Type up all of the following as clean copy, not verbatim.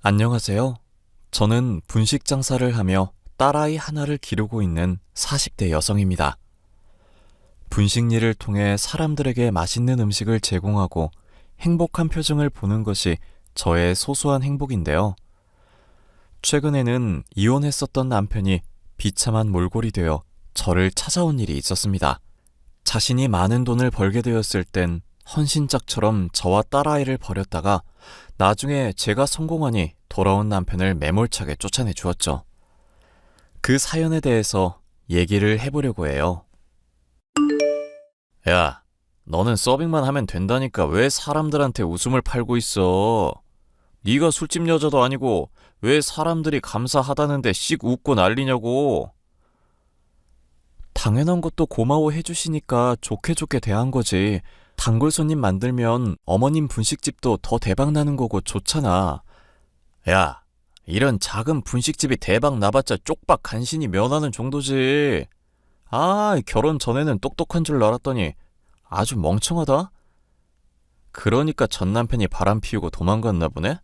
안녕하세요. 저는 분식 장사를 하며 딸아이 하나를 기르고 있는 40대 여성입니다. 분식 일을 통해 사람들에게 맛있는 음식을 제공하고 행복한 표정을 보는 것이 저의 소소한 행복인데요. 최근에는 이혼했었던 남편이 비참한 몰골이 되어 저를 찾아온 일이 있었습니다. 자신이 많은 돈을 벌게 되었을 땐 헌신짝처럼 저와 딸아이를 버렸다가 나중에 제가 성공하니 돌아온 남편을 매몰차게 쫓아내 주었죠. 그 사연에 대해서 얘기를 해보려고 해요. 야, 너는 서빙만 하면 된다니까 왜 사람들한테 웃음을 팔고 있어? 네가 술집 여자도 아니고 왜 사람들이 감사하다는데 씩 웃고 난리냐고. 당연한 것도 고마워해 주시니까 좋게 좋게 대한 거지. 단골 손님 만들면 어머님 분식집도 더 대박 나는 거고 좋잖아. 야, 이런 작은 분식집이 대박 나봤자 쪽박 간신히 면하는 정도지. 아, 결혼 전에는 똑똑한 줄 알았더니 아주 멍청하다? 그러니까 전 남편이 바람 피우고 도망갔나 보네?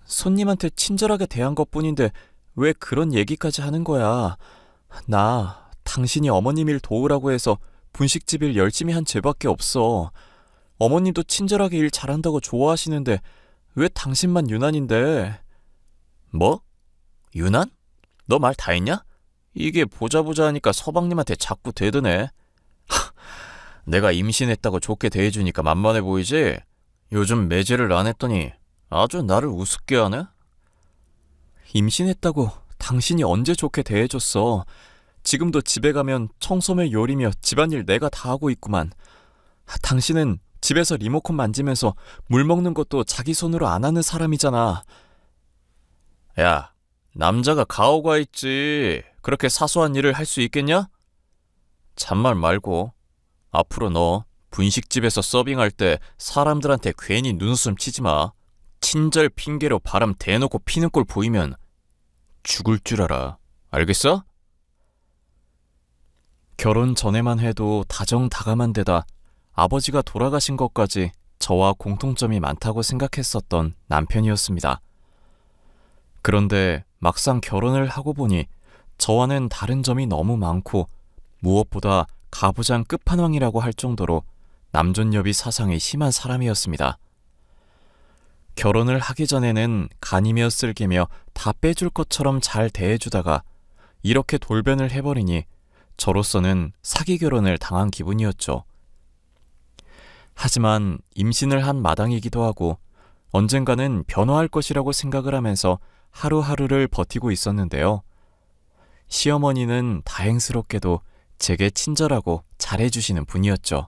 손님한테 친절하게 대한 것뿐인데 왜 그런 얘기까지 하는 거야? 나 당신이 어머님 일 도우라고 해서 분식집 일 열심히 한 죄밖에 없어. 어머님도 친절하게 일 잘한다고 좋아하시는데 왜 당신만 유난인데? 뭐? 유난? 너 말 다 했냐? 이게 보자 하니까 서방님한테 자꾸 대드네. 내가 임신했다고 좋게 대해주니까 만만해 보이지? 요즘 매제를 안 했더니 아주 나를 우습게 하네? 임신했다고 당신이 언제 좋게 대해줬어? 지금도 집에 가면 청소며 요리며 집안일 내가 다 하고 있구만. 당신은 집에서 리모컨 만지면서 물 먹는 것도 자기 손으로 안 하는 사람이잖아. 야, 남자가 가오가 있지. 그렇게 사소한 일을 할 수 있겠냐? 잔말 말고 앞으로 너 분식집에서 서빙할 때 사람들한테 괜히 눈웃음 치지 마. 친절 핑계로 바람 대놓고 피는 꼴 보이면 죽을 줄 알아. 알겠어? 결혼 전에만 해도 다정다감한 데다 아버지가 돌아가신 것까지 저와 공통점이 많다고 생각했었던 남편이었습니다. 그런데 막상 결혼을 하고 보니 저와는 다른 점이 너무 많고 무엇보다 가부장 끝판왕이라고 할 정도로 남존여비 사상이 심한 사람이었습니다. 결혼을 하기 전에는 간이며 쓸개며 다 빼줄 것처럼 잘 대해주다가 이렇게 돌변을 해버리니 저로서는 사기 결혼을 당한 기분이었죠. 하지만 임신을 한 마당이기도 하고 언젠가는 변화할 것이라고 생각을 하면서 하루하루를 버티고 있었는데요. 시어머니는 다행스럽게도 제게 친절하고 잘해주시는 분이었죠.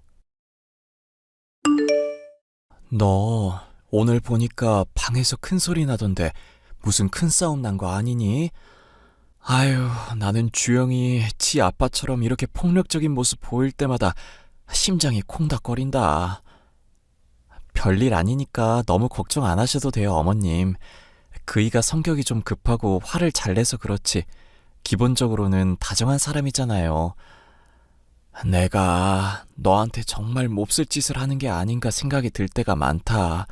너 오늘 보니까 방에서 큰 소리 나던데 무슨 큰 싸움 난 거 아니니? 아유, 나는 주영이 지 아빠처럼 이렇게 폭력적인 모습 보일 때마다 심장이 콩닥거린다. 별일 아니니까 너무 걱정 안 하셔도 돼요, 어머님. 그이가 성격이 좀 급하고 화를 잘 내서 그렇지 기본적으로는 다정한 사람이잖아요. 내가 너한테 정말 몹쓸 짓을 하는 게 아닌가 생각이 들 때가 많다.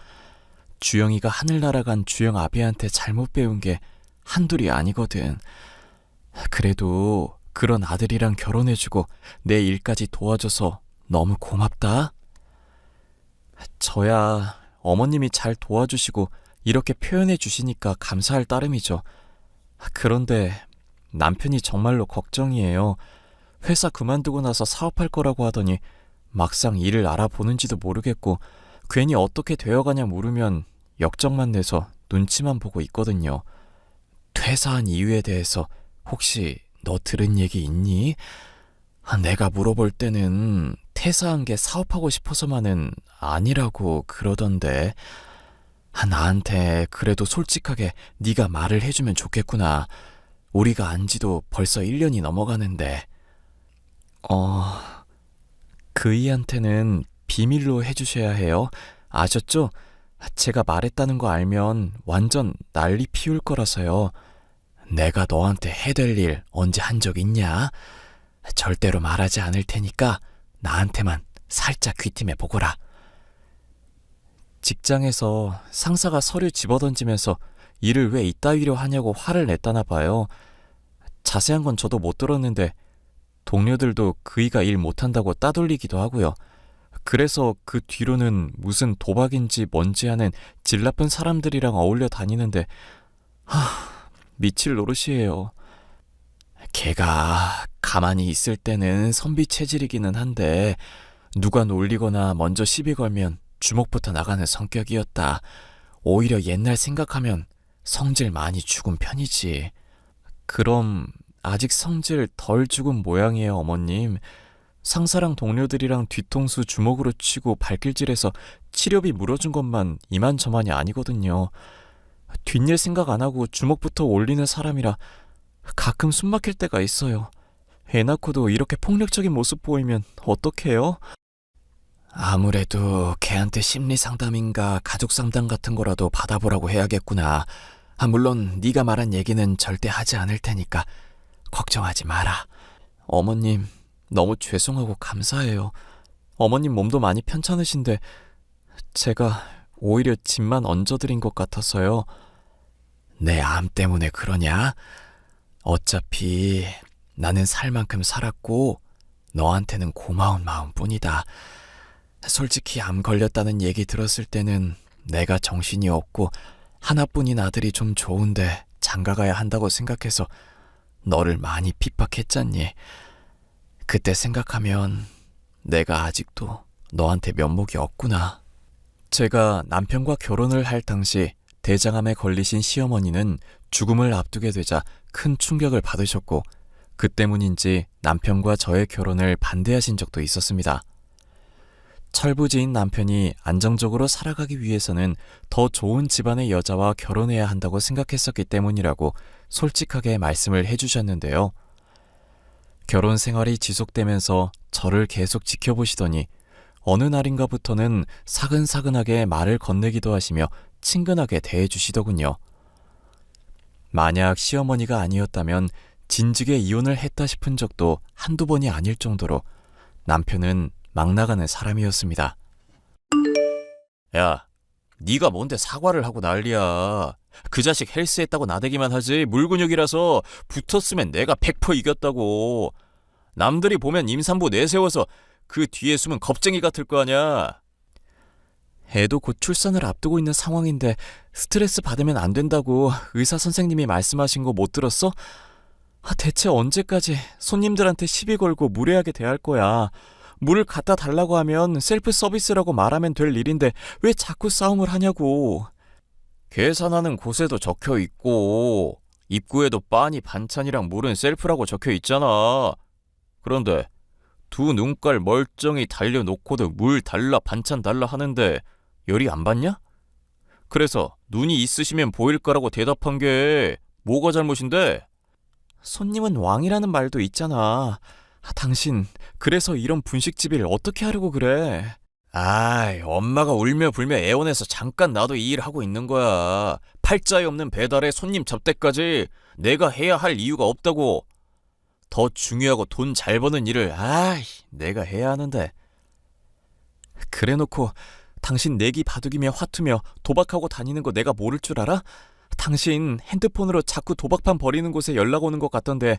주영이가 하늘 날아간 주영 아비한테 잘못 배운 게 한둘이 아니거든. 그래도 그런 아들이랑 결혼해주고 내 일까지 도와줘서 너무 고맙다. 저야 어머님이 잘 도와주시고 이렇게 표현해 주시니까 감사할 따름이죠. 그런데 남편이 정말로 걱정이에요. 회사 그만두고 나서 사업할 거라고 하더니 막상 일을 알아보는지도 모르겠고 괜히 어떻게 되어가냐 물으면 역정만 내서 눈치만 보고 있거든요. 퇴사한 이유에 대해서 혹시 너 들은 얘기 있니? 내가 물어볼 때는 퇴사한 게 사업하고 싶어서만은 아니라고 그러던데. 나한테 그래도 솔직하게 네가 말을 해주면 좋겠구나. 우리가 안 지도 벌써 1년이 넘어가는데. 그이한테는 비밀로 해주셔야 해요. 아셨죠? 제가 말했다는 거 알면 완전 난리 피울 거라서요. 내가 너한테 해댈 일 언제 한 적 있냐? 절대로 말하지 않을 테니까 나한테만 살짝 귀띔해 보거라. 직장에서 상사가 서류 집어던지면서 일을 왜 이따위로 하냐고 화를 냈다나 봐요. 자세한 건 저도 못 들었는데 동료들도 그이가 일 못한다고 따돌리기도 하고요. 그래서 그 뒤로는 무슨 도박인지 뭔지 하는 질 나쁜 사람들이랑 어울려 다니는데 미칠 노릇이에요. 걔가 가만히 있을 때는 선비 체질이기는 한데 누가 놀리거나 먼저 시비 걸면 주먹부터 나가는 성격이었다. 오히려 옛날 생각하면 성질 많이 죽은 편이지. 그럼 아직 성질 덜 죽은 모양이에요, 어머님. 상사랑 동료들이랑 뒤통수 주먹으로 치고 발길질해서 치료비 물어준 것만 이만저만이 아니거든요. 뒷일 생각 안 하고 주먹부터 올리는 사람이라 가끔 숨 막힐 때가 있어요. 애 낳고도 이렇게 폭력적인 모습 보이면 어떡해요? 아무래도 걔한테 심리 상담인가 가족 상담 같은 거라도 받아보라고 해야겠구나. 물론 네가 말한 얘기는 절대 하지 않을 테니까 걱정하지 마라. 어머님, 너무 죄송하고 감사해요. 어머님 몸도 많이 편찮으신데 제가 오히려 짐만 얹어드린 것 같아서요. 내 암 때문에 그러냐? 어차피 나는 살 만큼 살았고 너한테는 고마운 마음뿐이다. 솔직히 암 걸렸다는 얘기 들었을 때는 내가 정신이 없고 하나뿐인 아들이 좀 좋은데 장가가야 한다고 생각해서 너를 많이 핍박했잖니. 그때 생각하면 내가 아직도 너한테 면목이 없구나. 제가 남편과 결혼을 할 당시 대장암에 걸리신 시어머니는 죽음을 앞두게 되자 큰 충격을 받으셨고 그 때문인지 남편과 저의 결혼을 반대하신 적도 있었습니다. 철부지인 남편이 안정적으로 살아가기 위해서는 더 좋은 집안의 여자와 결혼해야 한다고 생각했었기 때문이라고 솔직하게 말씀을 해주셨는데요. 결혼 생활이 지속되면서 저를 계속 지켜보시더니 어느 날인가부터는 사근사근하게 말을 건네기도 하시며 친근하게 대해주시더군요. 만약 시어머니가 아니었다면 진즉에 이혼을 했다 싶은 적도 한두 번이 아닐 정도로 남편은 막 나가는 사람이었습니다. 야, 네가 뭔데 사과를 하고 난리야. 그 자식 헬스했다고 나대기만 하지 물근육이라서 붙었으면 내가 100% 이겼다고. 남들이 보면 임산부 내세워서 그 뒤에 숨은 겁쟁이 같을 거 아냐. 애도 곧 출산을 앞두고 있는 상황인데 스트레스 받으면 안 된다고 의사 선생님이 말씀하신 거 못 들었어? 대체 언제까지 손님들한테 시비 걸고 무례하게 대할 거야. 물을 갖다 달라고 하면 셀프 서비스라고 말하면 될 일인데 왜 자꾸 싸움을 하냐고. 계산하는 곳에도 적혀 있고 입구에도 빤히 반찬이랑 물은 셀프라고 적혀 있잖아. 그런데 두 눈깔 멀쩡히 달려놓고도 물 달라 반찬 달라 하는데 열이 안 받냐? 그래서 눈이 있으시면 보일 거라고 대답한 게 뭐가 잘못인데? 손님은 왕이라는 말도 있잖아. 당신 그래서 이런 분식집일 어떻게 하려고 그래? 아이, 엄마가 울며 불며 애원해서 잠깐 나도 이 일 하고 있는 거야. 팔자에 없는 배달에 손님 접대까지 내가 해야 할 이유가 없다고. 더 중요하고 돈 잘 버는 일을 내가 해야 하는데. 그래놓고 당신 내기 바둑이며 화투며 도박하고 다니는 거 내가 모를 줄 알아? 당신 핸드폰으로 자꾸 도박판 버리는 곳에 연락 오는 것 같던데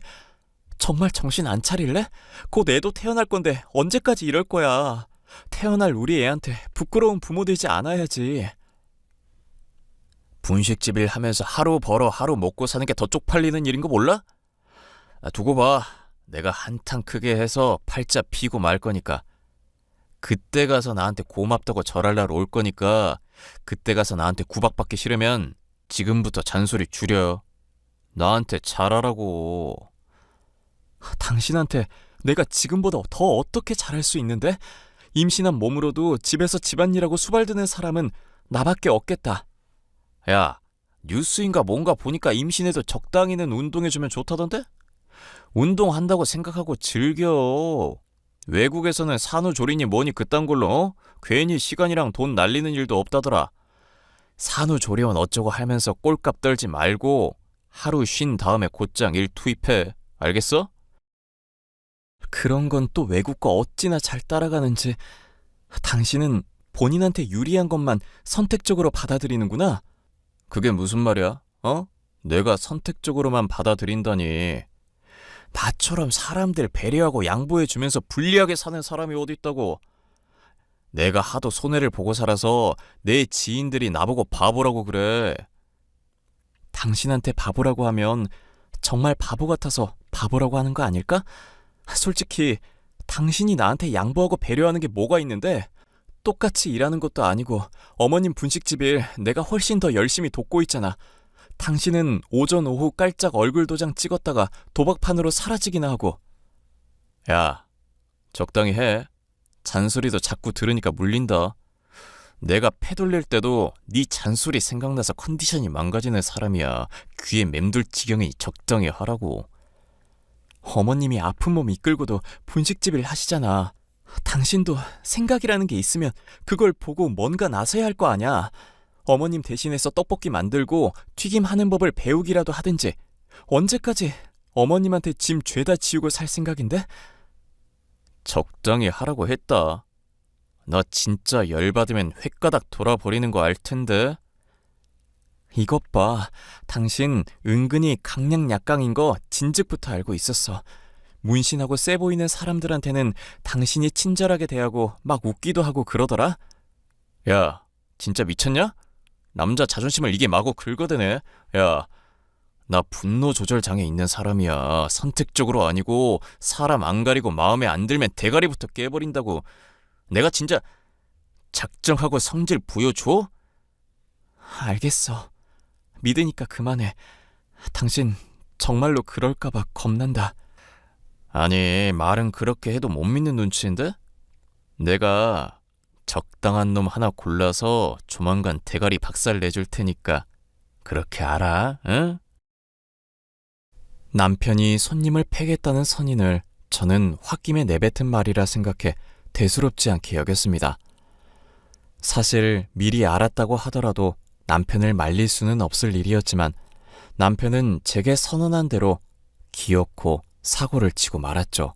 정말 정신 안 차릴래? 곧 애도 태어날 건데 언제까지 이럴 거야. 태어날 우리 애한테 부끄러운 부모 되지 않아야지. 분식집일 하면서 하루 벌어 하루 먹고 사는 게 더 쪽팔리는 일인 거 몰라? 두고 봐. 내가 한탕 크게 해서 팔자 피고 말 거니까. 그때 가서 나한테 고맙다고 절할 날 올 거니까 그때 가서 나한테 구박받기 싫으면 지금부터 잔소리 줄여. 나한테 잘하라고. 당신한테 내가 지금보다 더 어떻게 잘할 수 있는데? 임신한 몸으로도 집에서 집안일하고 수발드는 사람은 나밖에 없겠다. 야, 뉴스인가 뭔가 보니까 임신해도 적당히는 운동해주면 좋다던데? 운동한다고 생각하고 즐겨. 외국에서는 산후조리니 뭐니 그딴 걸로 괜히 시간이랑 돈 날리는 일도 없다더라. 산후조리원 어쩌고 하면서 꼴값 떨지 말고 하루 쉰 다음에 곧장 일 투입해. 알겠어? 그런 건 또 외국 거 어찌나 잘 따라가는지. 당신은 본인한테 유리한 것만 선택적으로 받아들이는구나. 그게 무슨 말이야? 어? 내가 선택적으로만 받아들인다니. 나처럼 사람들 배려하고 양보해주면서 불리하게 사는 사람이 어디 있다고. 내가 하도 손해를 보고 살아서 내 지인들이 나보고 바보라고 그래. 당신한테 바보라고 하면 정말 바보 같아서 바보라고 하는 거 아닐까? 솔직히 당신이 나한테 양보하고 배려하는 게 뭐가 있는데, 똑같이 일하는 것도 아니고 어머님 분식집일 내가 훨씬 더 열심히 돕고 있잖아. 당신은 오전 오후 깔짝 얼굴 도장 찍었다가 도박판으로 사라지기나 하고. 야, 적당히 해. 잔소리도 자꾸 들으니까 물린다. 내가 패 돌릴 때도 네 잔소리 생각나서 컨디션이 망가지는 사람이야. 귀에 맴돌 지경이 적당히 하라고. 어머님이 아픈 몸 이끌고도 분식집을 하시잖아. 당신도 생각이라는 게 있으면 그걸 보고 뭔가 나서야 할 거 아냐. 어머님 대신해서 떡볶이 만들고 튀김하는 법을 배우기라도 하든지. 언제까지 어머님한테 짐 죄다 지우고 살 생각인데? 적당히 하라고 했다. 나 진짜 열받으면 횟가닥 돌아버리는 거 알 텐데. 이것 봐. 당신 은근히 강약 약강인 거 진즉부터 알고 있었어. 문신하고 세 보이는 사람들한테는 당신이 친절하게 대하고 막 웃기도 하고 그러더라. 야, 진짜 미쳤냐? 남자 자존심을 이게 마구 긁어대네. 야, 나 분노 조절 장애 있는 사람이야. 선택적으로 아니고 사람 안 가리고 마음에 안 들면 대가리부터 깨버린다고. 내가 진짜 작정하고 성질 부여줘? 알겠어. 믿으니까 그만해. 당신 정말로 그럴까봐 겁난다. 아니, 말은 그렇게 해도 못 믿는 눈치인데? 내가 적당한 놈 하나 골라서 조만간 대가리 박살 내줄 테니까 그렇게 알아, 응? 남편이 손님을 패겠다는 선인을 저는 홧김에 내뱉은 말이라 생각해 대수롭지 않게 여겼습니다. 사실 미리 알았다고 하더라도 남편을 말릴 수는 없을 일이었지만 남편은 제게 선언한 대로 기어코 사고를 치고 말았죠.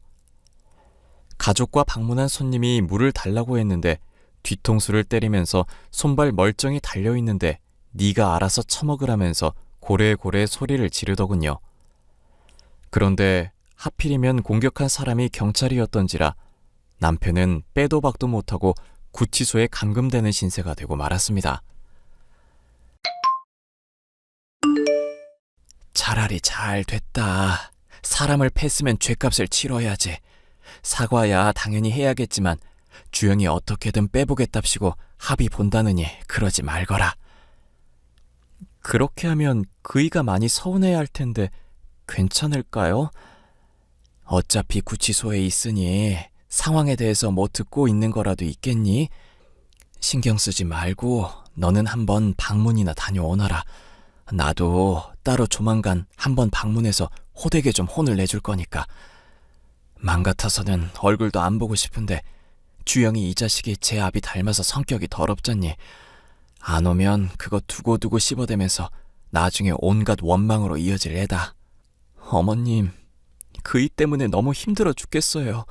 가족과 방문한 손님이 물을 달라고 했는데 뒤통수를 때리면서 손발 멀쩡히 달려있는데 네가 알아서 처먹으라면서 고래고래 소리를 지르더군요. 그런데 하필이면 공격한 사람이 경찰이었던지라 남편은 빼도 박도 못하고 구치소에 감금되는 신세가 되고 말았습니다. 차라리 잘 됐다. 사람을 팼으면 죗값을 치러야지. 사과야 당연히 해야겠지만 주영이 어떻게든 빼보겠답시고 합의 본다느니 그러지 말거라. 그렇게 하면 그이가 많이 서운해야 할 텐데 괜찮을까요? 어차피 구치소에 있으니 상황에 대해서 뭐 듣고 있는 거라도 있겠니? 신경 쓰지 말고 너는 한번 방문이나 다녀오너라. 나도 따로 조만간 한번 방문해서 호되게 좀 혼을 내줄 거니까. 맘 같아서는 얼굴도 안 보고 싶은데 주영이 이 자식이 제 아비 닮아서 성격이 더럽잖니. 안 오면 그거 두고두고 씹어대면서 나중에 온갖 원망으로 이어질 애다. 어머님, 그이 때문에 너무 힘들어 죽겠어요.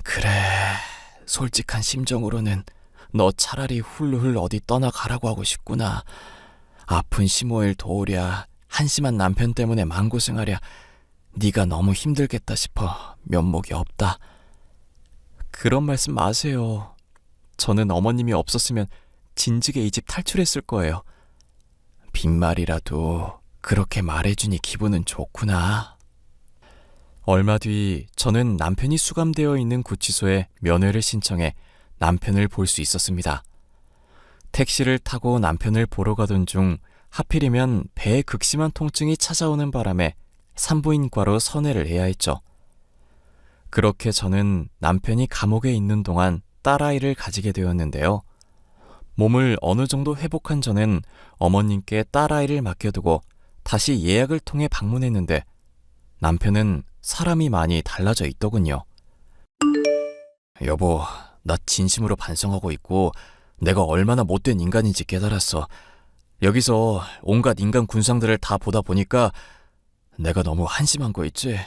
그래, 솔직한 심정으로는 너 차라리 훌훌 어디 떠나가라고 하고 싶구나. 아픈 시모일 도우랴 한심한 남편 때문에 마음고생하랴 네가 너무 힘들겠다 싶어 면목이 없다. 그런 말씀 마세요. 저는 어머님이 없었으면 진즉에 이 집 탈출했을 거예요. 빈말이라도 그렇게 말해주니 기분은 좋구나. 얼마 뒤 저는 남편이 수감되어 있는 구치소에 면회를 신청해 남편을 볼 수 있었습니다. 택시를 타고 남편을 보러 가던 중 하필이면 배에 극심한 통증이 찾아오는 바람에 산부인과로 선회를 해야 했죠. 그렇게 저는 남편이 감옥에 있는 동안 딸아이를 가지게 되었는데요. 몸을 어느 정도 회복한 저는 어머님께 딸아이를 맡겨두고 다시 예약을 통해 방문했는데 남편은 사람이 많이 달라져 있더군요. 여보, 나 진심으로 반성하고 있고 내가 얼마나 못된 인간인지 깨달았어. 여기서 온갖 인간 군상들을 다 보다 보니까 내가 너무 한심한 거 있지?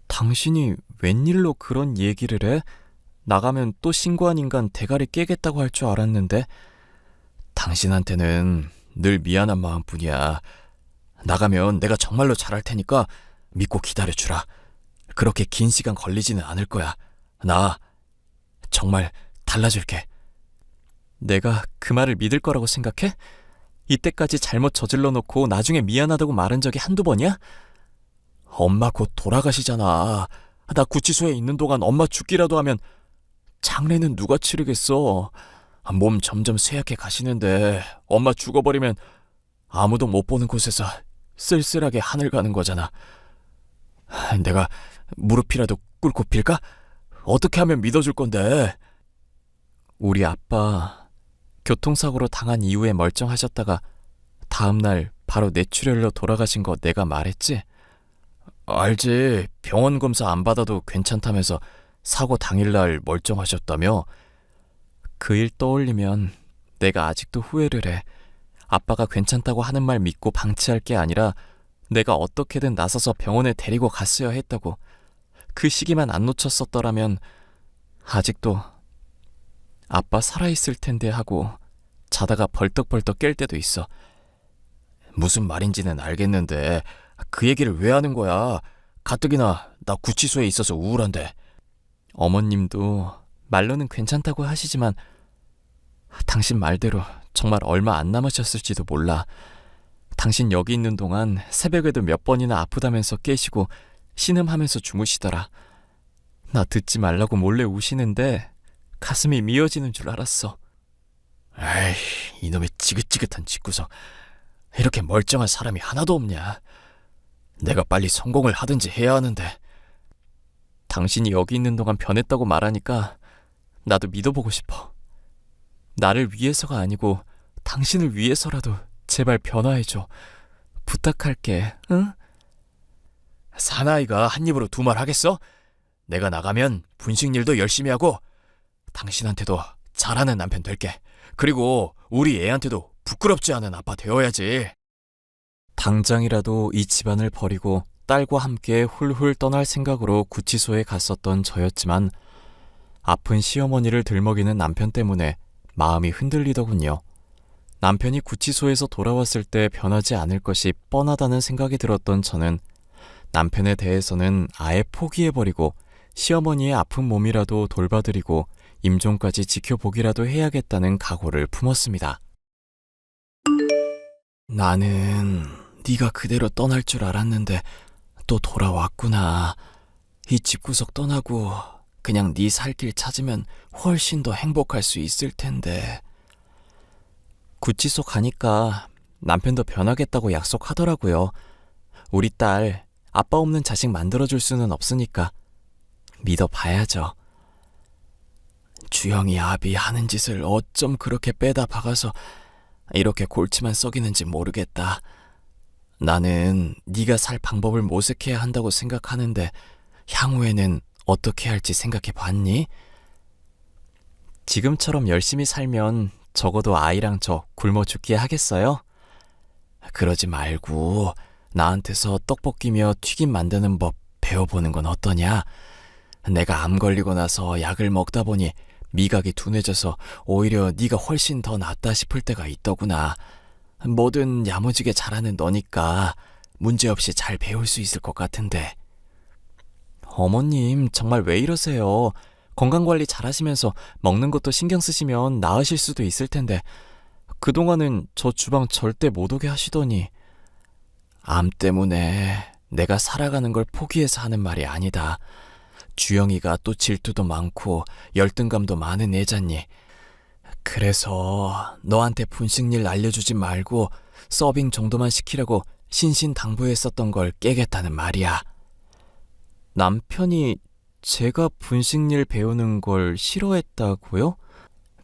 당신이 웬일로 그런 얘기를 해? 나가면 또 신고한 인간 대가리 깨겠다고 할 줄 알았는데. 당신한테는 늘 미안한 마음뿐이야. 나가면 내가 정말로 잘할 테니까 믿고 기다려주라. 그렇게 긴 시간 걸리지는 않을 거야. 나 정말 달라질게. 내가 그 말을 믿을 거라고 생각해? 이때까지 잘못 저질러 놓고 나중에 미안하다고 말한 적이 한두 번이야? 엄마 곧 돌아가시잖아. 나 구치소에 있는 동안 엄마 죽기라도 하면 장례는 누가 치르겠어. 몸 점점 쇠약해 가시는데 엄마 죽어버리면 아무도 못 보는 곳에서 쓸쓸하게 하늘 가는 거잖아. 내가 무릎이라도 꿇고 빌까? 어떻게 하면 믿어줄 건데? 우리 아빠 교통사고로 당한 이후에 멀쩡하셨다가 다음날 바로 뇌출혈로 돌아가신 거 내가 말했지? 알지. 병원 검사 안 받아도 괜찮다면서 사고 당일날 멀쩡하셨다며? 그 일 떠올리면 내가 아직도 후회를 해. 아빠가 괜찮다고 하는 말 믿고 방치할 게 아니라 내가 어떻게든 나서서 병원에 데리고 갔어야 했다고. 그 시기만 안 놓쳤었더라면 아직도 아빠 살아있을 텐데 하고 자다가 벌떡벌떡 깰 때도 있어. 무슨 말인지는 알겠는데 그 얘기를 왜 하는 거야? 가뜩이나 나 구치소에 있어서 우울한데. 어머님도 말로는 괜찮다고 하시지만 당신 말대로 정말 얼마 안 남으셨을지도 몰라. 당신 여기 있는 동안 새벽에도 몇 번이나 아프다면서 깨시고 신음하면서 주무시더라. 나 듣지 말라고 몰래 우시는데 가슴이 미어지는 줄 알았어. 에이, 이놈의 지긋지긋한 집구석. 이렇게 멀쩡한 사람이 하나도 없냐. 내가 빨리 성공을 하든지 해야 하는데. 당신이 여기 있는 동안 변했다고 말하니까 나도 믿어보고 싶어. 나를 위해서가 아니고 당신을 위해서라도 제발 변화해줘. 부탁할게, 응? 사나이가 한 입으로 두 말 하겠어? 내가 나가면 분식 일도 열심히 하고 당신한테도 잘하는 남편 될게. 그리고 우리 애한테도 부끄럽지 않은 아빠 되어야지. 당장이라도 이 집안을 버리고 딸과 함께 훌훌 떠날 생각으로 구치소에 갔었던 저였지만 아픈 시어머니를 들먹이는 남편 때문에 마음이 흔들리더군요. 남편이 구치소에서 돌아왔을 때 변하지 않을 것이 뻔하다는 생각이 들었던 저는 남편에 대해서는 아예 포기해버리고 시어머니의 아픈 몸이라도 돌봐드리고 임종까지 지켜보기라도 해야겠다는 각오를 품었습니다. 나는 네가 그대로 떠날 줄 알았는데 또 돌아왔구나. 이 집구석 떠나고 그냥 네 살 길 찾으면 훨씬 더 행복할 수 있을 텐데. 구치소 가니까 남편도 변하겠다고 약속하더라고요. 우리 딸 아빠 없는 자식 만들어줄 수는 없으니까 믿어봐야죠. 주영이 아비 하는 짓을 어쩜 그렇게 빼다 박아서 이렇게 골치만 썩이는지 모르겠다. 나는 네가 살 방법을 모색해야 한다고 생각하는데 향후에는 어떻게 할지 생각해 봤니? 지금처럼 열심히 살면 적어도 아이랑 저 굶어 죽게 하겠어요? 그러지 말고 나한테서 떡볶이며 튀김 만드는 법 배워보는 건 어떠냐? 내가 암 걸리고 나서 약을 먹다 보니 미각이 둔해져서 오히려 네가 훨씬 더 낫다 싶을 때가 있더구나. 뭐든 야무지게 잘하는 너니까 문제없이 잘 배울 수 있을 것 같은데. 어머님 정말 왜 이러세요? 건강관리 잘하시면서 먹는 것도 신경 쓰시면 나으실 수도 있을 텐데 그동안은 저 주방 절대 못 오게 하시더니. 암 때문에 내가 살아가는 걸 포기해서 하는 말이 아니다. 주영이가 또 질투도 많고 열등감도 많은 애잖니. 그래서 너한테 분식일 알려주지 말고 서빙 정도만 시키려고 신신당부했었던 걸 깨겠다는 말이야. 남편이 제가 분식일 배우는 걸 싫어했다고요?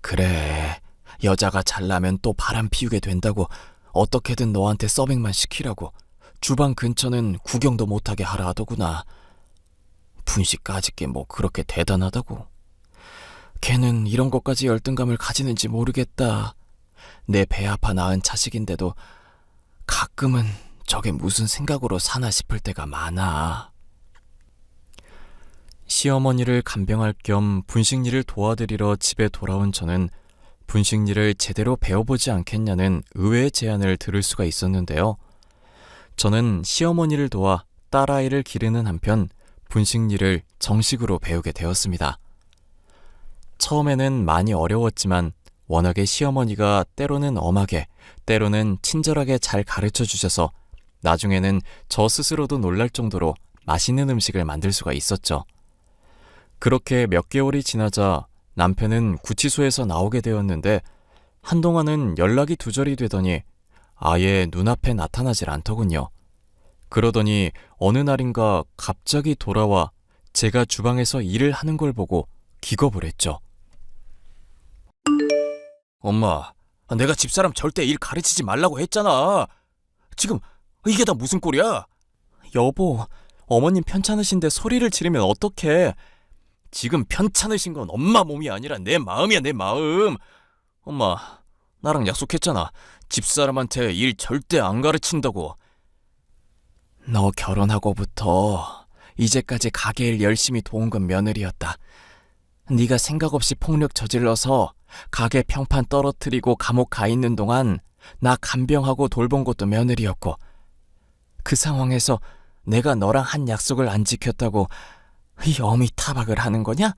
그래, 여자가 잘나면 또 바람 피우게 된다고 어떻게든 너한테 서빙만 시키라고 주방 근처는 구경도 못하게 하라 하더구나. 분식 까짓 게 뭐 그렇게 대단하다고. 걔는 이런 것까지 열등감을 가지는지 모르겠다. 내 배 아파 낳은 자식인데도 가끔은 저게 무슨 생각으로 사나 싶을 때가 많아. 시어머니를 간병할 겸 분식일을 도와드리러 집에 돌아온 저는 분식일을 제대로 배워보지 않겠냐는 의외의 제안을 들을 수가 있었는데요. 저는 시어머니를 도와 딸아이를 기르는 한편 분식일을 정식으로 배우게 되었습니다. 처음에는 많이 어려웠지만 워낙에 시어머니가 때로는 엄하게, 때로는 친절하게 잘 가르쳐 주셔서 나중에는 저 스스로도 놀랄 정도로 맛있는 음식을 만들 수가 있었죠. 그렇게 몇 개월이 지나자 남편은 구치소에서 나오게 되었는데 한동안은 연락이 두절이 되더니 아예 눈앞에 나타나질 않더군요. 그러더니 어느 날인가 갑자기 돌아와 제가 주방에서 일을 하는 걸 보고 기겁을 했죠. 엄마, 내가 집사람 절대 일 가르치지 말라고 했잖아. 지금 이게 다 무슨 꼴이야? 여보, 어머님 편찮으신데 소리를 지르면 어떡해. 지금 편찮으신 건 엄마 몸이 아니라 내 마음이야, 내 마음. 엄마, 나랑 약속했잖아. 집사람한테 일 절대 안 가르친다고. 너 결혼하고부터 이제까지 가게 일 열심히 도운 건 며느리였다. 네가 생각 없이 폭력 저질러서 가게 평판 떨어뜨리고 감옥 가 있는 동안 나 간병하고 돌본 것도 며느리였고, 그 상황에서 내가 너랑 한 약속을 안 지켰다고 이 어미 타박을 하는 거냐?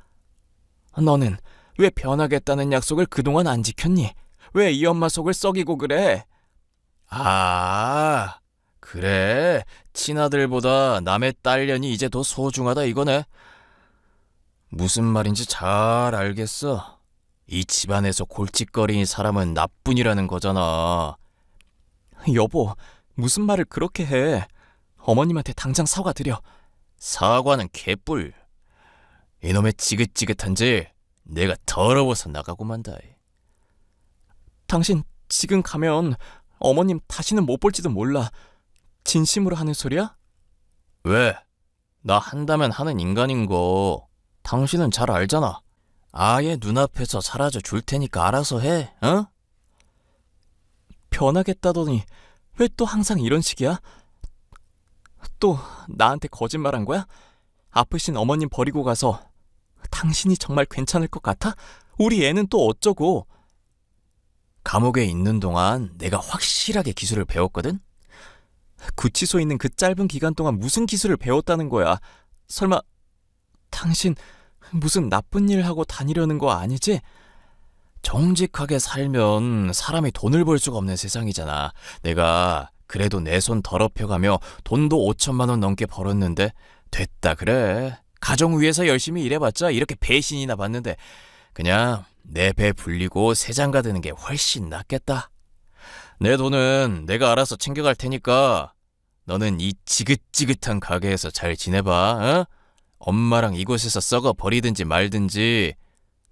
너는 왜 변하겠다는 약속을 그동안 안 지켰니? 왜 이 엄마 속을 썩이고 그래? 아, 그래. 친아들보다 남의 딸년이 이제 더 소중하다 이거네. 무슨 말인지 잘 알겠어. 이 집안에서 골칫거리인 사람은 나뿐이라는 거잖아. 여보, 무슨 말을 그렇게 해. 어머님한테 당장 사과드려. 사과는 개뿔. 이놈의 지긋지긋한지 내가 더러워서 나가고 만다. 당신 지금 가면 어머님 다시는 못 볼지도 몰라. 진심으로 하는 소리야? 왜? 나 한다면 하는 인간인 거 당신은 잘 알잖아. 아예 눈앞에서 사라져 줄 테니까 알아서 해, 어? 변하겠다더니 왜 또 항상 이런 식이야? 또 나한테 거짓말한 거야? 아프신 어머님 버리고 가서 당신이 정말 괜찮을 것 같아? 우리 애는 또 어쩌고? 감옥에 있는 동안 내가 확실하게 기술을 배웠거든? 구치소에 있는 그 짧은 기간 동안 무슨 기술을 배웠다는 거야? 설마 당신 무슨 나쁜 일 하고 다니려는 거 아니지? 정직하게 살면 사람이 돈을 벌 수가 없는 세상이잖아. 내가 그래도 내 손 더럽혀가며 돈도 5천만 원 넘게 벌었는데 됐다 그래. 가정 위해서 열심히 일해봤자 이렇게 배신이나 받는데 그냥 내 배 불리고 새장가 드는 게 훨씬 낫겠다. 내 돈은 내가 알아서 챙겨갈 테니까 너는 이 지긋지긋한 가게에서 잘 지내봐. 어? 엄마랑 이곳에서 썩어 버리든지 말든지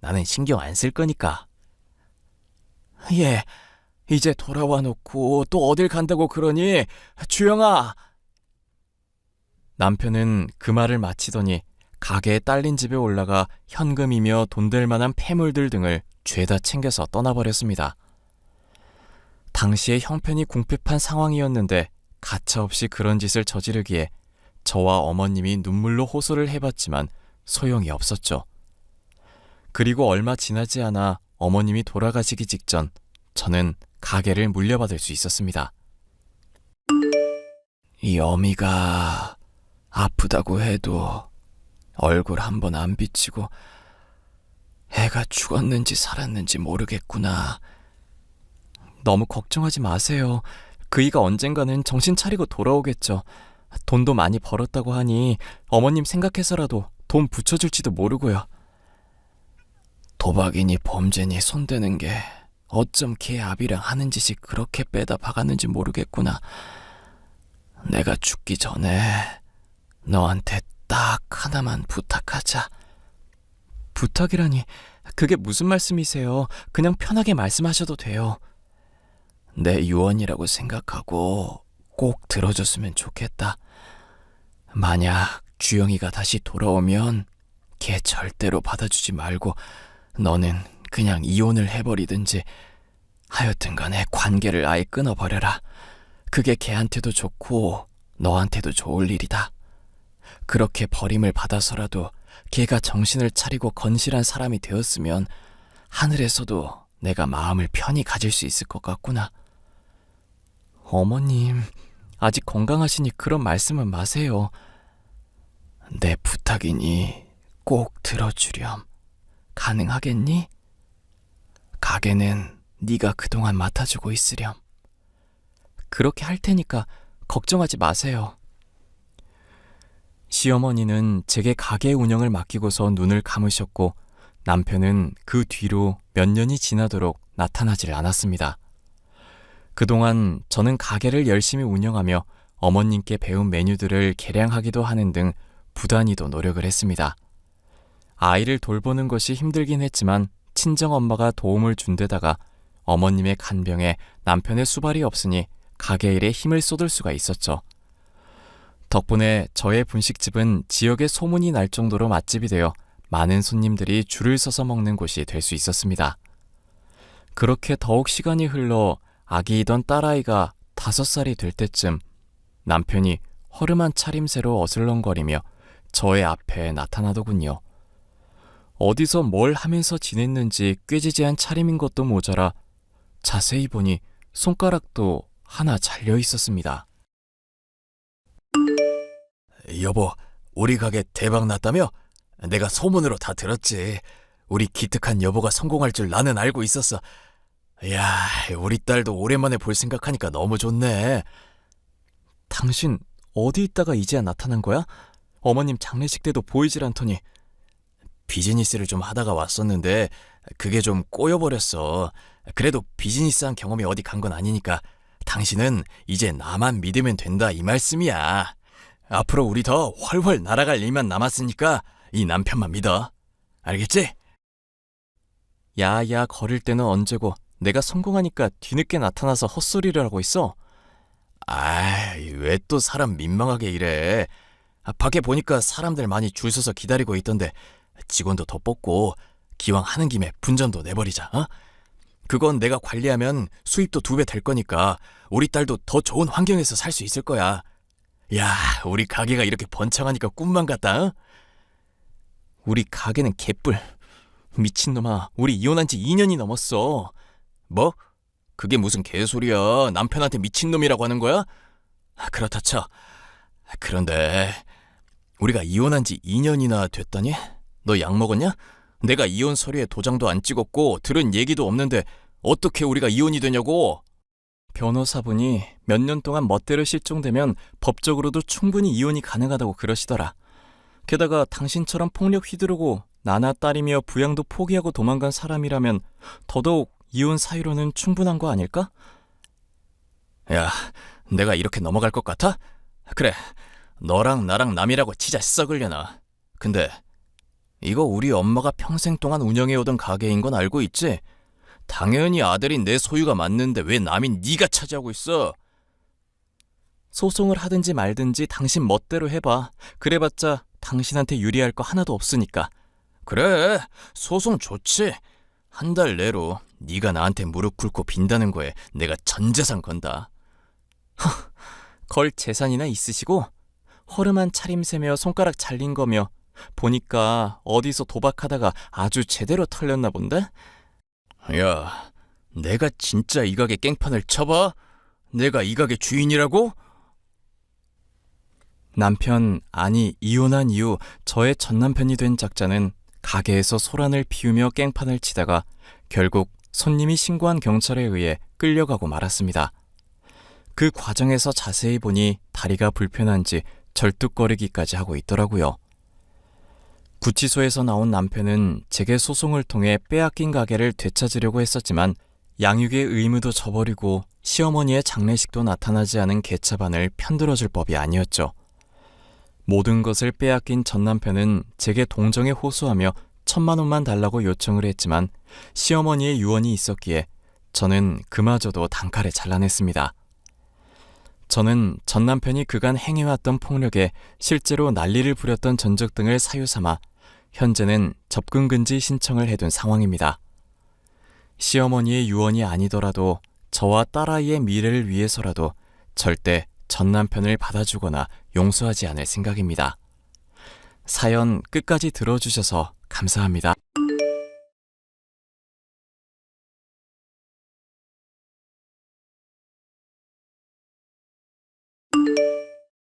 나는 신경 안 쓸 거니까. 예, 이제 돌아와 놓고 또 어딜 간다고 그러니? 주영아! 남편은 그 말을 마치더니 가게에 딸린 집에 올라가 현금이며 돈 될 만한 폐물들 등을 죄다 챙겨서 떠나버렸습니다. 당시에 형편이 궁핍한 상황이었는데 가차없이 그런 짓을 저지르기에 저와 어머님이 눈물로 호소를 해봤지만 소용이 없었죠. 그리고 얼마 지나지 않아 어머님이 돌아가시기 직전 저는 가게를 물려받을 수 있었습니다. 이 어미가 아프다고 해도 얼굴 한번 안 비치고 애가 죽었는지 살았는지 모르겠구나. 너무 걱정하지 마세요. 그이가 언젠가는 정신 차리고 돌아오겠죠. 돈도 많이 벌었다고 하니 어머님 생각해서라도 돈 붙여줄지도 모르고요. 도박이니 범죄니 손대는 게 어쩜 걔 아비랑 하는 짓이 그렇게 빼다 박았는지 모르겠구나. 내가 죽기 전에 너한테 딱 하나만 부탁하자. 부탁이라니 그게 무슨 말씀이세요? 그냥 편하게 말씀하셔도 돼요. 내 유언이라고 생각하고 꼭 들어줬으면 좋겠다. 만약 주영이가 다시 돌아오면 걔 절대로 받아주지 말고 너는 그냥 이혼을 해버리든지 하여튼 간에 관계를 아예 끊어버려라. 그게 걔한테도 좋고 너한테도 좋을 일이다. 그렇게 버림을 받아서라도 걔가 정신을 차리고 건실한 사람이 되었으면 하늘에서도 내가 마음을 편히 가질 수 있을 것 같구나. 어머님, 아직 건강하시니 그런 말씀은 마세요. 내 부탁이니 꼭 들어주렴. 가능하겠니? 가게는 네가 그동안 맡아주고 있으렴. 그렇게 할 테니까 걱정하지 마세요. 시어머니는 제게 가게 운영을 맡기고서 눈을 감으셨고 남편은 그 뒤로 몇 년이 지나도록 나타나질 않았습니다. 그동안 저는 가게를 열심히 운영하며 어머님께 배운 메뉴들을 개량하기도 하는 등 부단히도 노력을 했습니다. 아이를 돌보는 것이 힘들긴 했지만 친정엄마가 도움을 준 데다가 어머님의 간병에 남편의 수발이 없으니 가게 일에 힘을 쏟을 수가 있었죠. 덕분에 저의 분식집은 지역에 소문이 날 정도로 맛집이 되어 많은 손님들이 줄을 서서 먹는 곳이 될 수 있었습니다. 그렇게 더욱 시간이 흘러 아기이던 딸아이가 5살이 될 때쯤 남편이 허름한 차림새로 어슬렁거리며 저의 앞에 나타나더군요. 어디서 뭘 하면서 지냈는지 꾀지지한 차림인 것도 모자라 자세히 보니 손가락도 하나 잘려 있었습니다. 여보, 우리 가게 대박 났다며? 내가 소문으로 다 들었지. 우리 기특한 여보가 성공할 줄 나는 알고 있었어. 야, 우리 딸도 오랜만에 볼 생각하니까 너무 좋네. 당신 어디 있다가 이제야 나타난 거야? 어머님 장례식 때도 보이질 않더니. 비즈니스를 좀 하다가 왔었는데 그게 좀 꼬여버렸어. 그래도 비즈니스한 경험이 어디 간 건 아니니까 당신은 이제 나만 믿으면 된다 이 말씀이야. 앞으로 우리 더 훨훨 날아갈 일만 남았으니까 이 남편만 믿어. 알겠지? 야야 거릴 때는 언제고 내가 성공하니까 뒤늦게 나타나서 헛소리를 하고 있어? 아이, 왜 또 사람 민망하게 이래. 밖에 보니까 사람들 많이 줄 서서 기다리고 있던데 직원도 더 뽑고 기왕 하는 김에 분전도 내버리자. 어? 그건 내가 관리하면 수입도 2배 될 거니까 우리 딸도 더 좋은 환경에서 살 수 있을 거야. 야, 우리 가게가 이렇게 번창하니까 꿈만 같다. 어? 우리 가게는 개뿔. 미친놈아, 우리 이혼한 지 2년이 넘었어. 뭐? 그게 무슨 개소리야. 남편한테 미친놈이라고 하는 거야? 그렇다 쳐. 그런데 우리가 이혼한 지 2년이나 됐다니? 너 약 먹었냐? 내가 이혼 서류에 도장도 안 찍었고 들은 얘기도 없는데 어떻게 우리가 이혼이 되냐고. 변호사분이 몇 년 동안 멋대로 실종되면 법적으로도 충분히 이혼이 가능하다고 그러시더라. 게다가 당신처럼 폭력 휘두르고 나나 딸이며 부양도 포기하고 도망간 사람이라면 더더욱 이혼 사유로는 충분한 거 아닐까? 야, 내가 이렇게 넘어갈 것 같아? 그래, 너랑 나랑 남이라고 치자 썩으려나. 근데 이거 우리 엄마가 평생 동안 운영해오던 가게인 건 알고 있지? 당연히 아들인 내 소유가 맞는데 왜 남인 네가 차지하고 있어? 소송을 하든지 말든지 당신 멋대로 해봐. 그래봤자 당신한테 유리할 거 하나도 없으니까. 그래, 소송 좋지. 한 달 내로 네가 나한테 무릎 꿇고 빈다는 거에 내가 전 재산 건다. 걸 재산이나 있으시고 허름한 차림새며 손가락 잘린 거며 보니까 어디서 도박하다가 아주 제대로 털렸나 본데? 야, 내가 진짜 이 가게 깽판을 쳐봐? 내가 이 가게 주인이라고? 남편, 아니 이혼한 이후 저의 전남편이 된 작자는 가게에서 소란을 피우며 깽판을 치다가 결국 손님이 신고한 경찰에 의해 끌려가고 말았습니다. 그 과정에서 자세히 보니 다리가 불편한지 절뚝거리기까지 하고 있더라고요. 구치소에서 나온 남편은 제게 소송을 통해 빼앗긴 가게를 되찾으려고 했었지만 양육의 의무도 저버리고 시어머니의 장례식도 나타나지 않은 개차반을 편들어줄 법이 아니었죠. 모든 것을 빼앗긴 전 남편은 제게 동정에 호소하며 1,000만 원만 달라고 요청을 했지만 시어머니의 유언이 있었기에 저는 그마저도 단칼에 잘라냈습니다. 저는 전 남편이 그간 행해왔던 폭력에 실제로 난리를 부렸던 전적 등을 사유삼아 현재는 접근금지 신청을 해둔 상황입니다. 시어머니의 유언이 아니더라도 저와 딸아이의 미래를 위해서라도 절대 전 남편을 받아주거나 용서하지 않을 생각입니다. 사연 끝까지 들어주셔서 감사합니다.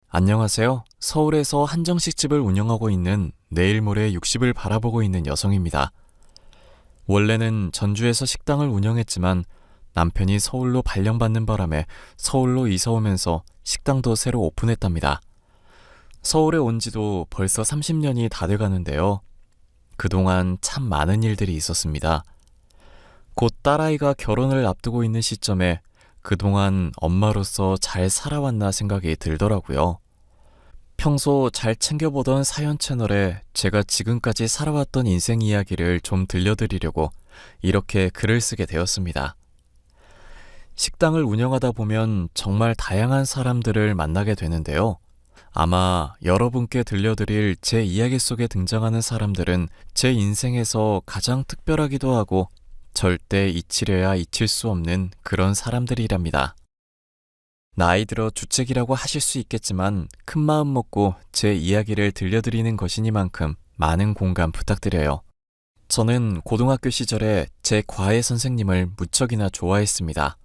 안녕하세요. 서울에서 한정식집을 운영하고 있는 내일 모레 60을 바라보고 있는 여성입니다. 원래는 전주에서 식당을 운영했지만 남편이 서울로 발령받는 바람에 서울로 이사 오면서 식당도 새로 오픈했답니다. 서울에 온 지도 벌써 30년이 다 돼가는데요. 그동안 참 많은 일들이 있었습니다. 곧 딸아이가 결혼을 앞두고 있는 시점에 그동안 엄마로서 잘 살아왔나 생각이 들더라고요. 평소 잘 챙겨보던 사연 채널에 제가 지금까지 살아왔던 인생 이야기를 좀 들려드리려고 이렇게 글을 쓰게 되었습니다. 식당을 운영하다 보면 정말 다양한 사람들을 만나게 되는데요. 아마 여러분께 들려드릴 제 이야기 속에 등장하는 사람들은 제 인생에서 가장 특별하기도 하고 절대 잊히려야 잊힐 수 없는 그런 사람들이랍니다. 나이 들어 주책이라고 하실 수 있겠지만 큰 마음 먹고 제 이야기를 들려드리는 것이니만큼 많은 공감 부탁드려요. 저는 고등학교 시절에 제 과외 선생님을 무척이나 좋아했습니다.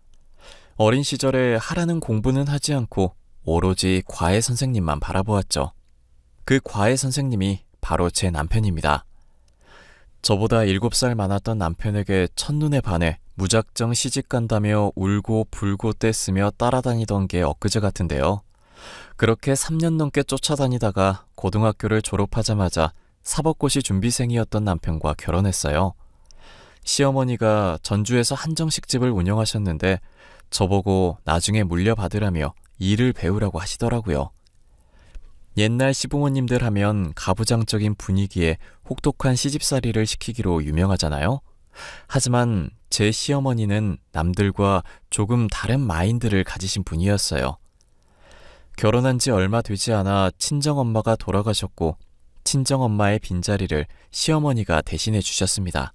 어린 시절에 하라는 공부는 하지 않고 오로지 과외 선생님만 바라보았죠. 그 과외 선생님이 바로 제 남편입니다. 저보다 7살 많았던 남편에게 첫눈에 반해 무작정 시집간다며 울고 불고 떼쓰며 따라다니던 게 엊그제 같은데요. 그렇게 3년 넘게 쫓아다니다가 고등학교를 졸업하자마자 사법고시 준비생이었던 남편과 결혼했어요. 시어머니가 전주에서 한정식집을 운영하셨는데 저보고 나중에 물려받으라며 일을 배우라고 하시더라고요. 옛날 시부모님들 하면 가부장적인 분위기에 혹독한 시집살이를 시키기로 유명하잖아요. 하지만 제 시어머니는 남들과 조금 다른 마인드를 가지신 분이었어요. 결혼한 지 얼마 되지 않아 친정엄마가 돌아가셨고 친정엄마의 빈자리를 시어머니가 대신해 주셨습니다.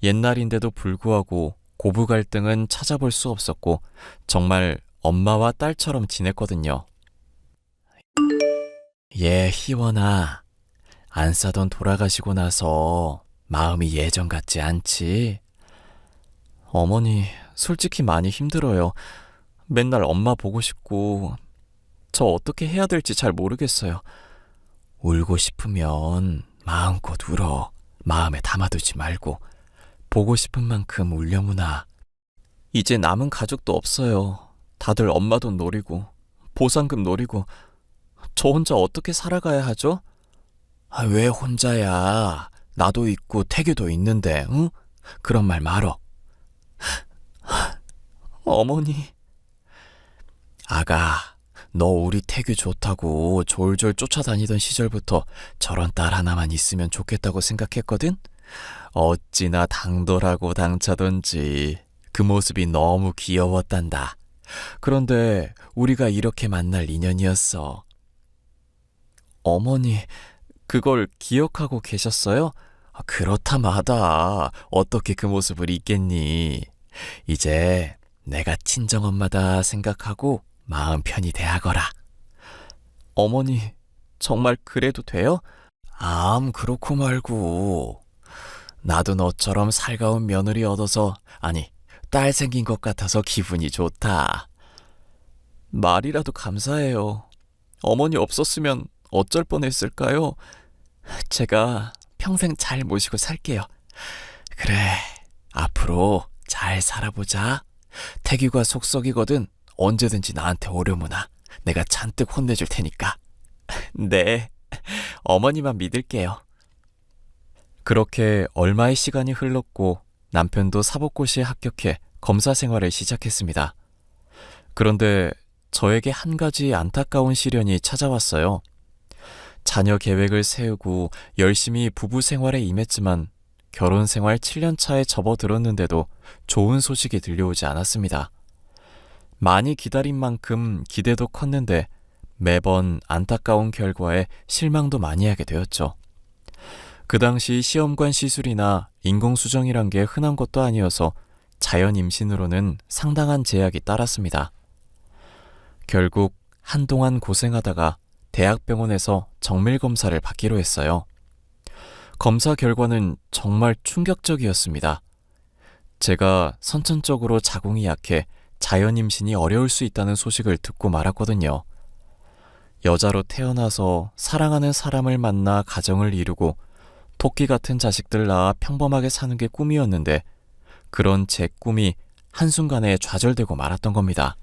옛날인데도 불구하고 고부 갈등은 찾아볼 수 없었고 정말 엄마와 딸처럼 지냈거든요. 희원아, 안 싸던 돌아가시고 나서 마음이 예전 같지 않지? 어머니, 솔직히 많이 힘들어요. 맨날 엄마 보고 싶고 저 어떻게 해야 될지 잘 모르겠어요. 울고 싶으면 마음껏 울어. 마음에 담아두지 말고 보고 싶은 만큼 울려무나. 이제 남은 가족도 없어요. 다들 엄마 돈 노리고 보상금 노리고 저 혼자 어떻게 살아가야 하죠? 왜 혼자야? 나도 있고 태규도 있는데, 응? 그런 말 말어. 어머니. 아가, 너 우리 태규 좋다고 졸졸 쫓아다니던 시절부터 저런 딸 하나만 있으면 좋겠다고 생각했거든? 어찌나 당돌하고 당차던지 그 모습이 너무 귀여웠단다. 그런데 우리가 이렇게 만날 인연이었어. 어머니, 그걸 기억하고 계셨어요? 그렇다 마다 어떻게 그 모습을 잊겠니? 이제 내가 친정엄마다 생각하고 마음 편히 대하거라. 어머니, 정말 그래도 돼요? 그렇고 말고. 나도 너처럼 살가운 며느리 얻어서, 아니, 딸 생긴 것 같아서 기분이 좋다. 말이라도 감사해요. 어머니 없었으면 어쩔 뻔했을까요? 제가 평생 잘 모시고 살게요. 그래, 앞으로 잘 살아보자. 태규가 속썩이거든 언제든지 나한테 오려무나. 내가 잔뜩 혼내줄 테니까. 네, 어머니만 믿을게요. 그렇게 얼마의 시간이 흘렀고 남편도 사법고시에 합격해 검사 생활을 시작했습니다. 그런데 저에게 한 가지 안타까운 시련이 찾아왔어요. 자녀 계획을 세우고 열심히 부부 생활에 임했지만 결혼 생활 7년 차에 접어들었는데도 좋은 소식이 들려오지 않았습니다. 많이 기다린 만큼 기대도 컸는데 매번 안타까운 결과에 실망도 많이 하게 되었죠. 그 당시 시험관 시술이나 인공수정이란 게 흔한 것도 아니어서 자연 임신으로는 상당한 제약이 따랐습니다. 결국 한동안 고생하다가 대학병원에서 정밀 검사를 받기로 했어요. 검사 결과는 정말 충격적이었습니다. 제가 선천적으로 자궁이 약해 자연 임신이 어려울 수 있다는 소식을 듣고 말았거든요. 여자로 태어나서 사랑하는 사람을 만나 가정을 이루고 토끼 같은 자식들 낳아 평범하게 사는 게 꿈이었는데 그런 제 꿈이 한순간에 좌절되고 말았던 겁니다.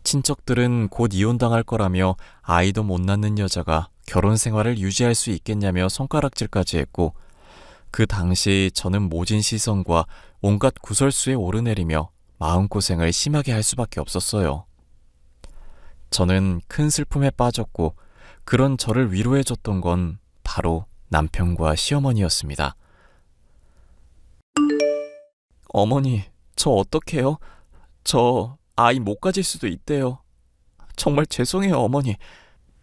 친척들은 곧 이혼당할 거라며 아이도 못 낳는 여자가 결혼 생활을 유지할 수 있겠냐며 손가락질까지 했고 그 당시 저는 모진 시선과 온갖 구설수에 오르내리며 마음고생을 심하게 할 수밖에 없었어요. 저는 큰 슬픔에 빠졌고 그런 저를 위로해줬던 건 바로 남편과 시어머니였습니다. 어머니, 저 어떡해요? 저 아이 못 가질 수도 있대요. 정말 죄송해요, 어머니.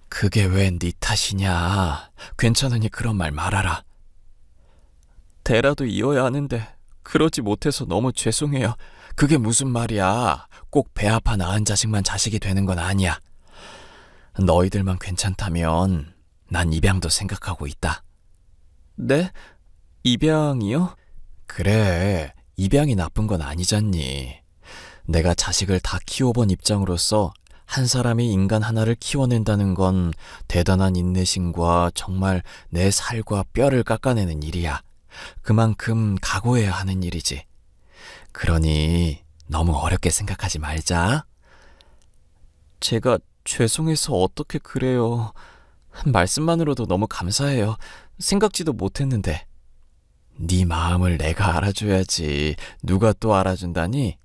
그게 왜 네 탓이냐. 괜찮으니 그런 말 말아라. 대라도 이어야 하는데 그러지 못해서 너무 죄송해요. 그게 무슨 말이야. 꼭 배 아파 낳은 자식만 자식이 되는 건 아니야. 너희들만 괜찮다면 난 입양도 생각하고 있다. 네? 입양이요? 그래, 입양이 나쁜 건 아니잖니. 내가 자식을 다 키워본 입장으로서 한 사람이 인간 하나를 키워낸다는 건 대단한 인내심과 정말 내 살과 뼈를 깎아내는 일이야. 그만큼 각오해야 하는 일이지. 그러니 너무 어렵게 생각하지 말자. 제가 죄송해서 어떻게 그래요. 말씀만으로도 너무 감사해요. 생각지도 못했는데. 네 마음을 내가 알아줘야지. 누가 또 알아준다니?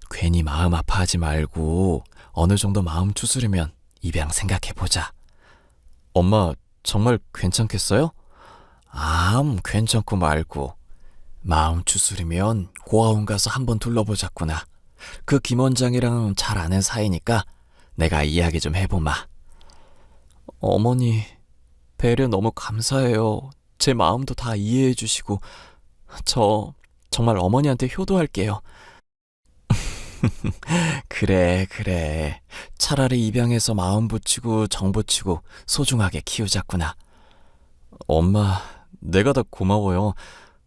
괜히 마음 아파하지 말고 어느 정도 마음 추스르면 입양 생각해보자. 엄마 정말 괜찮겠어요? 괜찮고 말고. 마음 추스르면 고아원 가서 한번 둘러보자꾸나. 그 김 원장이랑 잘 아는 사이니까 내가 이야기 좀 해보마. 어머니, 배려 너무 감사해요. 제 마음도 다 이해해 주시고. 저 정말 어머니한테 효도할게요. 그래. 차라리 입양해서 마음 붙이고 정 붙이고 소중하게 키우자꾸나. 엄마, 내가 다 고마워요.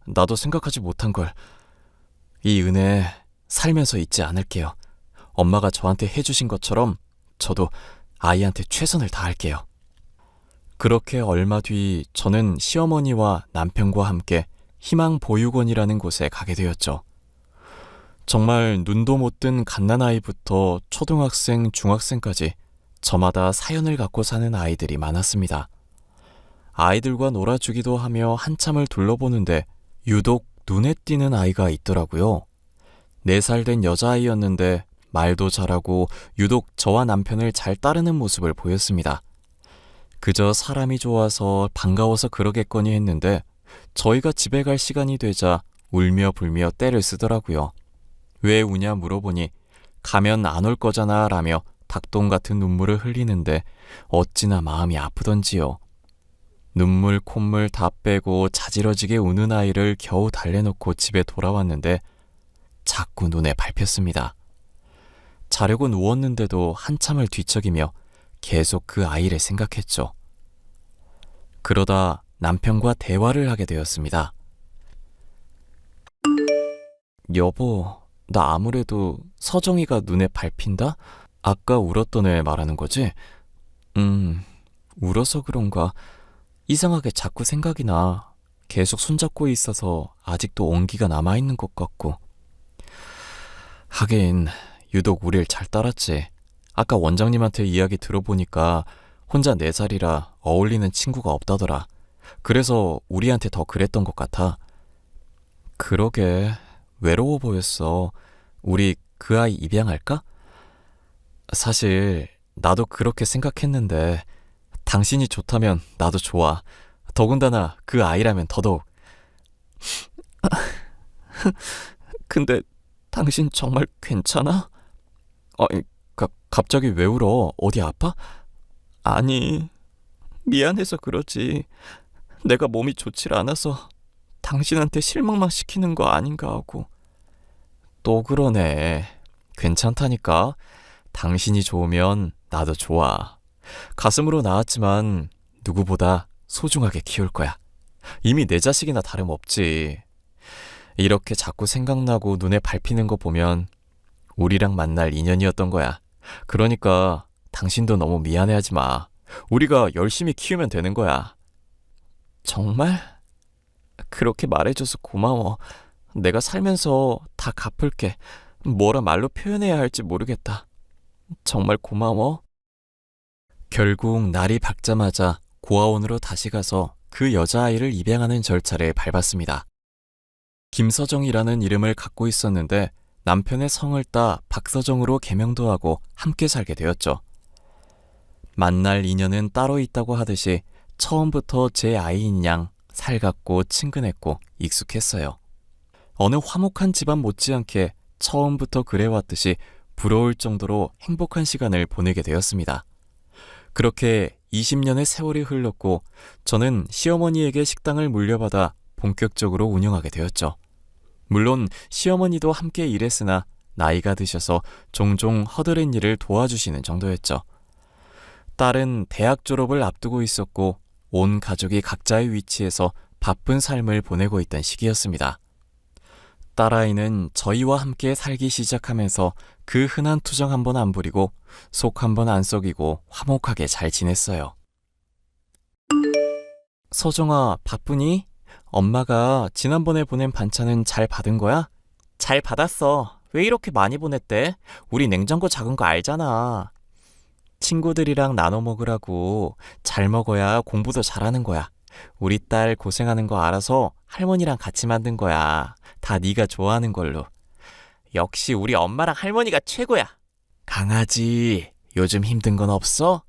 나도 생각하지 못한 걸. 이 은혜 살면서 잊지 않을게요. 엄마가 저한테 해주신 것처럼 저도 아이한테 최선을 다할게요. 그렇게 얼마 뒤 저는 시어머니와 남편과 함께 희망보육원이라는 곳에 가게 되었죠. 정말 눈도 못 뜬 갓난아이부터 초등학생, 중학생까지 저마다 사연을 갖고 사는 아이들이 많았습니다. 아이들과 놀아주기도 하며 한참을 둘러보는데 유독 눈에 띄는 아이가 있더라고요. 4살 된 여자아이였는데 말도 잘하고 유독 저와 남편을 잘 따르는 모습을 보였습니다. 그저 사람이 좋아서 반가워서 그러겠거니 했는데 저희가 집에 갈 시간이 되자 울며 불며 떼를 쓰더라고요. 왜 우냐 물어보니 가면 안 올 거잖아 라며 닭똥 같은 눈물을 흘리는데 어찌나 마음이 아프던지요. 눈물 콧물 다 빼고 자지러지게 우는 아이를 겨우 달래놓고 집에 돌아왔는데 자꾸 눈에 밟혔습니다. 자려고 누웠는데도 한참을 뒤척이며 계속 그 아이를 생각했죠. 그러다 남편과 대화를 하게 되었습니다. 여보, 나 아무래도 서정이가 눈에 밟힌다? 아까 울었던 애 말하는 거지? 울어서 그런가? 이상하게 자꾸 생각이 나. 계속 손잡고 있어서 아직도 온기가 남아있는 것 같고. 하긴 유독 우릴 잘 따랐지. 아까 원장님한테 이야기 들어보니까 혼자 4살이라 어울리는 친구가 없다더라. 그래서 우리한테 더 그랬던 것 같아. 그러게, 외로워 보였어. 우리 그 아이 입양할까? 사실 나도 그렇게 생각했는데 당신이 좋다면 나도 좋아. 더군다나 그 아이라면 더더욱. 근데 당신 정말 괜찮아? 갑자기 왜 울어? 어디 아파? 아니, 미안해서 그러지. 내가 몸이 좋질 않아서 당신한테 실망만 시키는 거 아닌가 하고. 또 그러네. 괜찮다니까. 당신이 좋으면 나도 좋아. 가슴으로 낳았지만 누구보다 소중하게 키울 거야. 이미 내 자식이나 다름없지. 이렇게 자꾸 생각나고 눈에 밟히는 거 보면 우리랑 만날 인연이었던 거야. 그러니까 당신도 너무 미안해하지 마. 우리가 열심히 키우면 되는 거야. 정말? 그렇게 말해줘서 고마워. 내가 살면서 다 갚을게. 뭐라 말로 표현해야 할지 모르겠다. 정말 고마워. 결국 날이 밝자마자 고아원으로 다시 가서 그 여자아이를 입양하는 절차를 밟았습니다. 김서정이라는 이름을 갖고 있었는데 남편의 성을 따 박서정으로 개명도 하고 함께 살게 되었죠. 만날 인연은 따로 있다고 하듯이 처음부터 제 아이인 양 살갑고 친근했고 익숙했어요. 어느 화목한 집안 못지않게 처음부터 그래왔듯이 부러울 정도로 행복한 시간을 보내게 되었습니다. 그렇게 20년의 세월이 흘렀고 저는 시어머니에게 식당을 물려받아 본격적으로 운영하게 되었죠. 물론 시어머니도 함께 일했으나 나이가 드셔서 종종 허드렛 일을 도와주시는 정도였죠. 딸은 대학 졸업을 앞두고 있었고 온 가족이 각자의 위치에서 바쁜 삶을 보내고 있던 시기였습니다. 딸아이는 저희와 함께 살기 시작하면서 그 흔한 투정 한 번 안 부리고 속 한 번 안 썩이고 화목하게 잘 지냈어요. 서정아, 바쁘니? 엄마가 지난번에 보낸 반찬은 잘 받은 거야? 잘 받았어. 왜 이렇게 많이 보냈대? 우리 냉장고 작은 거 알잖아. 친구들이랑 나눠 먹으라고. 잘 먹어야 공부도 잘하는 거야. 우리 딸 고생하는 거 알아서 할머니랑 같이 만든 거야. 다 네가 좋아하는 걸로. 역시 우리 엄마랑 할머니가 최고야. 강아지, 요즘 힘든 건 없어?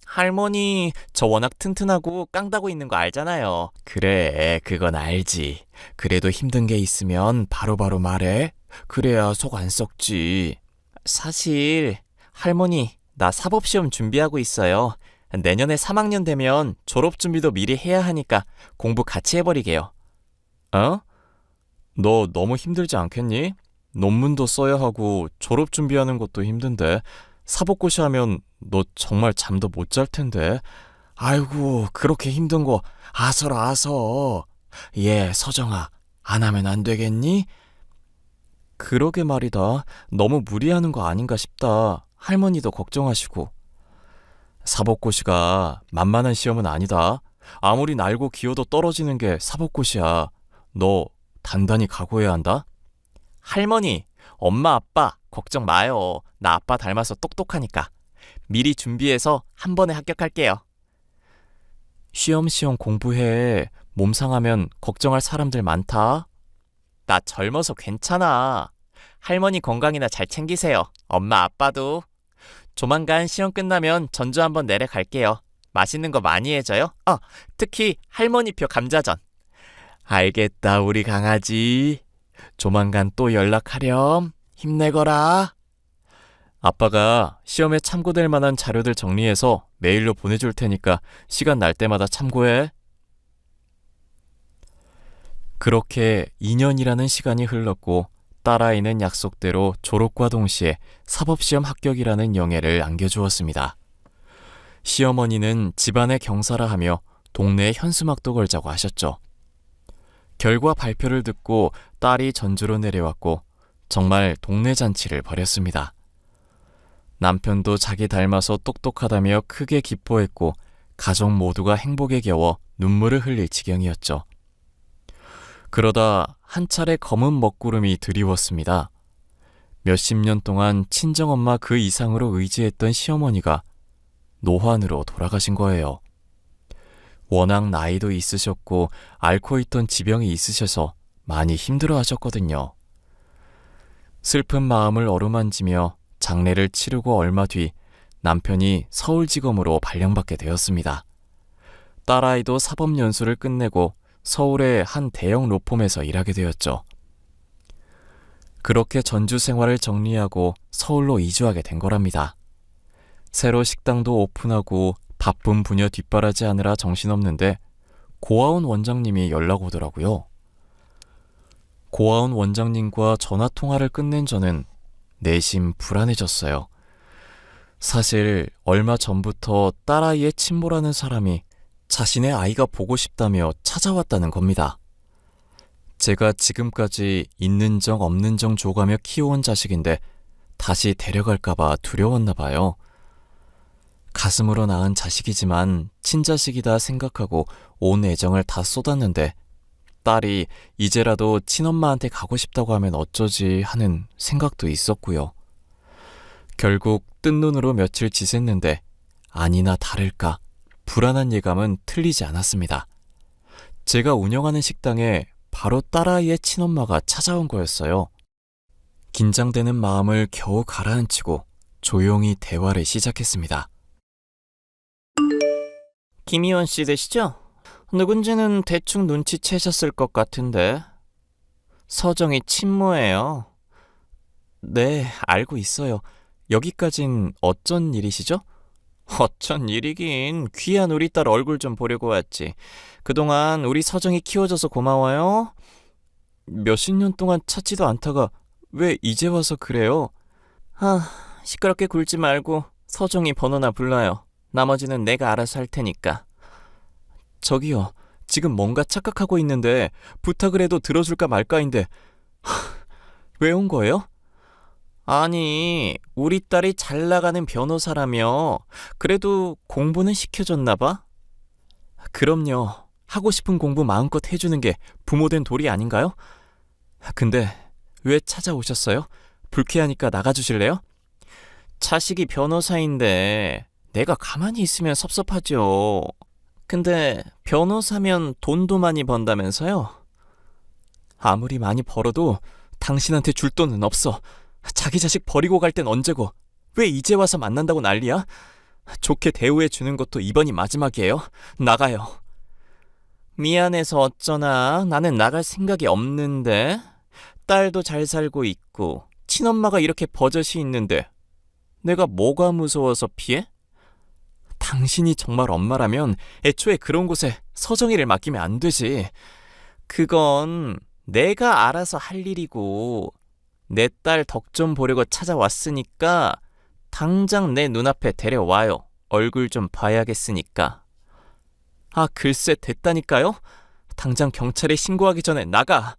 할머니, 저 워낙 튼튼하고 깡다고 있는 거 알잖아요. 그래, 그건 알지. 그래도 힘든 게 있으면 바로바로 말해. 그래야 속 안 썩지. 사실 할머니, 나 사법시험 준비하고 있어요. 내년에 3학년 되면 졸업 준비도 미리 해야 하니까 공부 같이 해버리게요. 어? 너 너무 힘들지 않겠니? 논문도 써야 하고 졸업 준비하는 것도 힘든데 사법고시 하면 너 정말 잠도 못 잘 텐데. 아이고, 그렇게 힘든 거 아서라 아서. 예, 서정아, 안 하면 안 되겠니? 그러게 말이다. 너무 무리하는 거 아닌가 싶다. 할머니도 걱정하시고. 사법고시가 만만한 시험은 아니다. 아무리 날고 기어도 떨어지는 게 사법고시야. 너 단단히 각오해야 한다. 할머니, 엄마 아빠 걱정 마요. 나 아빠 닮아서 똑똑하니까. 미리 준비해서 한 번에 합격할게요. 쉬엄쉬엄 공부해. 몸 상하면 걱정할 사람들 많다. 나 젊어서 괜찮아. 할머니 건강이나 잘 챙기세요. 엄마 아빠도. 조만간 시험 끝나면 전주 한번 내려갈게요. 맛있는 거 많이 해줘요. 특히 할머니표 감자전. 알겠다, 우리 강아지. 조만간 또 연락하렴. 힘내거라. 아빠가 시험에 참고될 만한 자료들 정리해서 메일로 보내줄 테니까 시간 날 때마다 참고해. 그렇게 2년이라는 시간이 흘렀고 딸아이는 약속대로 졸업과 동시에 사법시험 합격이라는 영예를 안겨주었습니다. 시어머니는 집안의 경사라 하며 동네에 현수막도 걸자고 하셨죠. 결과 발표를 듣고 딸이 전주로 내려왔고 정말 동네 잔치를 벌였습니다. 남편도 자기 닮아서 똑똑하다며 크게 기뻐했고 가족 모두가 행복에 겨워 눈물을 흘릴 지경이었죠. 그러다 한 차례 검은 먹구름이 드리웠습니다. 몇십 년 동안 친정엄마 그 이상으로 의지했던 시어머니가 노환으로 돌아가신 거예요. 워낙 나이도 있으셨고 앓고 있던 지병이 있으셔서 많이 힘들어하셨거든요. 슬픈 마음을 어루만지며 장례를 치르고 얼마 뒤 남편이 서울지검으로 발령받게 되었습니다. 딸아이도 사법연수를 끝내고 서울의 한 대형 로펌에서 일하게 되었죠. 그렇게 전주 생활을 정리하고 서울로 이주하게 된 거랍니다. 새로 식당도 오픈하고 바쁜 부녀 뒷바라지 하느라 정신없는데 고아원 원장님이 연락 오더라고요. 고아원 원장님과 전화통화를 끝낸 저는 내심 불안해졌어요. 사실 얼마 전부터 딸아이의 친모라는 사람이 자신의 아이가 보고 싶다며 찾아왔다는 겁니다. 제가 지금까지 있는 정 없는 정 줘가며 키워온 자식인데 다시 데려갈까봐 두려웠나 봐요. 가슴으로 낳은 자식이지만 친자식이다 생각하고 온 애정을 다 쏟았는데 딸이 이제라도 친엄마한테 가고 싶다고 하면 어쩌지 하는 생각도 있었고요. 결국 뜬 눈으로 며칠 지샜는데 아니나 다를까 불안한 예감은 틀리지 않았습니다. 제가 운영하는 식당에 바로 딸아이의 친엄마가 찾아온 거였어요. 긴장되는 마음을 겨우 가라앉히고 조용히 대화를 시작했습니다. 김희원 씨 되시죠? 누군지는 대충 눈치채셨을 것 같은데. 서정이 친모예요. 네, 알고 있어요. 여기까진 어쩐 일이시죠? 어쩐 일이긴. 귀한 우리 딸 얼굴 좀 보려고 왔지. 그동안 우리 서정이 키워줘서 고마워요. 몇십 년 동안 찾지도 않다가 왜 이제 와서 그래요? 시끄럽게 굴지 말고 서정이 번호나 불러요. 나머지는 내가 알아서 할 테니까. 저기요, 지금 뭔가 착각하고 있는데 부탁을 해도 들어줄까 말까인데 왜 온 거예요? 아니, 우리 딸이 잘 나가는 변호사라며. 그래도 공부는 시켜줬나 봐? 그럼요. 하고 싶은 공부 마음껏 해주는 게 부모된 도리 아닌가요? 근데 왜 찾아오셨어요? 불쾌하니까 나가주실래요? 자식이 변호사인데 내가 가만히 있으면 섭섭하죠. 근데 변호사면 돈도 많이 번다면서요? 아무리 많이 벌어도 당신한테 줄 돈은 없어. 자기 자식 버리고 갈 땐 언제고 왜 이제 와서 만난다고 난리야? 좋게 대우해 주는 것도 이번이 마지막이에요. 나가요. 미안해서 어쩌나. 나는 나갈 생각이 없는데. 딸도 잘 살고 있고 친엄마가 이렇게 버젓이 있는데 내가 뭐가 무서워서 피해? 당신이 정말 엄마라면 애초에 그런 곳에 서정이를 맡기면 안 되지. 그건 내가 알아서 할 일이고 내 딸 덕 좀 보려고 찾아왔으니까 당장 내 눈앞에 데려와요. 얼굴 좀 봐야겠으니까. 글쎄 됐다니까요. 당장 경찰에 신고하기 전에 나가.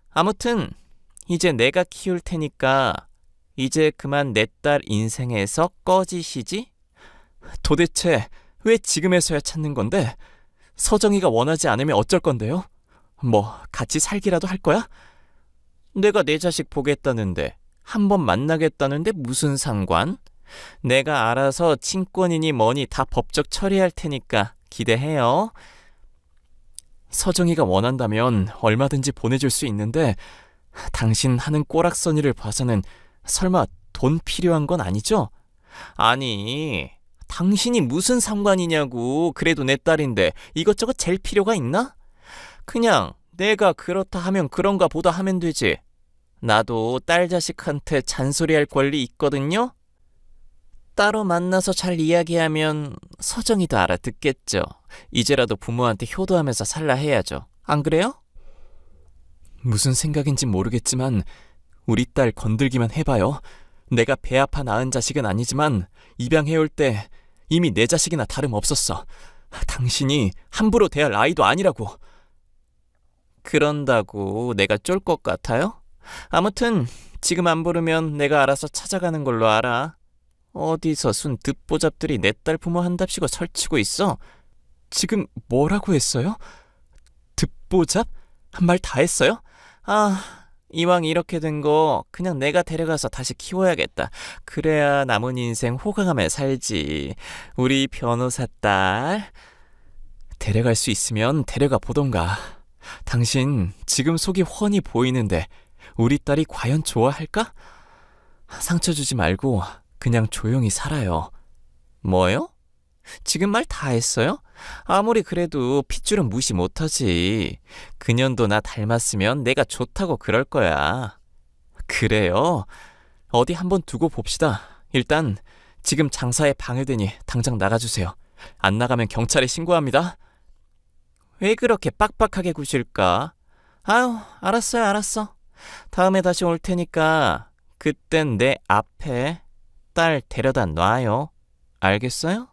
아무튼 이제 내가 키울 테니까 이제 그만 내 딸 인생에서 꺼지시지? 도대체 왜 지금에서야 찾는 건데? 서정이가 원하지 않으면 어쩔 건데요? 뭐 같이 살기라도 할 거야? 내가 내 자식 보겠다는데, 한번 만나겠다는데 무슨 상관? 내가 알아서 친권이니 뭐니 다 법적 처리할 테니까 기대해요. 서정이가 원한다면 얼마든지 보내줄 수 있는데 당신 하는 꼬락서니를 봐서는 설마 돈 필요한 건 아니죠? 아니, 당신이 무슨 상관이냐고. 그래도 내 딸인데 이것저것 잴 필요가 있나? 그냥 내가 그렇다 하면 그런가 보다 하면 되지. 나도 딸 자식한테 잔소리할 권리 있거든요? 따로 만나서 잘 이야기하면 서정이도 알아듣겠죠. 이제라도 부모한테 효도하면서 살라 해야죠. 안 그래요? 무슨 생각인지 모르겠지만 우리 딸 건들기만 해봐요. 내가 배 아파 낳은 자식은 아니지만 입양해올 때 이미 내 자식이나 다름없었어. 당신이 함부로 대할 아이도 아니라고. 그런다고 내가 쫄 것 같아요? 아무튼 지금 안 부르면 내가 알아서 찾아가는 걸로 알아. 어디서 순 듣보잡들이 내 딸 부모 한답시고 설치고 있어? 지금 뭐라고 했어요? 듣보잡? 말 다 했어요? 이왕 이렇게 된 거 그냥 내가 데려가서 다시 키워야겠다. 그래야 남은 인생 호강하며 살지. 우리 변호사 딸 데려갈 수 있으면 데려가 보던가. 당신 지금 속이 훤히 보이는데 우리 딸이 과연 좋아할까? 상처 주지 말고 그냥 조용히 살아요. 뭐요? 지금 말 다 했어요? 아무리 그래도 핏줄은 무시 못하지. 그년도 나 닮았으면 내가 좋다고 그럴 거야. 그래요? 어디 한번 두고 봅시다. 일단 지금 장사에 방해되니 당장 나가주세요. 안 나가면 경찰에 신고합니다. 왜 그렇게 빡빡하게 구실까? 알았어요. 다음에 다시 올 테니까 그땐 내 앞에 딸 데려다 놔요. 알겠어요?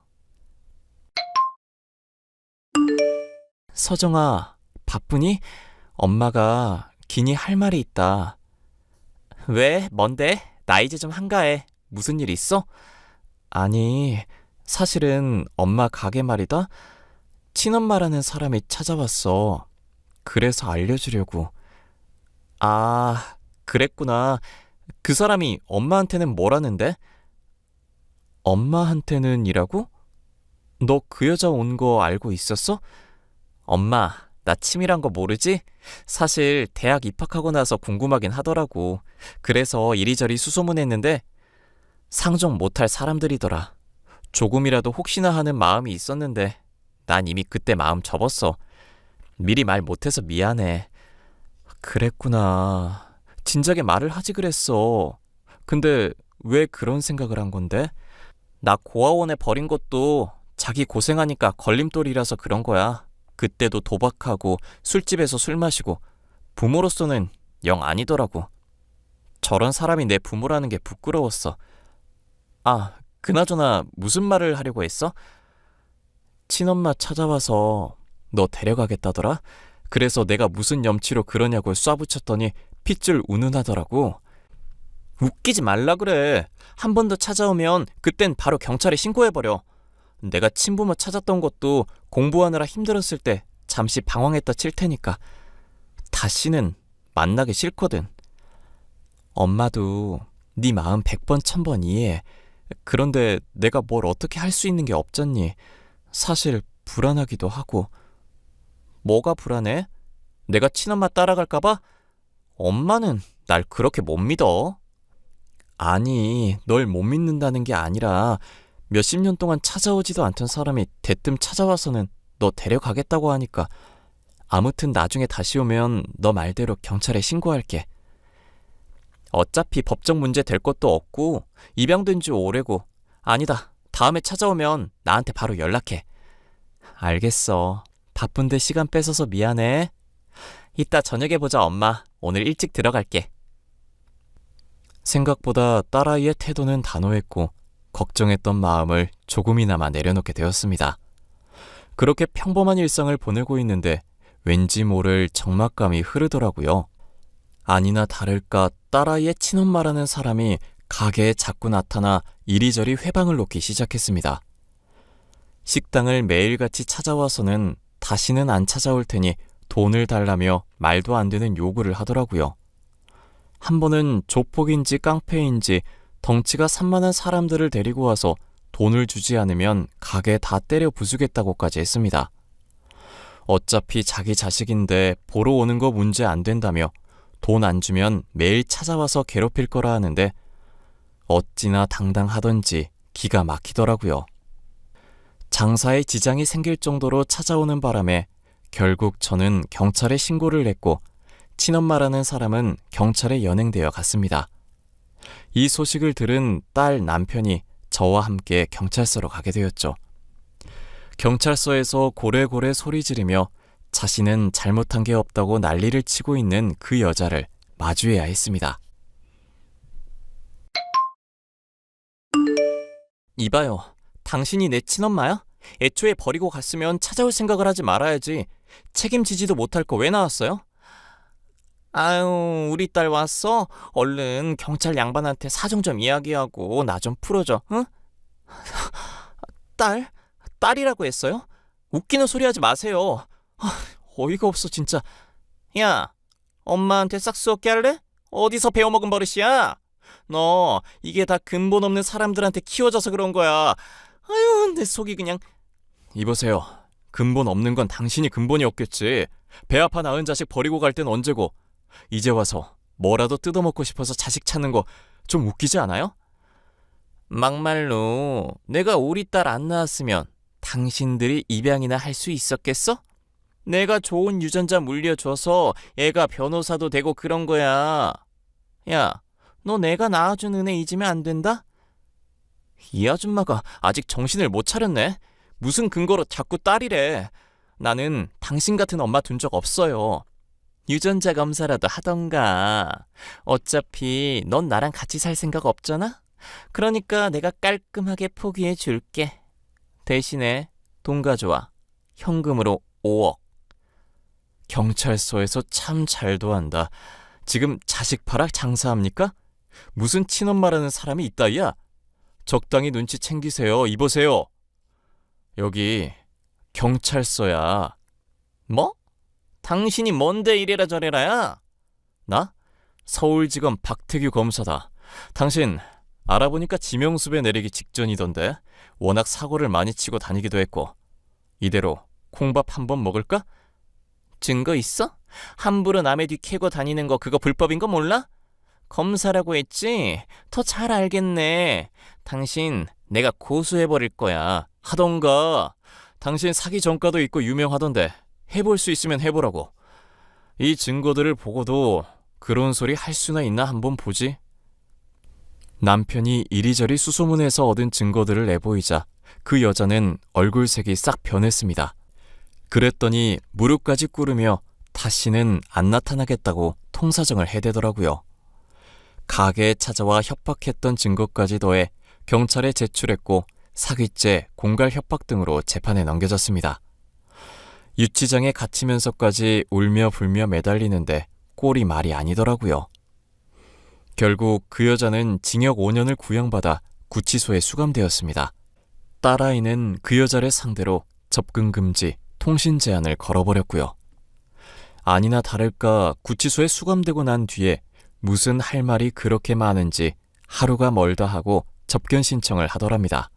서정아, 바쁘니? 엄마가 기니 할 말이 있다. 왜? 뭔데? 나 이제 좀 한가해. 무슨 일 있어? 아니, 사실은 엄마 가게 말이다. 친엄마라는 사람이 찾아왔어. 그래서 알려주려고. 아, 그랬구나. 그 사람이 엄마한테는 뭐라는데? 엄마한테는이라고? 너 그 여자 온 거 알고 있었어? 엄마, 나 치밀한 거 모르지? 사실 대학 입학하고 나서 궁금하긴 하더라고. 그래서 이리저리 수소문했는데 상종 못할 사람들이더라. 조금이라도 혹시나 하는 마음이 있었는데 난 이미 그때 마음 접었어. 미리 말 못해서 미안해. 그랬구나. 진작에 말을 하지 그랬어. 근데 왜 그런 생각을 한 건데? 나 고아원에 버린 것도 자기 고생하니까 걸림돌이라서 그런 거야. 그때도 도박하고 술집에서 술 마시고 부모로서는 영 아니더라고. 저런 사람이 내 부모라는 게 부끄러웠어. 아, 그나저나 무슨 말을 하려고 했어? 친엄마 찾아와서 너 데려가겠다더라? 그래서 내가 무슨 염치로 그러냐고 쏴붙였더니 핏줄 운운하더라고. 웃기지 말라 그래. 한 번 더 찾아오면 그땐 바로 경찰에 신고해버려. 내가 친부모 찾았던 것도 공부하느라 힘들었을 때 잠시 방황했다 칠 테니까. 다시는 만나기 싫거든. 엄마도 네 마음 100번 1000번 이해해. 그런데 내가 뭘 어떻게 할 수 있는 게 없잖니. 사실 불안하기도 하고. 뭐가 불안해? 내가 친엄마 따라갈까봐? 엄마는 날 그렇게 못 믿어. 아니, 널 못 믿는다는 게 아니라 몇십 년 동안 찾아오지도 않던 사람이 대뜸 찾아와서는 너 데려가겠다고 하니까. 아무튼 나중에 다시 오면 너 말대로 경찰에 신고할게. 어차피 법적 문제 될 것도 없고 입양된 지 오래고. 아니다, 다음에 찾아오면 나한테 바로 연락해. 알겠어. 바쁜데 시간 뺏어서 미안해. 이따 저녁에 보자 엄마. 오늘 일찍 들어갈게. 생각보다 딸아이의 태도는 단호했고 걱정했던 마음을 조금이나마 내려놓게 되었습니다. 그렇게 평범한 일상을 보내고 있는데 왠지 모를 적막감이 흐르더라고요. 아니나 다를까 딸아이의 친엄마라는 사람이 가게에 자꾸 나타나 이리저리 회방을 놓기 시작했습니다. 식당을 매일같이 찾아와서는 다시는 안 찾아올 테니 돈을 달라며 말도 안 되는 요구를 하더라고요. 한 번은 조폭인지 깡패인지 덩치가 산만한 사람들을 데리고 와서 돈을 주지 않으면 가게 다 때려 부수겠다고까지 했습니다. 어차피 자기 자식인데 보러 오는 거 문제 안 된다며 돈 안 주면 매일 찾아와서 괴롭힐 거라 하는데 어찌나 당당하던지 기가 막히더라고요. 장사에 지장이 생길 정도로 찾아오는 바람에 결국 저는 경찰에 신고를 했고 친엄마라는 사람은 경찰에 연행되어 갔습니다. 이 소식을 들은 딸 남편이 저와 함께 경찰서로 가게 되었죠. 경찰서에서 고래고래 소리 지르며 자신은 잘못한 게 없다고 난리를 치고 있는 그 여자를 마주해야 했습니다. 이봐요. 당신이 내 친엄마야? 애초에 버리고 갔으면 찾아올 생각을 하지 말아야지. 책임지지도 못할 거 왜 나왔어요? 아유, 우리 딸 왔어? 얼른 경찰 양반한테 사정 좀 이야기하고 나 좀 풀어줘, 응? 딸? 딸이라고 했어요? 웃기는 소리 하지 마세요. 어이가 없어 진짜. 야, 엄마한테 싹수 없게 할래? 어디서 배워먹은 버릇이야? 너 이게 다 근본 없는 사람들한테 키워져서 그런 거야. 아유, 내 속이 그냥. 이보세요. 근본 없는 건 당신이 근본이 없겠지. 배 아파 낳은 자식 버리고 갈 땐 언제고. 이제 와서 뭐라도 뜯어먹고 싶어서 자식 찾는 거 좀 웃기지 않아요? 막말로 내가 우리 딸 안 낳았으면 당신들이 입양이나 할 수 있었겠어? 내가 좋은 유전자 물려줘서 애가 변호사도 되고 그런 거야. 야, 너 내가 낳아준 은혜 잊으면 안 된다? 이 아줌마가 아직 정신을 못 차렸네. 무슨 근거로 자꾸 딸이래. 나는 당신 같은 엄마 둔 적 없어요. 유전자 검사라도 하던가. 어차피 넌 나랑 같이 살 생각 없잖아? 그러니까 내가 깔끔하게 포기해 줄게. 대신에 돈 가져와. 현금으로 5억. 경찰서에서 참 잘 도한다. 지금 자식 팔아 장사합니까? 무슨 친엄마라는 사람이 있다이야? 적당히 눈치 챙기세요. 이보세요. 여기 경찰서야. 뭐? 당신이 뭔데 이래라 저래라야? 나? 서울지검 박태규 검사다. 당신 알아보니까 지명수배 내리기 직전이던데. 워낙 사고를 많이 치고 다니기도 했고. 이대로 콩밥 한 번 먹을까? 증거 있어? 함부로 남의 뒤 캐고 다니는 거 그거 불법인 거 몰라? 검사라고 했지? 더 잘 알겠네. 당신 내가 고소해버릴 거야. 하던가. 당신 사기 전과도 있고 유명하던데 해볼 수 있으면 해보라고. 이 증거들을 보고도 그런 소리 할 수나 있나 한번 보지. 남편이 이리저리 수소문해서 얻은 증거들을 내보이자 그 여자는 얼굴색이 싹 변했습니다. 그랬더니 무릎까지 꿇으며 다시는 안 나타나겠다고 통사정을 해대더라고요. 가게에 찾아와 협박했던 증거까지 더해 경찰에 제출했고 사기죄, 공갈 협박 등으로 재판에 넘겨졌습니다. 유치장에 갇히면서까지 울며 불며 매달리는데 꼴이 말이 아니더라고요. 결국 그 여자는 징역 5년을 구형받아 구치소에 수감되었습니다. 딸아이는 그 여자를 상대로 접근 금지, 통신 제한을 걸어버렸고요. 아니나 다를까 구치소에 수감되고 난 뒤에 무슨 할 말이 그렇게 많은지 하루가 멀다 하고 접견 신청을 하더랍니다.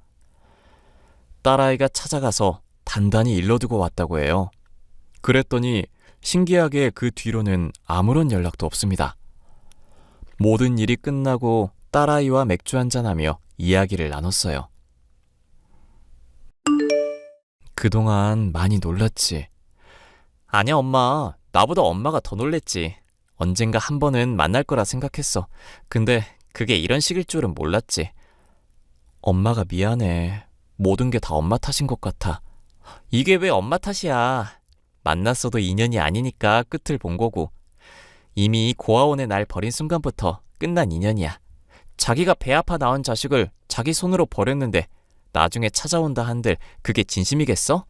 딸아이가 찾아가서 단단히 일러두고 왔다고 해요. 그랬더니 신기하게 그 뒤로는 아무런 연락도 없습니다. 모든 일이 끝나고 딸아이와 맥주 한잔하며 이야기를 나눴어요. 그동안 많이 놀랐지? 아니야 엄마. 나보다 엄마가 더 놀랬지. 언젠가 한 번은 만날 거라 생각했어. 근데 그게 이런 식일 줄은 몰랐지. 엄마가 미안해. 모든 게 다 엄마 탓인 것 같아. 이게 왜 엄마 탓이야. 만났어도 인연이 아니니까 끝을 본 거고. 이미 고아원에 날 버린 순간부터 끝난 인연이야. 자기가 배 아파 낳은 자식을 자기 손으로 버렸는데 나중에 찾아온다 한들 그게 진심이겠어?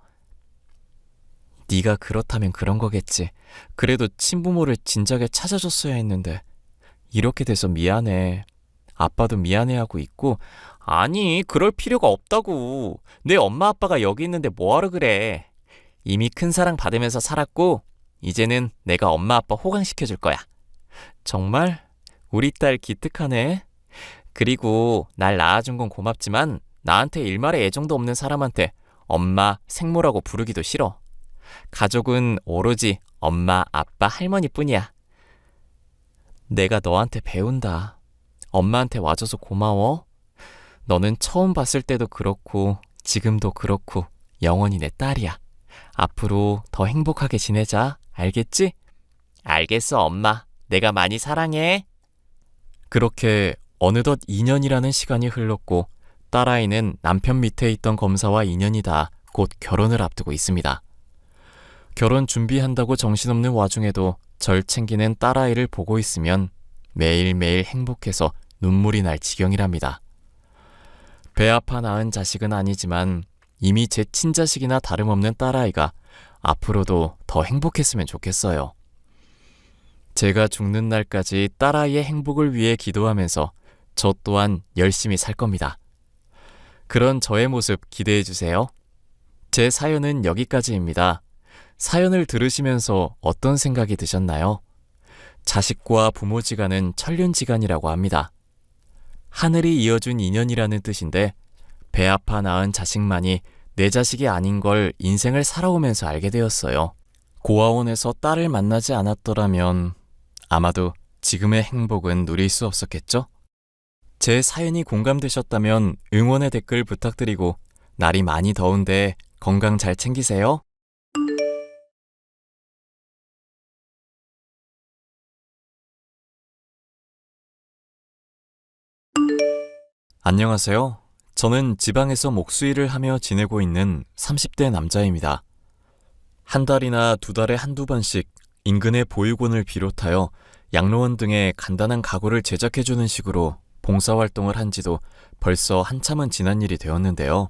네가 그렇다면 그런 거겠지. 그래도 친부모를 진작에 찾아줬어야 했는데. 이렇게 돼서 미안해. 아빠도 미안해하고 있고. 아니 그럴 필요가 없다고. 내 엄마 아빠가 여기 있는데 뭐하러 그래. 이미 큰 사랑 받으면서 살았고 이제는 내가 엄마 아빠 호강시켜줄 거야. 정말? 우리 딸 기특하네. 그리고 날 낳아준 건 고맙지만 나한테 일말의 애정도 없는 사람한테 엄마, 생모라고 부르기도 싫어. 가족은 오로지 엄마, 아빠, 할머니뿐이야. 내가 너한테 배운다. 엄마한테 와줘서 고마워. 너는 처음 봤을 때도 그렇고 지금도 그렇고 영원히 내 딸이야. 앞으로 더 행복하게 지내자. 알겠지? 알겠어 엄마. 내가 많이 사랑해. 그렇게 어느덧 2년이라는 시간이 흘렀고 딸아이는 남편 밑에 있던 검사와 인연이 다 곧 결혼을 앞두고 있습니다. 결혼 준비한다고 정신없는 와중에도 절 챙기는 딸아이를 보고 있으면 매일매일 행복해서 눈물이 날 지경이랍니다. 배 아파 낳은 자식은 아니지만 이미 제 친자식이나 다름없는 딸아이가 앞으로도 더 행복했으면 좋겠어요. 제가 죽는 날까지 딸아이의 행복을 위해 기도하면서 저 또한 열심히 살 겁니다. 그런 저의 모습 기대해 주세요. 제 사연은 여기까지입니다. 사연을 들으시면서 어떤 생각이 드셨나요? 자식과 부모지간은 천륜지간이라고 합니다. 하늘이 이어준 인연이라는 뜻인데 배 아파 낳은 자식만이 내 자식이 아닌 걸 인생을 살아오면서 알게 되었어요. 고아원에서 딸을 만나지 않았더라면 아마도 지금의 행복은 누릴 수 없었겠죠? 제 사연이 공감되셨다면 응원의 댓글 부탁드리고 날이 많이 더운데 건강 잘 챙기세요. 안녕하세요. 저는 지방에서 목수일을 하며 지내고 있는 30대 남자입니다. 한 달이나 두 달에 한두 번씩 인근의 보육원을 비롯하여 양로원 등의 간단한 가구를 제작해주는 식으로 봉사활동을 한 지도 벌써 한참은 지난 일이 되었는데요.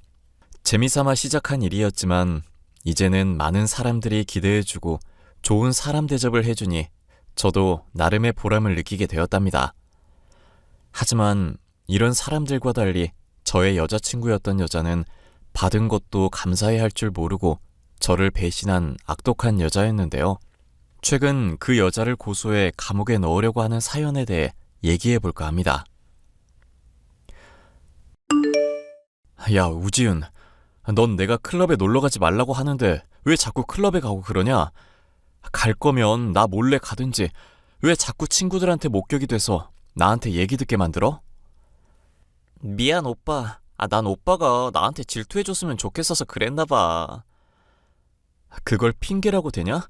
재미삼아 시작한 일이었지만 이제는 많은 사람들이 기대해주고 좋은 사람 대접을 해주니 저도 나름의 보람을 느끼게 되었답니다. 하지만 이런 사람들과 달리 저의 여자친구였던 여자는 받은 것도 감사해야 할 줄 모르고 저를 배신한 악독한 여자였는데요. 최근 그 여자를 고소해 감옥에 넣으려고 하는 사연에 대해 얘기해 볼까 합니다. 야, 우지윤. 넌 내가 클럽에 놀러 가지 말라고 하는데 왜 자꾸 클럽에 가고 그러냐? 갈 거면 나 몰래 가든지 왜 자꾸 친구들한테 목격이 돼서 나한테 얘기 듣게 만들어? 미안, 오빠. 난 오빠가 나한테 질투해줬으면 좋겠어서 그랬나 봐. 그걸 핑계라고 되냐?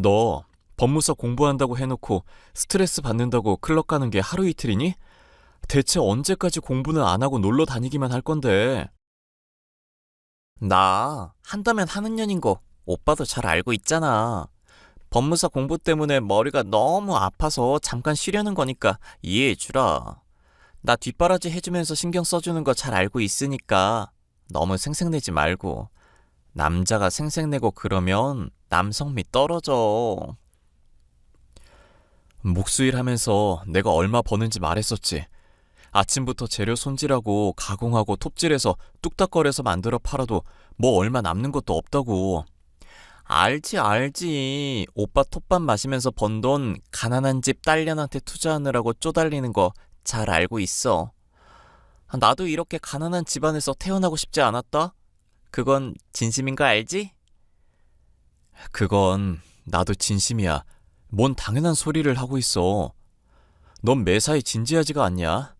너 법무사 공부한다고 해놓고 스트레스 받는다고 클럽 가는 게 하루 이틀이니? 대체 언제까지 공부는 안 하고 놀러 다니기만 할 건데? 나 한다면 하는 년인 거 오빠도 잘 알고 있잖아. 법무사 공부 때문에 머리가 너무 아파서 잠깐 쉬려는 거니까 이해해주라. 나 뒷바라지 해주면서 신경 써주는 거 잘 알고 있으니까 너무 생색내지 말고. 남자가 생색내고 그러면 남성미 떨어져. 목수일 하면서 내가 얼마 버는지 말했었지. 아침부터 재료 손질하고 가공하고 톱질해서 뚝딱거려서 만들어 팔아도 뭐 얼마 남는 것도 없다고. 알지. 오빠 톱밥 마시면서 번 돈 가난한 집 딸년한테 투자하느라고 쪼달리는 거 잘 알고 있어. 나도 이렇게 가난한 집안에서 태어나고 싶지 않았다? 그건 진심인 거 알지? 그건 나도 진심이야. 뭔 당연한 소리를 하고 있어. 넌 매사에 진지하지가 않냐?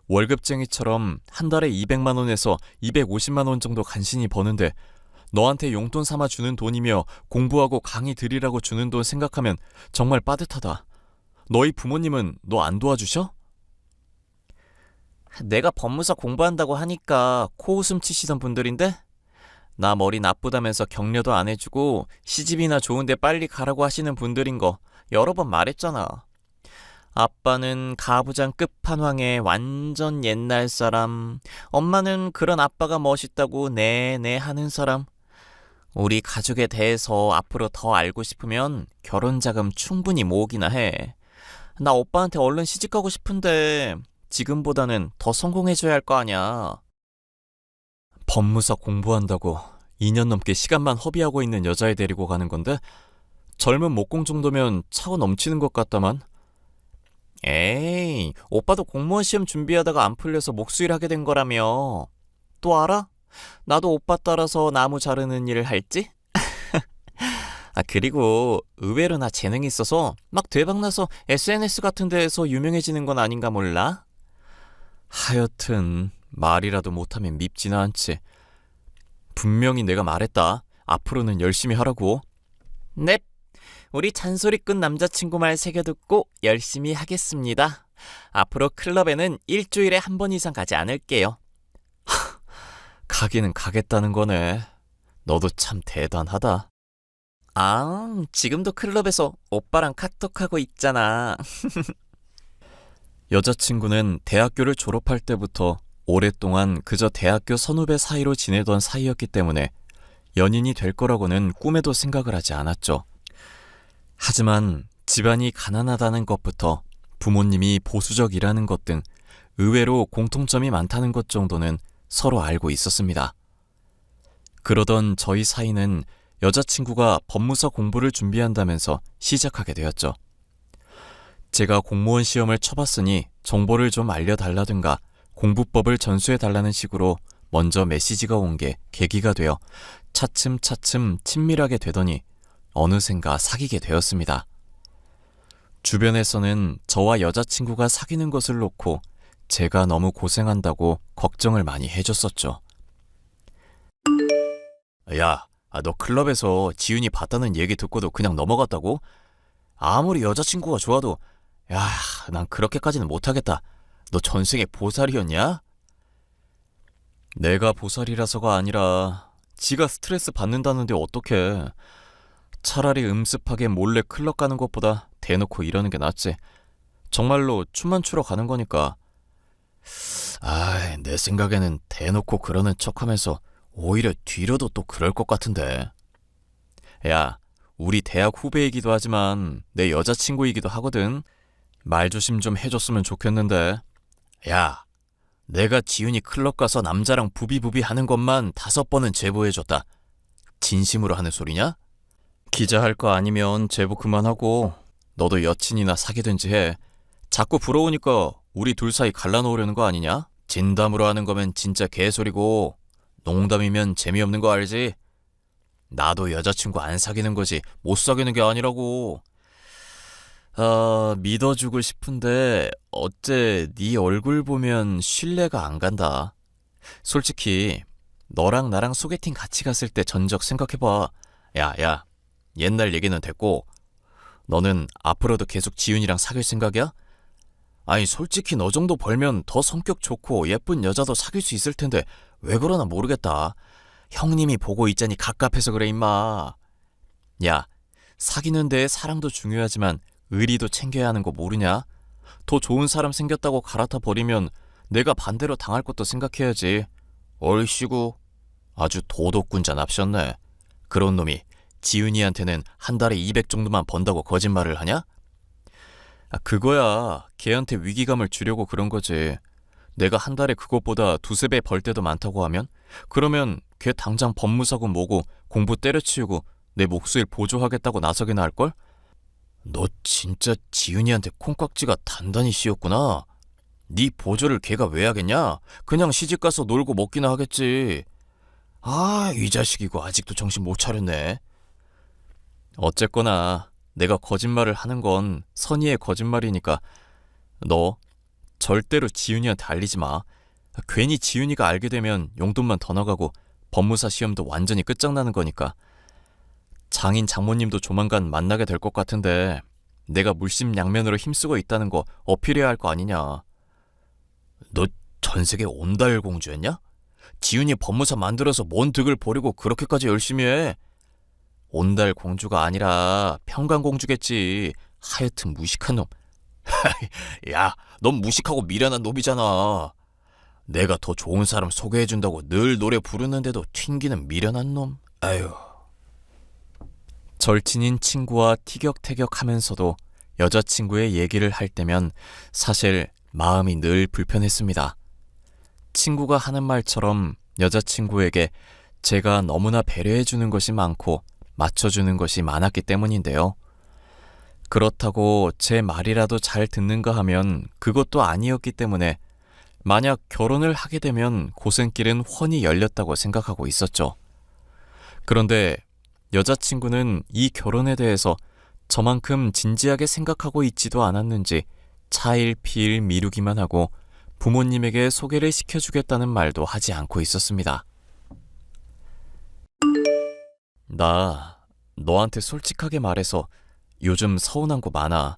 월급쟁이처럼 한 달에 200만 원에서 250만 원 정도 간신히 버는데 너한테 용돈 삼아 주는 돈이며 공부하고 강의 들이라고 주는 돈 생각하면 정말 빠듯하다. 너희 부모님은 너 안 도와주셔? 내가 법무사 공부한다고 하니까 코웃음 치시던 분들인데? 나 머리 나쁘다면서 격려도 안 해주고 시집이나 좋은데 빨리 가라고 하시는 분들인 거 여러 번 말했잖아. 아빠는 가부장 끝판왕의 완전 옛날 사람. 엄마는 그런 아빠가 멋있다고 네네 하는 사람. 우리 가족에 대해서 앞으로 더 알고 싶으면 결혼 자금 충분히 모으기나 해. 나 오빠한테 얼른 시집가고 싶은데 지금보다는 더 성공해줘야 할 거 아냐. 법무사 공부한다고 2년 넘게 시간만 허비하고 있는 여자애 데리고 가는 건데 젊은 목공 정도면 차고 넘치는 것 같다만. 에이, 오빠도 공무원 시험 준비하다가 안 풀려서 목수일 하게 된 거라며. 또 알아? 나도 오빠 따라서 나무 자르는 일을 할지? 그리고 의외로 나 재능이 있어서 막 대박나서 SNS 같은 데에서 유명해지는 건 아닌가 몰라? 하여튼 말이라도 못하면 밉지는 않지. 분명히 내가 말했다. 앞으로는 열심히 하라고. 넵. 우리 잔소리꾼 남자친구 말 새겨듣고 열심히 하겠습니다. 앞으로 클럽에는 일주일에 한 번 이상 가지 않을게요. 가기는 가겠다는 거네. 너도 참 대단하다. 지금도 클럽에서 오빠랑 카톡하고 있잖아. 여자친구는 대학교를 졸업할 때부터 오랫동안 그저 대학교 선후배 사이로 지내던 사이였기 때문에 연인이 될 거라고는 꿈에도 생각을 하지 않았죠. 하지만 집안이 가난하다는 것부터 부모님이 보수적이라는 것 등 의외로 공통점이 많다는 것 정도는 서로 알고 있었습니다. 그러던 저희 사이는 여자친구가 법무사 공부를 준비한다면서 시작하게 되었죠. 제가 공무원 시험을 쳐봤으니 정보를 좀 알려달라든가 공부법을 전수해달라는 식으로 먼저 메시지가 온 게 계기가 되어 차츰차츰 친밀하게 되더니 어느샌가 사귀게 되었습니다. 주변에서는 저와 여자친구가 사귀는 것을 놓고 제가 너무 고생한다고 걱정을 많이 해줬었죠. 야, 너 클럽에서 지윤이 봤다는 얘기 듣고도 그냥 넘어갔다고? 아무리 여자친구가 좋아도 야, 난 그렇게까지는 못하겠다. 너 전생에 보살이었냐? 내가 보살이라서가 아니라 지가 스트레스 받는다는데 어떡해. 차라리 음습하게 몰래 클럽 가는 것보다 대놓고 이러는 게 낫지. 정말로 춤만 추러 가는 거니까. 내 생각에는 대놓고 그러는 척하면서 오히려 뒤로도 또 그럴 것 같은데. 야, 우리 대학 후배이기도 하지만 내 여자친구이기도 하거든. 말 조심 좀 해줬으면 좋겠는데. 야, 내가 지윤이 클럽 가서 남자랑 부비부비 하는 것만 5번은 제보해줬다. 진심으로 하는 소리냐? 기자 할 거 아니면 제보 그만하고 너도 여친이나 사귀든지 해. 자꾸 부러우니까 우리 둘 사이 갈라놓으려는 거 아니냐? 진담으로 하는 거면 진짜 개소리고 농담이면 재미없는 거 알지? 나도 여자친구 안 사귀는 거지 못 사귀는 게 아니라고. 믿어주고 싶은데 어째 네 얼굴 보면 신뢰가 안 간다. 솔직히 너랑 나랑 소개팅 같이 갔을 때 전적 생각해봐. 야, 옛날 얘기는 됐고 너는 앞으로도 계속 지윤이랑 사귈 생각이야? 아니 솔직히 너 정도 벌면 더 성격 좋고 예쁜 여자도 사귈 수 있을 텐데 왜 그러나 모르겠다. 형님이 보고 있자니 갑갑해서 그래 임마. 야, 사귀는 데에 사랑도 중요하지만 의리도 챙겨야 하는 거 모르냐? 더 좋은 사람 생겼다고 갈아타 버리면 내가 반대로 당할 것도 생각해야지. 얼씨구, 아주 도덕군자 납셨네. 그런 놈이 지윤이한테는 한 달에 200 정도만 번다고 거짓말을 하냐? 그거야 걔한테 위기감을 주려고 그런 거지. 내가 한 달에 그것보다 2~3배 벌 때도 많다고 하면 그러면 걔 당장 법무사고 뭐고 공부 때려치우고 내 몫을 보조하겠다고 나서기나 할걸? 너 진짜 지윤이한테 콩깍지가 단단히 씌었구나. 네 보조를 걔가 왜 하겠냐? 그냥 시집가서 놀고 먹기나 하겠지. 이 자식이고 아직도 정신 못 차렸네. 어쨌거나 내가 거짓말을 하는 건 선의의 거짓말이니까 너 절대로 지윤이한테 알리지 마. 괜히 지윤이가 알게 되면 용돈만 더 나가고 법무사 시험도 완전히 끝장나는 거니까. 장인 장모님도 조만간 만나게 될 것 같은데 내가 물심양면으로 힘쓰고 있다는 거 어필해야 할 거 아니냐. 너 전세계 온달 공주였냐? 지윤이 법무사 만들어서 뭔 득을 보려고 그렇게까지 열심히 해? 온달 공주가 아니라 평강공주겠지. 하여튼 무식한 놈. 야, 넌 무식하고 미련한 놈이잖아. 내가 더 좋은 사람 소개해준다고 늘 노래 부르는데도 튕기는 미련한 놈. 아유. 절친인 친구와 티격태격하면서도 여자친구의 얘기를 할 때면 사실 마음이 늘 불편했습니다. 친구가 하는 말처럼 여자친구에게 제가 너무나 배려해주는 것이 많고 맞춰주는 것이 많았기 때문인데요. 그렇다고 제 말이라도 잘 듣는가 하면 그것도 아니었기 때문에 만약 결혼을 하게 되면 고생길은 훤히 열렸다고 생각하고 있었죠. 그런데 여자친구는 이 결혼에 대해서 저만큼 진지하게 생각하고 있지도 않았는지 차일피일 미루기만 하고 부모님에게 소개를 시켜주겠다는 말도 하지 않고 있었습니다. 나 너한테 솔직하게 말해서 요즘 서운한 거 많아.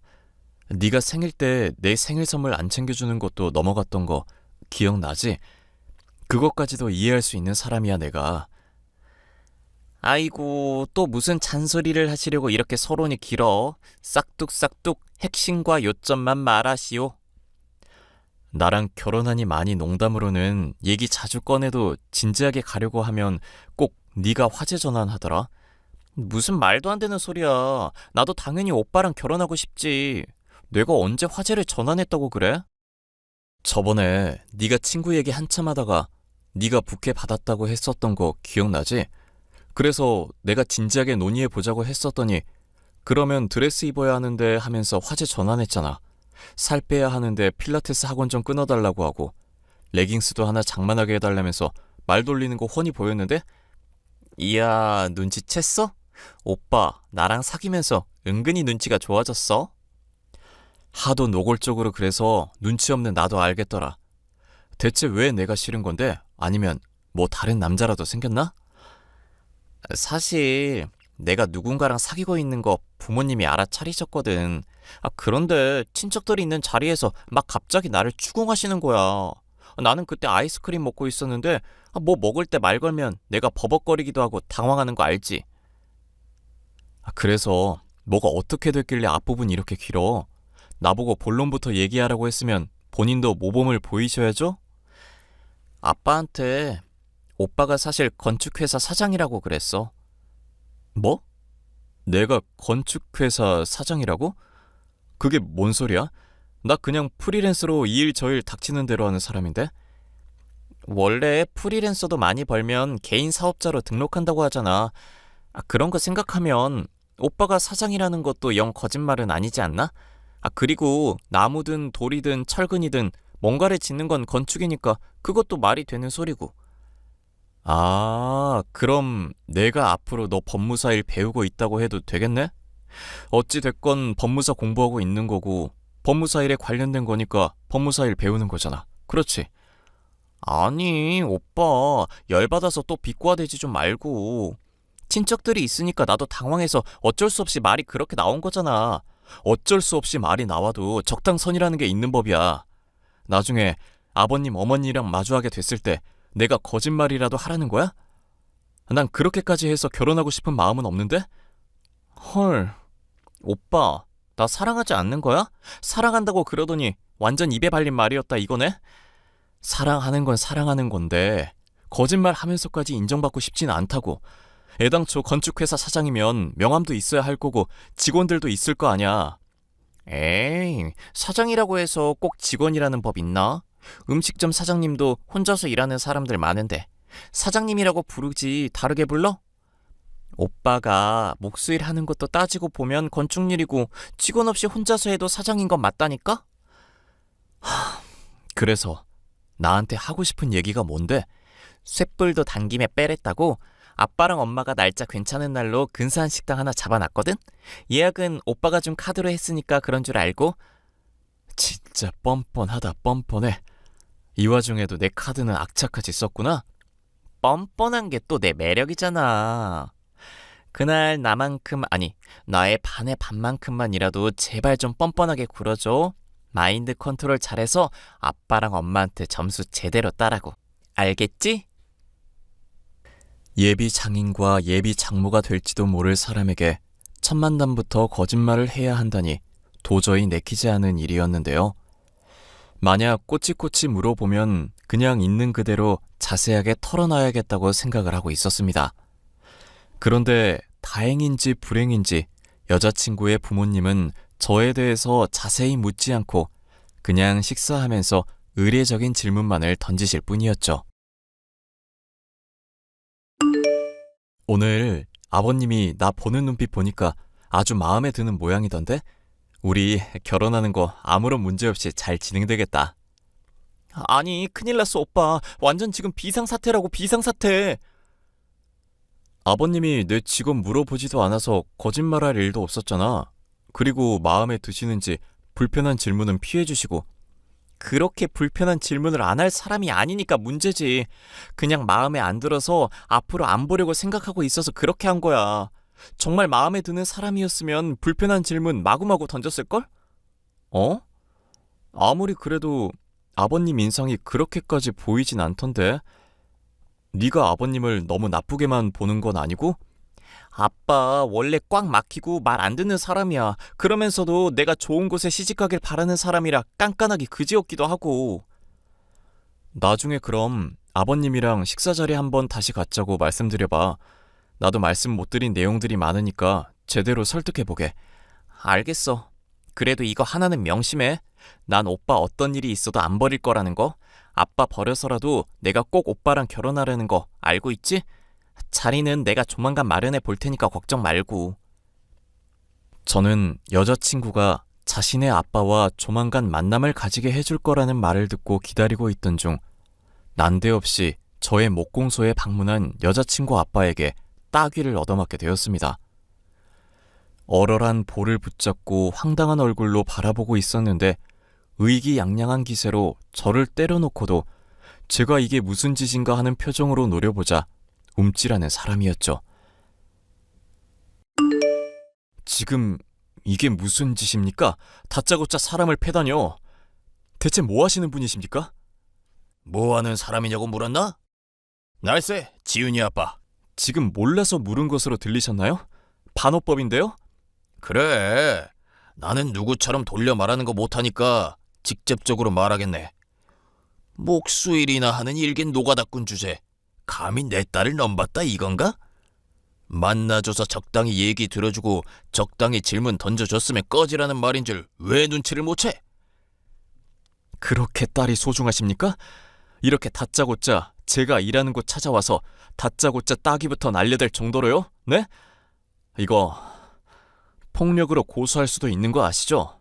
네가 생일 때 내 생일 선물 안 챙겨주는 것도 넘어갔던 거 기억나지? 그것까지도 이해할 수 있는 사람이야 내가. 아이고 또 무슨 잔소리를 하시려고 이렇게 서론이 길어. 싹둑싹둑 핵심과 요점만 말하시오. 나랑 결혼하니 많이 농담으로는 얘기 자주 꺼내도 진지하게 가려고 하면 꼭 네가 화제 전환하더라. 무슨 말도 안 되는 소리야. 나도 당연히 오빠랑 결혼하고 싶지. 내가 언제 화제를 전환했다고 그래? 저번에 네가 친구 얘기 한참 하다가 네가 부케 받았다고 했었던 거 기억나지? 그래서 내가 진지하게 논의해보자고 했었더니 그러면 드레스 입어야 하는데 하면서 화제 전환했잖아. 살 빼야 하는데 필라테스 학원 좀 끊어달라고 하고 레깅스도 하나 장만하게 해달라면서 말 돌리는 거 훤히 보였는데? 이야, 눈치챘어? 오빠 나랑 사귀면서 은근히 눈치가 좋아졌어? 하도 노골적으로 그래서 눈치 없는 나도 알겠더라. 대체 왜 내가 싫은 건데? 아니면 뭐 다른 남자라도 생겼나? 사실 내가 누군가랑 사귀고 있는 거 부모님이 알아차리셨거든. 그런데 친척들이 있는 자리에서 막 갑자기 나를 추궁하시는 거야. 나는 그때 아이스크림 먹고 있었는데 뭐 먹을 때 말 걸면 내가 버벅거리기도 하고 당황하는 거 알지? 그래서 뭐가 어떻게 됐길래 앞부분이 이렇게 길어? 나보고 본론부터 얘기하라고 했으면 본인도 모범을 보이셔야죠? 아빠한테 오빠가 사실 건축회사 사장이라고 그랬어. 뭐? 내가 건축회사 사장이라고? 그게 뭔 소리야? 나 그냥 프리랜서로 이 일 저 일 닥치는 대로 하는 사람인데? 원래 프리랜서도 많이 벌면 개인 사업자로 등록한다고 하잖아. 그런 거 생각하면 오빠가 사장이라는 것도 영 거짓말은 아니지 않나? 그리고 나무든 돌이든 철근이든 뭔가를 짓는 건 건축이니까 그것도 말이 되는 소리고. 아, 그럼 내가 앞으로 너 법무사 일 배우고 있다고 해도 되겠네? 어찌됐건 법무사 공부하고 있는 거고 법무사 일에 관련된 거니까 법무사 일 배우는 거잖아. 그렇지? 아니, 오빠 열받아서 또 비꼬아대지 좀 말고. 친척들이 있으니까 나도 당황해서 어쩔 수 없이 말이 그렇게 나온 거잖아. 어쩔 수 없이 말이 나와도 적당선이라는 게 있는 법이야. 나중에 아버님 어머니랑 마주하게 됐을 때 내가 거짓말이라도 하라는 거야? 난 그렇게까지 해서 결혼하고 싶은 마음은 없는데? 헐, 오빠, 나 사랑하지 않는 거야? 사랑한다고 그러더니 완전 입에 발린 말이었다 이거네? 사랑하는 건 사랑하는 건데 거짓말 하면서까지 인정받고 싶진 않다고. 애당초 건축회사 사장이면 명함도 있어야 할 거고 직원들도 있을 거 아냐. 에이, 사장이라고 해서 꼭 직원이라는 법 있나? 음식점 사장님도 혼자서 일하는 사람들 많은데 사장님이라고 부르지 다르게 불러? 오빠가 목수일 하는 것도 따지고 보면 건축일이고 직원 없이 혼자서 해도 사장인 건 맞다니까? 그래서 나한테 하고 싶은 얘기가 뭔데? 쇳불도 당김에 빼랬다고 아빠랑 엄마가 날짜 괜찮은 날로 근사한 식당 하나 잡아놨거든? 예약은 오빠가 준 카드로 했으니까 그런 줄 알고. 진짜 뻔뻔하다 뻔뻔해. 이 와중에도 내 카드는 악착같이 썼구나. 뻔뻔한 게 또 내 매력이잖아. 그날 나만큼 아니 나의 반의 반만큼만이라도 제발 좀 뻔뻔하게 굴어줘. 마인드 컨트롤 잘해서 아빠랑 엄마한테 점수 제대로 따라고. 알겠지? 예비 장인과 예비 장모가 될지도 모를 사람에게 첫 만남부터 거짓말을 해야 한다니 도저히 내키지 않은 일이었는데요. 만약 꼬치꼬치 물어보면 그냥 있는 그대로 자세하게 털어놔야겠다고 생각을 하고 있었습니다. 그런데 다행인지 불행인지 여자친구의 부모님은 저에 대해서 자세히 묻지 않고 그냥 식사하면서 의례적인 질문만을 던지실 뿐이었죠. 오늘 아버님이 나 보는 눈빛 보니까 아주 마음에 드는 모양이던데? 우리 결혼하는 거 아무런 문제 없이 잘 진행되겠다. 아니 큰일 났어 오빠. 완전 지금 비상사태라고 비상사태. 아버님이 내 직업 물어보지도 않아서 거짓말할 일도 없었잖아. 그리고 마음에 드시는지 불편한 질문은 피해주시고. 그렇게 불편한 질문을 안 할 사람이 아니니까 문제지. 그냥 마음에 안 들어서 앞으로 안 보려고 생각하고 있어서 그렇게 한 거야. 정말 마음에 드는 사람이었으면 불편한 질문 마구마구 던졌을걸? 어? 아무리 그래도 아버님 인상이 그렇게까지 보이진 않던데. 네가 아버님을 너무 나쁘게만 보는 건 아니고? 아빠 원래 꽉 막히고 말 안 듣는 사람이야. 그러면서도 내가 좋은 곳에 시집가길 바라는 사람이라 깐깐하기 그지없기도 하고. 나중에 그럼 아버님이랑 식사 자리 한번 다시 갖자고 말씀드려봐. 나도 말씀 못 드린 내용들이 많으니까 제대로 설득해보게. 알겠어. 그래도 이거 하나는 명심해. 난 오빠 어떤 일이 있어도 안 버릴 거라는 거. 아빠 버려서라도 내가 꼭 오빠랑 결혼하려는 거 알고 있지? 자리는 내가 조만간 마련해 볼 테니까 걱정 말고. 저는 여자친구가 자신의 아빠와 조만간 만남을 가지게 해줄 거라는 말을 듣고 기다리고 있던 중 난데없이 저의 목공소에 방문한 여자친구 아빠에게 따귀를 얻어맞게 되었습니다. 얼얼한 볼을 붙잡고 황당한 얼굴로 바라보고 있었는데 의기양양한 기세로 저를 때려놓고도 제가 이게 무슨 짓인가 하는 표정으로 노려보자 움찔하는 사람이었죠. 지금 이게 무슨 짓입니까? 다짜고짜 사람을 패다뇨. 대체 뭐 하시는 분이십니까? 뭐 하는 사람이냐고 물었나? 날쎄, 지훈이 아빠. 지금 몰라서 물은 것으로 들리셨나요? 반어법인데요? 그래, 나는 누구처럼 돌려 말하는 거 못하니까 직접적으로 말하겠네. 목수일이나 하는 일개 노가다꾼 주제, 감히 내 딸을 넘봤다 이건가? 만나줘서 적당히 얘기 들어주고 적당히 질문 던져줬으면 꺼지라는 말인 줄 왜 눈치를 못 채? 그렇게 딸이 소중하십니까? 이렇게 다짜고짜 제가 일하는 곳 찾아와서 다짜고짜 따기부터 날려댈 정도로요? 네? 이거 폭력으로 고소할 수도 있는 거 아시죠?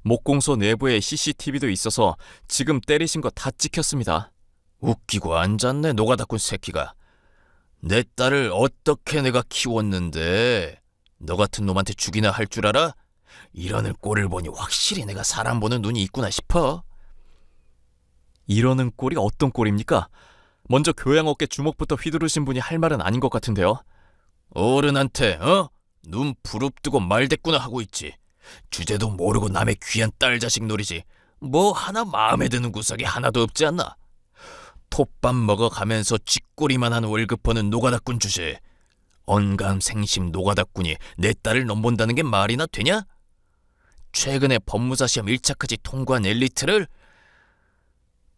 목공소 내부에 CCTV도 있어서 지금 때리신 거 다 찍혔습니다. 웃기고 앉았네 노가다꾼 새끼가. 내 딸을 어떻게 내가 키웠는데 너 같은 놈한테 죽이나 할 줄 알아? 이러는 꼴을 보니 확실히 내가 사람 보는 눈이 있구나 싶어. 이러는 꼴이 어떤 꼴입니까? 먼저 교양 없게 주먹부터 휘두르신 분이 할 말은 아닌 것 같은데요. 어른한테 눈 부릅뜨고 말대꾸나 하고 있지. 주제도 모르고 남의 귀한 딸 자식 놀이지. 뭐 하나 마음에 드는 구석이 하나도 없지 않나? 톱밥 먹어가면서 쥐꼬리만 한 월급 버는 노가다꾼 주제. 언감생심 노가다꾼이 내 딸을 넘본다는 게 말이나 되냐? 최근에 법무사 시험 1차까지 통과한 엘리트를?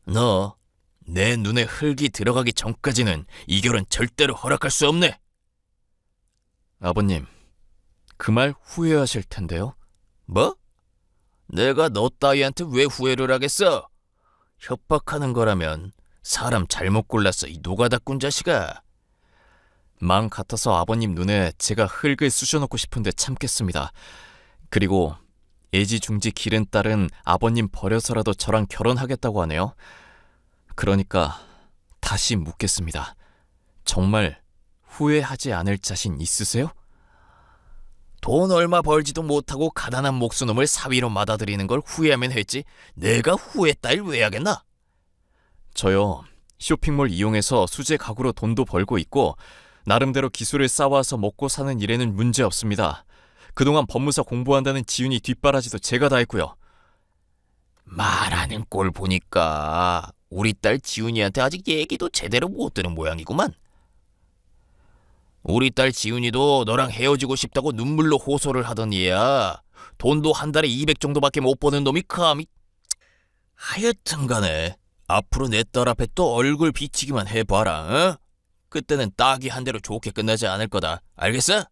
너 내 눈에 흙이 들어가기 전까지는 이 결혼 절대로 허락할 수 없네. 아버님, 그 말 후회하실 텐데요. 뭐? 내가 너 따위한테 왜 후회를 하겠어? 협박하는 거라면 사람 잘못 골랐어 이 노가다꾼 자식아. 마음 같아서 아버님 눈에 제가 흙을 쑤셔놓고 싶은데 참겠습니다. 그리고 애지중지 기른 딸은 아버님 버려서라도 저랑 결혼하겠다고 하네요. 그러니까 다시 묻겠습니다. 정말 후회하지 않을 자신 있으세요? 돈 얼마 벌지도 못하고 가난한 목수놈을 사위로 받아들이는 걸 후회하면 했지 내가 후회 따윈 왜 하겠나? 저요, 쇼핑몰 이용해서 수제 가구로 돈도 벌고 있고 나름대로 기술을 쌓아서 먹고 사는 일에는 문제 없습니다. 그동안 법무사 공부한다는 지훈이 뒷바라지도 제가 다 했고요. 말하는 꼴 보니까 우리 딸 지훈이한테 아직 얘기도 제대로 못 들은 모양이구만. 우리 딸 지훈이도 너랑 헤어지고 싶다고 눈물로 호소를 하던 얘야. 돈도 한 달에 200 정도밖에 못 버는 놈이 감히. 하여튼 간에 앞으로 내 딸 앞에 또 얼굴 비치기만 해봐라. 그때는 딱이 한 대로 좋게 끝나지 않을 거다. 알겠어?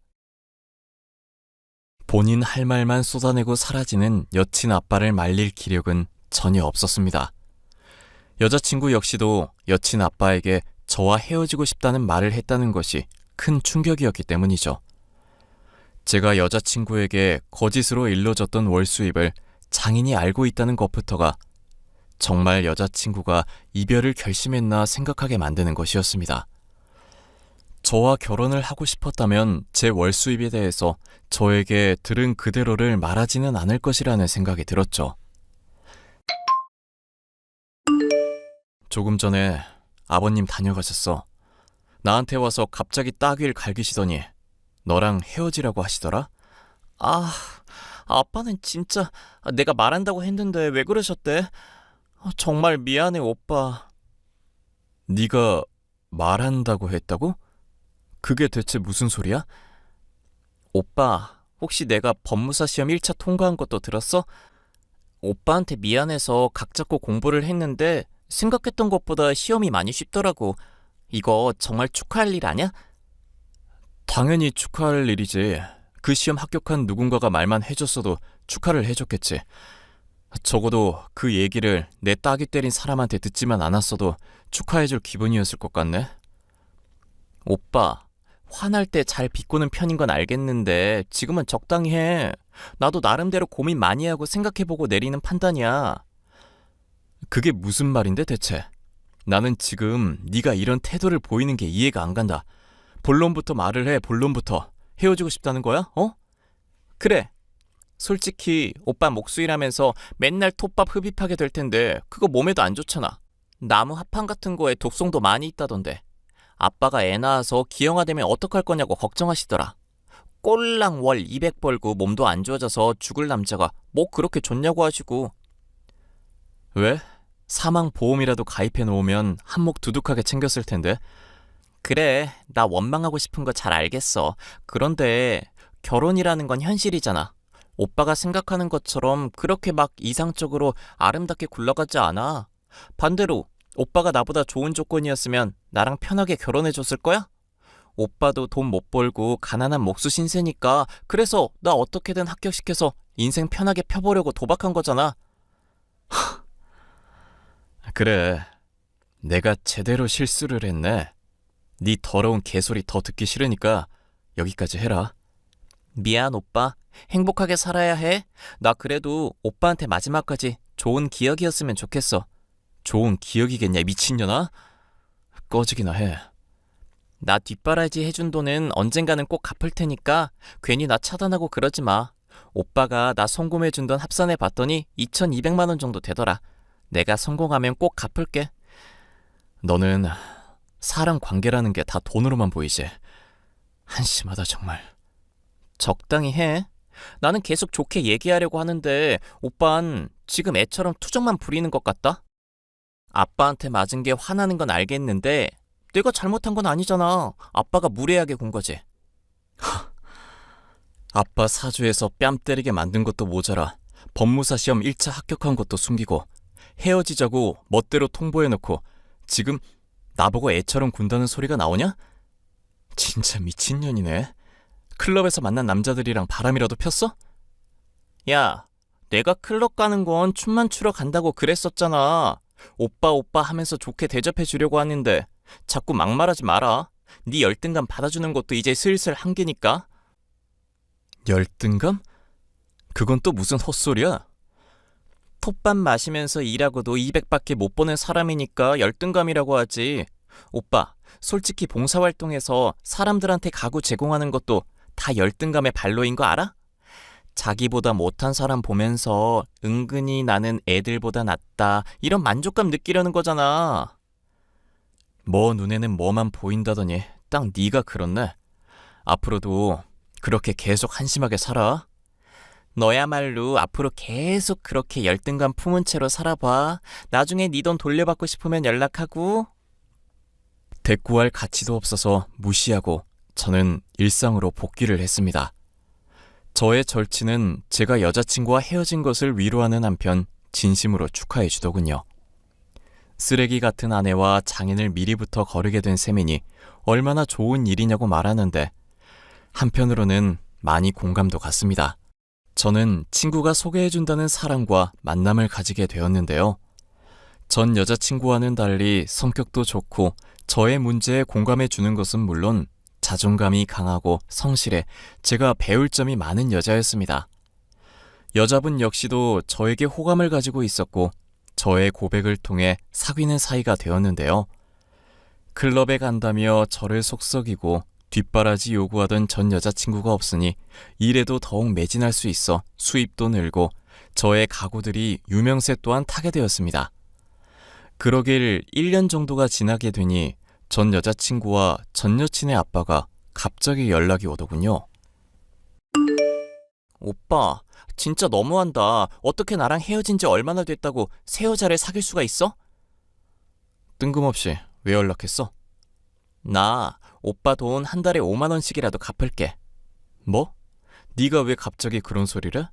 본인 할 말만 쏟아내고 사라지는 여친 아빠를 말릴 기력은 전혀 없었습니다. 여자친구 역시도 여친 아빠에게 저와 헤어지고 싶다는 말을 했다는 것이 큰 충격이었기 때문이죠. 제가 여자친구에게 거짓으로 일러줬던 월수입을 장인이 알고 있다는 것부터가 정말 여자친구가 이별을 결심했나 생각하게 만드는 것이었습니다. 저와 결혼을 하고 싶었다면 제 월수입에 대해서 저에게 들은 그대로를 말하지는 않을 것이라는 생각이 들었죠. 조금 전에 아버님 다녀가셨어. 나한테 와서 갑자기 따귀를 갈기시더니 너랑 헤어지라고 하시더라? 아빠는 진짜 내가 말한다고 했는데 왜 그러셨대? 정말 미안해, 오빠. 네가 말한다고 했다고? 그게 대체 무슨 소리야? 오빠, 혹시 내가 법무사 시험 1차 통과한 것도 들었어? 오빠한테 미안해서 각 잡고 공부를 했는데 생각했던 것보다 시험이 많이 쉽더라고. 이거 정말 축하할 일 아냐? 당연히 축하할 일이지. 그 시험 합격한 누군가가 말만 해줬어도 축하를 해줬겠지. 적어도 그 얘기를 내 따귀 때린 사람한테 듣지만 않았어도 축하해줄 기분이었을 것 같네. 오빠, 화날 때 잘 비꼬는 편인 건 알겠는데 지금은 적당히 해. 나도 나름대로 고민 많이 하고 생각해보고 내리는 판단이야. 그게 무슨 말인데 대체? 나는 지금 네가 이런 태도를 보이는 게 이해가 안 간다. 본론부터 말을 해, 본론부터. 헤어지고 싶다는 거야? 그래. 솔직히 오빠 목수일하면서 맨날 톱밥 흡입하게 될 텐데 그거 몸에도 안 좋잖아. 나무 합판 같은 거에 독성도 많이 있다던데. 아빠가 애 낳아서 기형아되면 어떡할 거냐고 걱정하시더라. 꼴랑 월 200 벌고 몸도 안 좋아져서 죽을 남자가 뭐 그렇게 좋냐고 하시고. 왜? 사망보험이라도 가입해 놓으면 한몫 두둑하게 챙겼을 텐데. 그래, 나 원망하고 싶은 거 잘 알겠어. 그런데 결혼이라는 건 현실이잖아. 오빠가 생각하는 것처럼 그렇게 막 이상적으로 아름답게 굴러가지 않아. 반대로 오빠가 나보다 좋은 조건이었으면 나랑 편하게 결혼해줬을 거야? 오빠도 돈 못 벌고 가난한 목수 신세니까 그래서 나 어떻게든 합격시켜서 인생 편하게 펴보려고 도박한 거잖아. 그래, 내가 제대로 실수를 했네. 네 더러운 개소리 더 듣기 싫으니까 여기까지 해라. 미안 오빠. 행복하게 살아야 해. 나 그래도 오빠한테 마지막까지 좋은 기억이었으면 좋겠어. 좋은 기억이겠냐, 미친년아? 꺼지기나 해. 나 뒷바라지 해준 돈은 언젠가는 꼭 갚을 테니까 괜히 나 차단하고 그러지 마. 오빠가 나 송금해준 돈 합산해 봤더니 2,200만 원 정도 되더라. 내가 성공하면 꼭 갚을게. 너는 사람 관계라는 게 다 돈으로만 보이지. 한심하다 정말. 적당히 해. 나는 계속 좋게 얘기하려고 하는데 오빤 지금 애처럼 투정만 부리는 것 같다? 아빠한테 맞은 게 화나는 건 알겠는데 내가 잘못한 건 아니잖아. 아빠가 무례하게 군 거지. 아빠 사주에서 뺨 때리게 만든 것도 모자라 법무사 시험 1차 합격한 것도 숨기고 헤어지자고 멋대로 통보해놓고 지금 나보고 애처럼 군다는 소리가 나오냐? 진짜 미친년이네. 클럽에서 만난 남자들이랑 바람이라도 폈어? 야, 내가 클럽 가는 건 춤만 추러 간다고 그랬었잖아. 오빠 오빠 하면서 좋게 대접해 주려고 하는데 자꾸 막말하지 마라. 네 열등감 받아주는 것도 이제 슬슬 한계니까. 열등감? 그건 또 무슨 헛소리야? 톱밥 마시면서 일하고도 200밖에 못 버는 사람이니까 열등감이라고 하지. 오빠, 솔직히 봉사활동에서 사람들한테 가구 제공하는 것도 다 열등감의 발로인 거 알아? 자기보다 못한 사람 보면서 은근히 나는 애들보다 낫다 이런 만족감 느끼려는 거잖아. 뭐 눈에는 뭐만 보인다더니 딱 네가 그렇네. 앞으로도 그렇게 계속 한심하게 살아. 너야말로 앞으로 계속 그렇게 열등감 품은 채로 살아봐. 나중에 네 돈 돌려받고 싶으면 연락하고. 대꾸할 가치도 없어서 무시하고 저는 일상으로 복귀를 했습니다. 저의 절친은 제가 여자친구와 헤어진 것을 위로하는 한편 진심으로 축하해 주더군요. 쓰레기 같은 아내와 장인을 미리부터 거르게 된 셈이니 얼마나 좋은 일이냐고 말하는데 한편으로는 많이 공감도 갔습니다. 저는 친구가 소개해준다는 사람과 만남을 가지게 되었는데요. 전 여자친구와는 달리 성격도 좋고 저의 문제에 공감해 주는 것은 물론 자존감이 강하고 성실해 제가 배울 점이 많은 여자였습니다. 여자분 역시도 저에게 호감을 가지고 있었고 저의 고백을 통해 사귀는 사이가 되었는데요. 클럽에 간다며 저를 속썩이고 뒷바라지 요구하던 전 여자친구가 없으니 일에도 더욱 매진할 수 있어 수입도 늘고 저의 가구들이 유명세 또한 타게 되었습니다. 그러길 1년 정도가 지나게 되니 전 여자친구와 전 여친의 아빠가 갑자기 연락이 오더군요. 오빠, 진짜 너무한다. 어떻게 나랑 헤어진 지 얼마나 됐다고 새 여자를 사귈 수가 있어? 뜬금없이 왜 연락했어? 나 오빠 돈 한 달에 5만 원씩이라도 갚을게. 뭐? 네가 왜 갑자기 그런 소리를?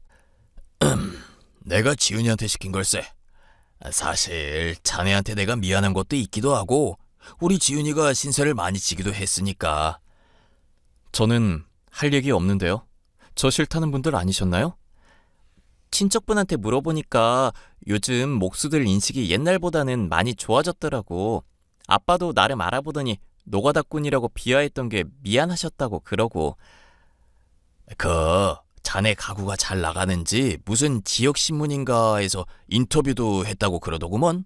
내가 지훈이한테 시킨 걸세. 사실 자네한테 내가 미안한 것도 있기도 하고 우리 지훈이가 신세를 많이 지기도 했으니까. 저는 할 얘기 없는데요. 저 싫다는 분들 아니셨나요? 친척분한테 물어보니까 요즘 목수들 인식이 옛날보다는 많이 좋아졌더라고. 아빠도 나름 알아보더니 노가다꾼이라고 비하했던 게 미안하셨다고 그러고. 자네 가구가 잘 나가는지 무슨 지역신문인가에서 인터뷰도 했다고 그러더구먼.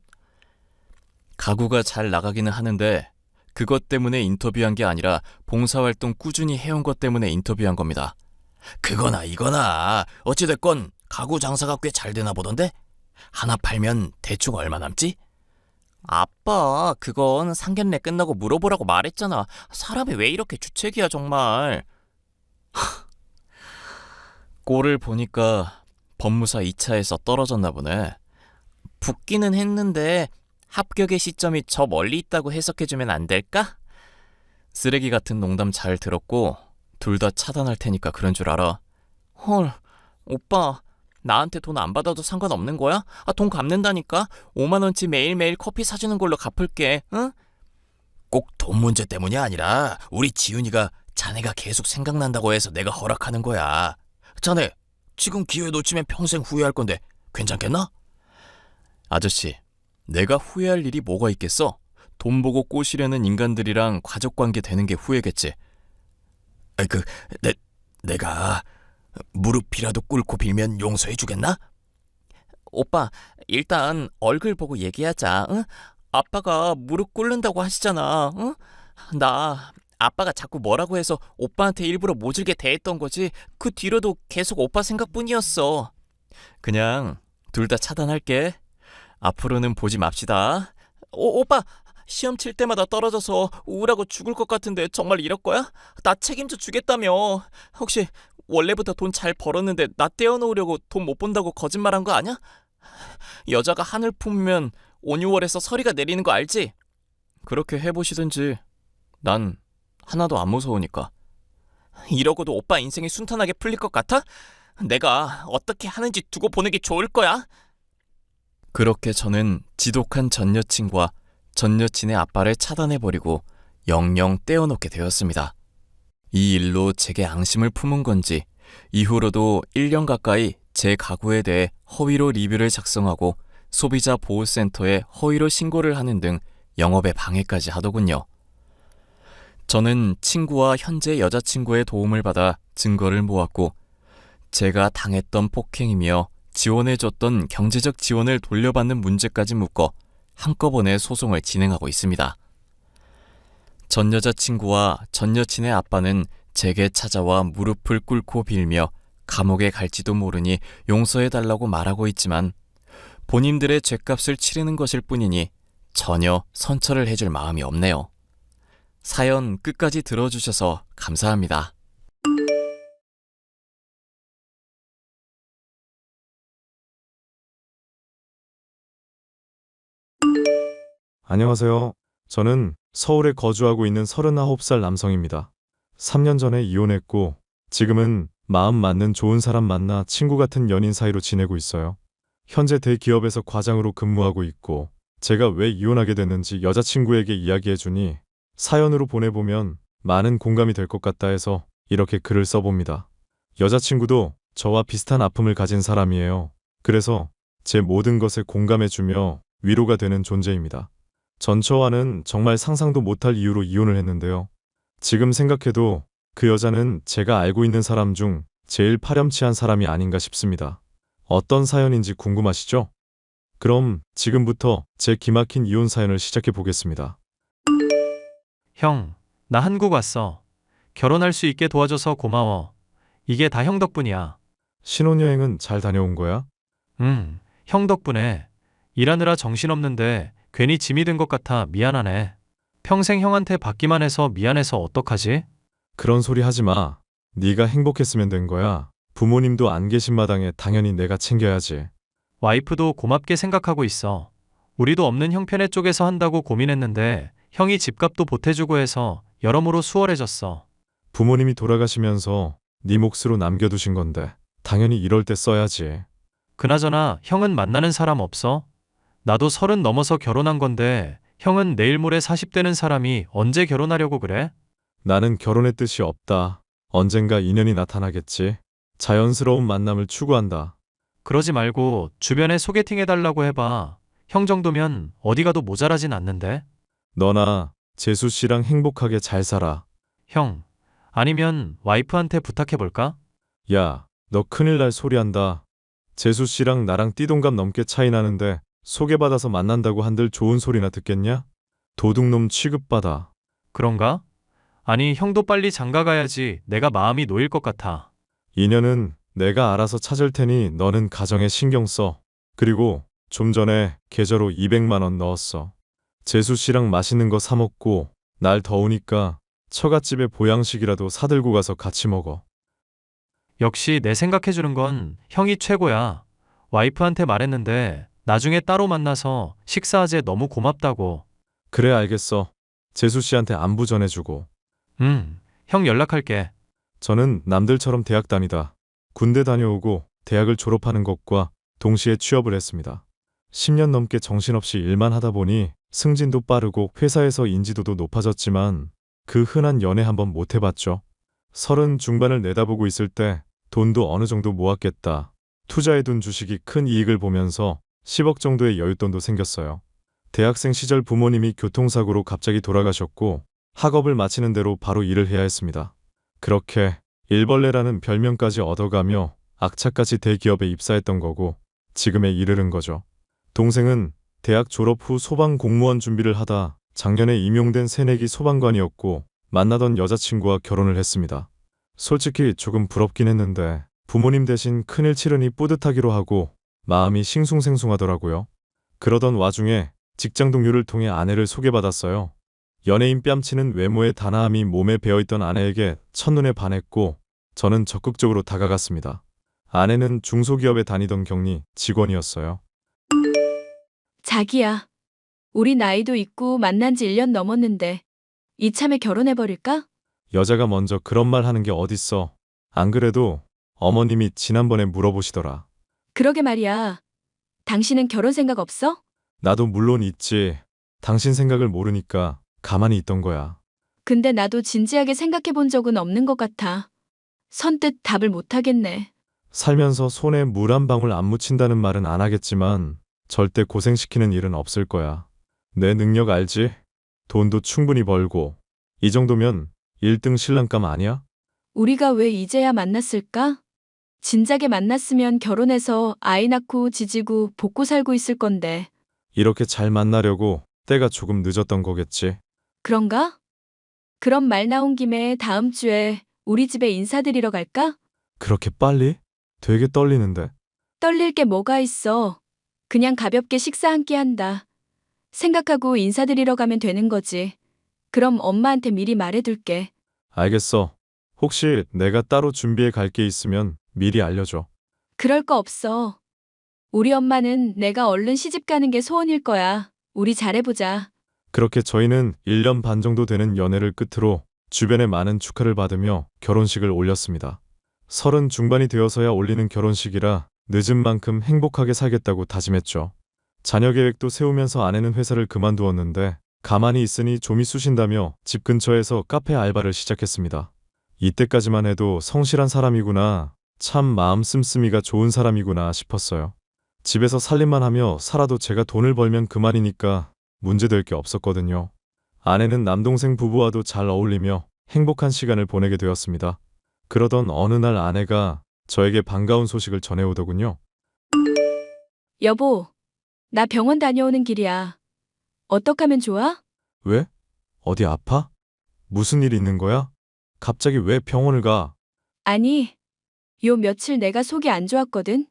가구가 잘 나가기는 하는데 그것 때문에 인터뷰한 게 아니라 봉사활동 꾸준히 해온 것 때문에 인터뷰한 겁니다. 그거나 이거나 어찌됐건 가구 장사가 꽤 잘 되나 보던데? 하나 팔면 대충 얼마 남지? 아빠, 그건 상견례 끝나고 물어보라고 말했잖아. 사람이 왜 이렇게 주책이야 정말. 꼴을 보니까 법무사 2차에서 떨어졌나 보네. 붙기는 했는데 합격의 시점이 저 멀리 있다고 해석해주면 안 될까? 쓰레기 같은 농담 잘 들었고 둘 다 차단할 테니까 그런 줄 알아. 헐, 오빠, 나한테 돈 안 받아도 상관없는 거야? 돈 갚는다니까? 5만 원치 매일매일 커피 사주는 걸로 갚을게, 응? 꼭 돈 문제 때문이 아니라 우리 지훈이가 자네가 계속 생각난다고 해서 내가 허락하는 거야. 자네, 지금 기회 놓치면 평생 후회할 건데 괜찮겠나? 아저씨, 내가 후회할 일이 뭐가 있겠어? 돈 보고 꼬시려는 인간들이랑 가족관계 되는 게 후회겠지. 내가 무릎이라도 꿇고 빌면 용서해 주겠나? 오빠, 일단 얼굴 보고 얘기하자, 응? 아빠가 무릎 꿇는다고 하시잖아, 응? 나 아빠가 자꾸 뭐라고 해서 오빠한테 일부러 모질게 대했던 거지. 그 뒤로도 계속 오빠 생각뿐이었어. 그냥 둘 다 차단할게. 앞으로는 보지 맙시다. 오빠, 시험 칠 때마다 떨어져서 우울하고 죽을 것 같은데 정말 이럴 거야? 나 책임져 주겠다며. 혹시 원래부터 돈 잘 벌었는데 나 떼어놓으려고 돈 못 번다고 거짓말한 거 아니야? 여자가 한을 품으면 온유월에서 서리가 내리는 거 알지? 그렇게 해보시든지. 난 하나도 안 무서우니까. 이러고도 오빠 인생이 순탄하게 풀릴 것 같아? 내가 어떻게 하는지 두고 보는 게 좋을 거야. 그렇게 저는 지독한 전 여친과 전 여친의 아빠를 차단해버리고 영영 떼어놓게 되었습니다. 이 일로 제게 앙심을 품은 건지 이후로도 1년 가까이 제 가구에 대해 허위로 리뷰를 작성하고 소비자 보호센터에 허위로 신고를 하는 등 영업에 방해까지 하더군요. 저는 친구와 현재 여자친구의 도움을 받아 증거를 모았고 제가 당했던 폭행이며 지원해줬던 경제적 지원을 돌려받는 문제까지 묶어 한꺼번에 소송을 진행하고 있습니다. 전 여자친구와 전 여친의 아빠는 제게 찾아와 무릎을 꿇고 빌며 감옥에 갈지도 모르니 용서해달라고 말하고 있지만 본인들의 죗값을 치르는 것일 뿐이니 전혀 선처를 해줄 마음이 없네요. 사연 끝까지 들어주셔서 감사합니다. 안녕하세요. 저는 서울에 거주하고 있는 39살 남성입니다. 3년 전에 이혼했고 지금은 마음 맞는 좋은 사람 만나 친구 같은 연인 사이로 지내고 있어요. 현재 대기업에서 과장으로 근무하고 있고 제가 왜 이혼하게 됐는지 여자친구에게 이야기해주니 사연으로 보내보면 많은 공감이 될 것 같다 해서 이렇게 글을 써봅니다. 여자친구도 저와 비슷한 아픔을 가진 사람이에요. 그래서 제 모든 것에 공감해주며 위로가 되는 존재입니다. 전처와는 정말 상상도 못할 이유로 이혼을 했는데요. 지금 생각해도 그 여자는 제가 알고 있는 사람 중 제일 파렴치한 사람이 아닌가 싶습니다. 어떤 사연인지 궁금하시죠? 그럼 지금부터 제 기막힌 이혼 사연을 시작해 보겠습니다. 형, 나 한국 왔어. 결혼할 수 있게 도와줘서 고마워. 이게 다 형 덕분이야. 신혼여행은 잘 다녀온 거야? 형 덕분에 일하느라 정신없는데 괜히 짐이 된 것 같아 미안하네. 평생 형한테 받기만 해서 미안해서 어떡하지? 그런 소리 하지 마. 네가 행복했으면 된 거야. 부모님도 안 계신 마당에 당연히 내가 챙겨야지. 와이프도 고맙게 생각하고 있어. 우리도 없는 형편의 쪽에서 한다고 고민했는데 형이 집값도 보태주고 해서 여러모로 수월해졌어. 부모님이 돌아가시면서 네 몫으로 남겨두신 건데 당연히 이럴 때 써야지. 그나저나 형은 만나는 사람 없어? 나도 30 넘어서 결혼한 건데 형은 내일 모레 40 되는 사람이 언제 결혼하려고 그래? 나는 결혼의 뜻이 없다. 언젠가 인연이 나타나겠지. 자연스러운 만남을 추구한다. 그러지 말고 주변에 소개팅 해달라고 해봐. 형 정도면 어디 가도 모자라진 않는데? 너나 재수 씨랑 행복하게 잘 살아. 형, 아니면 와이프한테 부탁해볼까? 야, 너 큰일 날 소리 한다. 재수 씨랑 나랑 띠동갑 넘게 차이 나는데 소개받아서 만난다고 한들 좋은 소리나 듣겠냐? 도둑놈 취급받아. 그런가? 아니, 형도 빨리 장가 가야지 내가 마음이 놓일 것 같아. 인연은 내가 알아서 찾을 테니 너는 가정에 신경 써. 그리고 좀 전에 계좌로 200만 원 넣었어. 재수 씨랑 맛있는 거 사 먹고 날 더우니까 처갓집에 보양식이라도 사들고 가서 같이 먹어. 역시 내 생각해주는 건 형이 최고야. 와이프한테 말했는데 나중에 따로 만나서 식사하재 너무 고맙다고. 그래 알겠어. 재수 씨한테 안부 전해주고. 형 연락할게. 저는 남들처럼 대학 다니다 군대 다녀오고 대학을 졸업하는 것과 동시에 취업을 했습니다. 10년 넘게 정신없이 일만 하다 보니 승진도 빠르고 회사에서 인지도도 높아졌지만 그 흔한 연애 한번 못 해봤죠. 30 중반을 내다보고 있을 때 돈도 어느 정도 모았겠다. 투자해둔 주식이 큰 이익을 보면서 10억 정도의 여윳돈도 생겼어요. 대학생 시절 부모님이 교통사고로 갑자기 돌아가셨고 학업을 마치는 대로 바로 일을 해야 했습니다. 그렇게 일벌레라는 별명까지 얻어가며 악착같이 대기업에 입사했던 거고 지금에 이르는 거죠. 동생은 대학 졸업 후 소방 공무원 준비를 하다 작년에 임용된 새내기 소방관이었고 만나던 여자친구와 결혼을 했습니다. 솔직히 조금 부럽긴 했는데 부모님 대신 큰일 치르니 뿌듯하기로 하고 마음이 싱숭생숭하더라고요. 그러던 와중에 직장 동료를 통해 아내를 소개받았어요. 연예인 뺨치는 외모의 단아함이 몸에 배어있던 아내에게 첫눈에 반했고 저는 적극적으로 다가갔습니다. 아내는 중소기업에 다니던 격리 직원이었어요. 자기야, 우리 나이도 있고 만난 지 1년 넘었는데 이참에 결혼해버릴까? 여자가 먼저 그런 말 하는 게 어딨어. 안 그래도 어머님이 지난번에 물어보시더라. 그러게 말이야. 당신은 결혼 생각 없어? 나도 물론 있지. 당신 생각을 모르니까 가만히 있던 거야. 근데 나도 진지하게 생각해 본 적은 없는 것 같아. 선뜻 답을 못 하겠네. 살면서 손에 물 한 방울 안 묻힌다는 말은 안 하겠지만 절대 고생시키는 일은 없을 거야. 내 능력 알지? 돈도 충분히 벌고 이 정도면 1등 신랑감 아니야? 우리가 왜 이제야 만났을까? 진작에 만났으면 결혼해서 아이 낳고 지지고 볶고 살고 있을 건데. 이렇게 잘 만나려고 때가 조금 늦었던 거겠지. 그런가? 그럼 말 나온 김에 다음 주에 우리 집에 인사드리러 갈까? 그렇게 빨리? 되게 떨리는데. 떨릴 게 뭐가 있어. 그냥 가볍게 식사 한 끼 한다. 생각하고 인사드리러 가면 되는 거지. 그럼 엄마한테 미리 말해둘게. 알겠어. 혹시 내가 따로 준비해 갈 게 있으면 미리 알려줘. 그럴 거 없어. 우리 엄마는 내가 얼른 시집 가는 게 소원일 거야. 우리 잘해보자. 그렇게 저희는 1년 반 정도 되는 연애를 끝으로 주변의 많은 축하를 받으며 결혼식을 올렸습니다. 30 중반이 되어서야 올리는 결혼식이라 늦은 만큼 행복하게 살겠다고 다짐했죠. 자녀 계획도 세우면서 아내는 회사를 그만두었는데 가만히 있으니 좀이 쑤신다며 집 근처에서 카페 알바를 시작했습니다. 이때까지만 해도 성실한 사람이구나, 참 마음 씀씀이가 좋은 사람이구나 싶었어요. 집에서 살림만 하며 살아도 제가 돈을 벌면 그만이니까 문제될 게 없었거든요. 아내는 남동생 부부와도 잘 어울리며 행복한 시간을 보내게 되었습니다. 그러던 어느 날 아내가 저에게 반가운 소식을 전해오더군요. 여보, 나 병원 다녀오는 길이야. 어떡하면 좋아? 왜? 어디 아파? 무슨 일 있는 거야? 갑자기 왜 병원을 가? 아니, 요 며칠 내가 속이 안 좋았거든.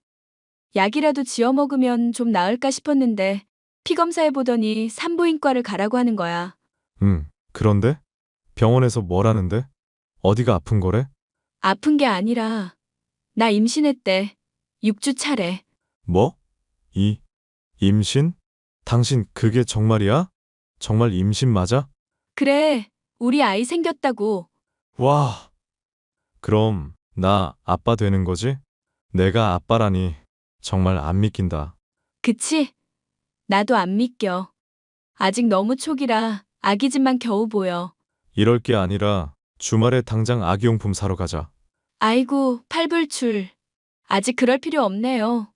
약이라도 지어 먹으면 좀 나을까 싶었는데 피 검사해보더니 산부인과를 가라고 하는 거야. 그런데? 병원에서 뭘 하는데? 어디가 아픈 거래? 아픈 게 아니라 나 임신했대. 6주 차래. 뭐? 임신? 당신 그게 정말이야? 정말 임신 맞아? 그래, 우리 아이 생겼다고. 와. 그럼 나 아빠 되는 거지? 내가 아빠라니 정말 안 믿긴다. 그치? 나도 안 믿겨. 아직 너무 초기라 아기집만 겨우 보여. 이럴 게 아니라 주말에 당장 아기용품 사러 가자. 아이고, 팔불출. 아직 그럴 필요 없네요.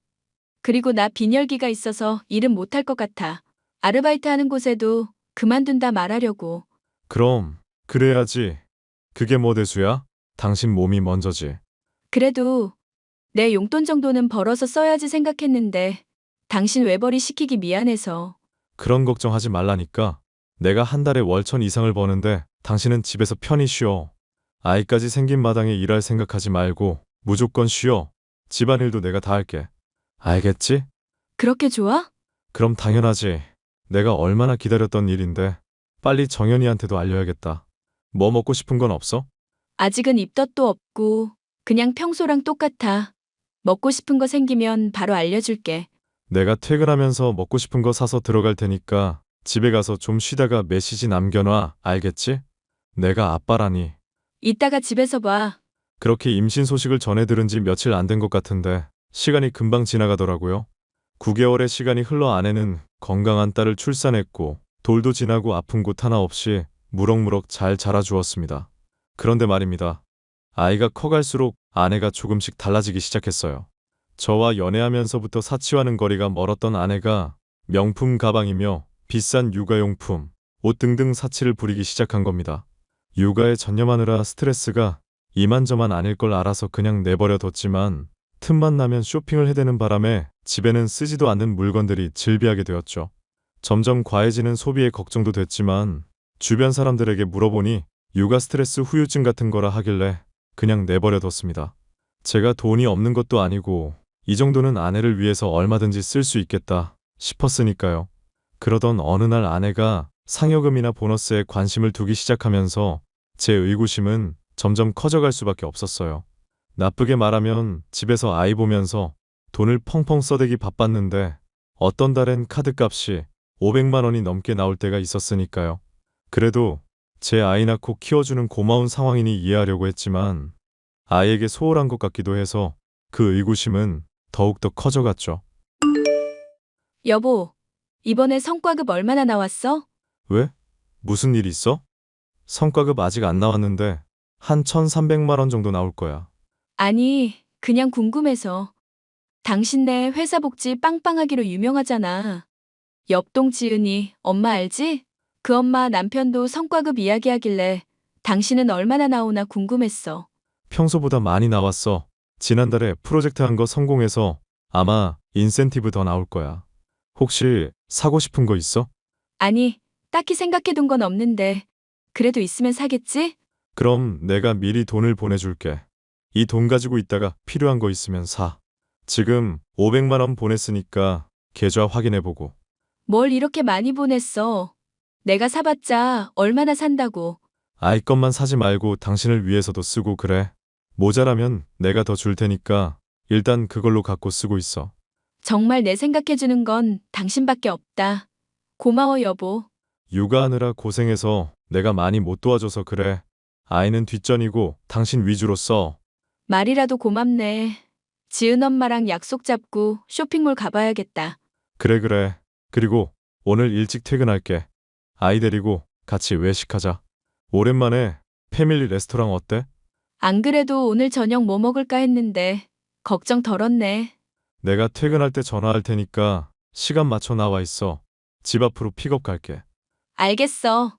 그리고 나 빈혈기가 있어서 일은 못할 것 같아. 아르바이트 하는 곳에도 그만둔다 말하려고. 그럼 그래야지. 그게 뭐 대수야? 당신 몸이 먼저지. 그래도 내 용돈 정도는 벌어서 써야지 생각했는데 당신 외벌이 시키기 미안해서. 그런 걱정하지 말라니까. 내가 한 달에 월천 이상을 버는데 당신은 집에서 편히 쉬어. 아이까지 생긴 마당에 일할 생각하지 말고 무조건 쉬어. 집안일도 내가 다 할게. 알겠지? 그렇게 좋아? 그럼 당연하지. 내가 얼마나 기다렸던 일인데 빨리 정연이한테도 알려야겠다. 뭐 먹고 싶은 건 없어? 아직은 입덧도 없고 그냥 평소랑 똑같아. 먹고 싶은 거 생기면 바로 알려줄게. 내가 퇴근하면서 먹고 싶은 거 사서 들어갈 테니까 집에 가서 좀 쉬다가 메시지 남겨놔. 알겠지? 내가 아빠라니. 이따가 집에서 봐. 그렇게 임신 소식을 전해 들은 지 며칠 안 된 것 같은데 시간이 금방 지나가더라고요. 9개월의 시간이 흘러 아내는 건강한 딸을 출산했고 돌도 지나고 아픈 곳 하나 없이 무럭무럭 잘 자라주었습니다. 그런데 말입니다. 아이가 커갈수록 아내가 조금씩 달라지기 시작했어요. 저와 연애하면서부터 사치와는 거리가 멀었던 아내가 명품 가방이며 비싼 육아용품, 옷 등등 사치를 부리기 시작한 겁니다. 육아에 전념하느라 스트레스가 이만저만 아닐 걸 알아서 그냥 내버려 뒀지만 틈만 나면 쇼핑을 해대는 바람에 집에는 쓰지도 않는 물건들이 즐비하게 되었죠. 점점 과해지는 소비에 걱정도 됐지만 주변 사람들에게 물어보니 육아 스트레스 후유증 같은 거라 하길래 그냥 내버려 뒀습니다. 제가 돈이 없는 것도 아니고 이 정도는 아내를 위해서 얼마든지 쓸 수 있겠다 싶었으니까요. 그러던 어느 날 아내가 상여금이나 보너스에 관심을 두기 시작하면서 제 의구심은 점점 커져갈 수밖에 없었어요. 나쁘게 말하면 집에서 아이 보면서 돈을 펑펑 써대기 바빴는데 어떤 달엔 카드값이 500만 원이 넘게 나올 때가 있었으니까요. 그래도 제 아이 낳고 키워주는 고마운 상황이니 이해하려고 했지만 아이에게 소홀한 것 같기도 해서 그 의구심은 더욱더 커져갔죠. 여보, 이번에 성과급 얼마나 나왔어? 왜? 무슨 일 있어? 성과급 아직 안 나왔는데 한 1,300만 원 정도 나올 거야. 아니, 그냥 궁금해서. 당신네 회사 복지 빵빵하기로 유명하잖아. 옆동 지은이 엄마 알지? 그 엄마 남편도 성과급 이야기하길래 당신은 얼마나 나오나 궁금했어. 평소보다 많이 나왔어. 지난달에 프로젝트 한 거 성공해서 아마 인센티브 더 나올 거야. 혹시 사고 싶은 거 있어? 아니, 딱히 생각해둔 건 없는데 그래도 있으면 사겠지? 그럼 내가 미리 돈을 보내줄게. 이 돈 가지고 있다가 필요한 거 있으면 사. 지금 500만 원 보냈으니까 계좌 확인해보고. 뭘 이렇게 많이 보냈어? 내가 사봤자 얼마나 산다고. 아이 것만 사지 말고 당신을 위해서도 쓰고 그래. 모자라면 내가 더 줄 테니까 일단 그걸로 갖고 쓰고 있어. 정말 내 생각해주는 건 당신밖에 없다. 고마워, 여보. 육아하느라 고생해서 내가 많이 못 도와줘서 그래. 아이는 뒷전이고 당신 위주로 써. 말이라도 고맙네. 지은 엄마랑 약속 잡고 쇼핑몰 가봐야겠다. 그래. 그리고 오늘 일찍 퇴근할게. 아이 데리고 같이 외식하자. 오랜만에 패밀리 레스토랑 어때? 안 그래도 오늘 저녁 뭐 먹을까 했는데 걱정 덜었네. 내가 퇴근할 때 전화할 테니까 시간 맞춰 나와 있어. 집 앞으로 픽업 갈게. 알겠어.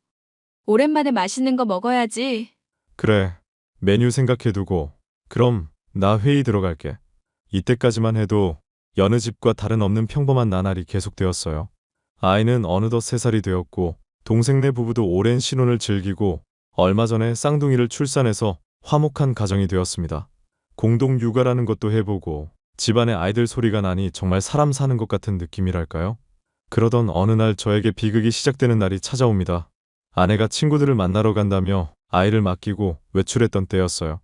오랜만에 맛있는 거 먹어야지. 그래. 메뉴 생각해두고. 그럼 나 회의 들어갈게. 이때까지만 해도 여느 집과 다른 없는 평범한 나날이 계속되었어요. 아이는 어느덧 3살이 되었고 동생네 부부도 오랜 신혼을 즐기고 얼마 전에 쌍둥이를 출산해서 화목한 가정이 되었습니다. 공동 육아라는 것도 해보고 집안에 아이들 소리가 나니 정말 사람 사는 것 같은 느낌이랄까요? 그러던 어느 날 저에게 비극이 시작되는 날이 찾아옵니다. 아내가 친구들을 만나러 간다며 아이를 맡기고 외출했던 때였어요.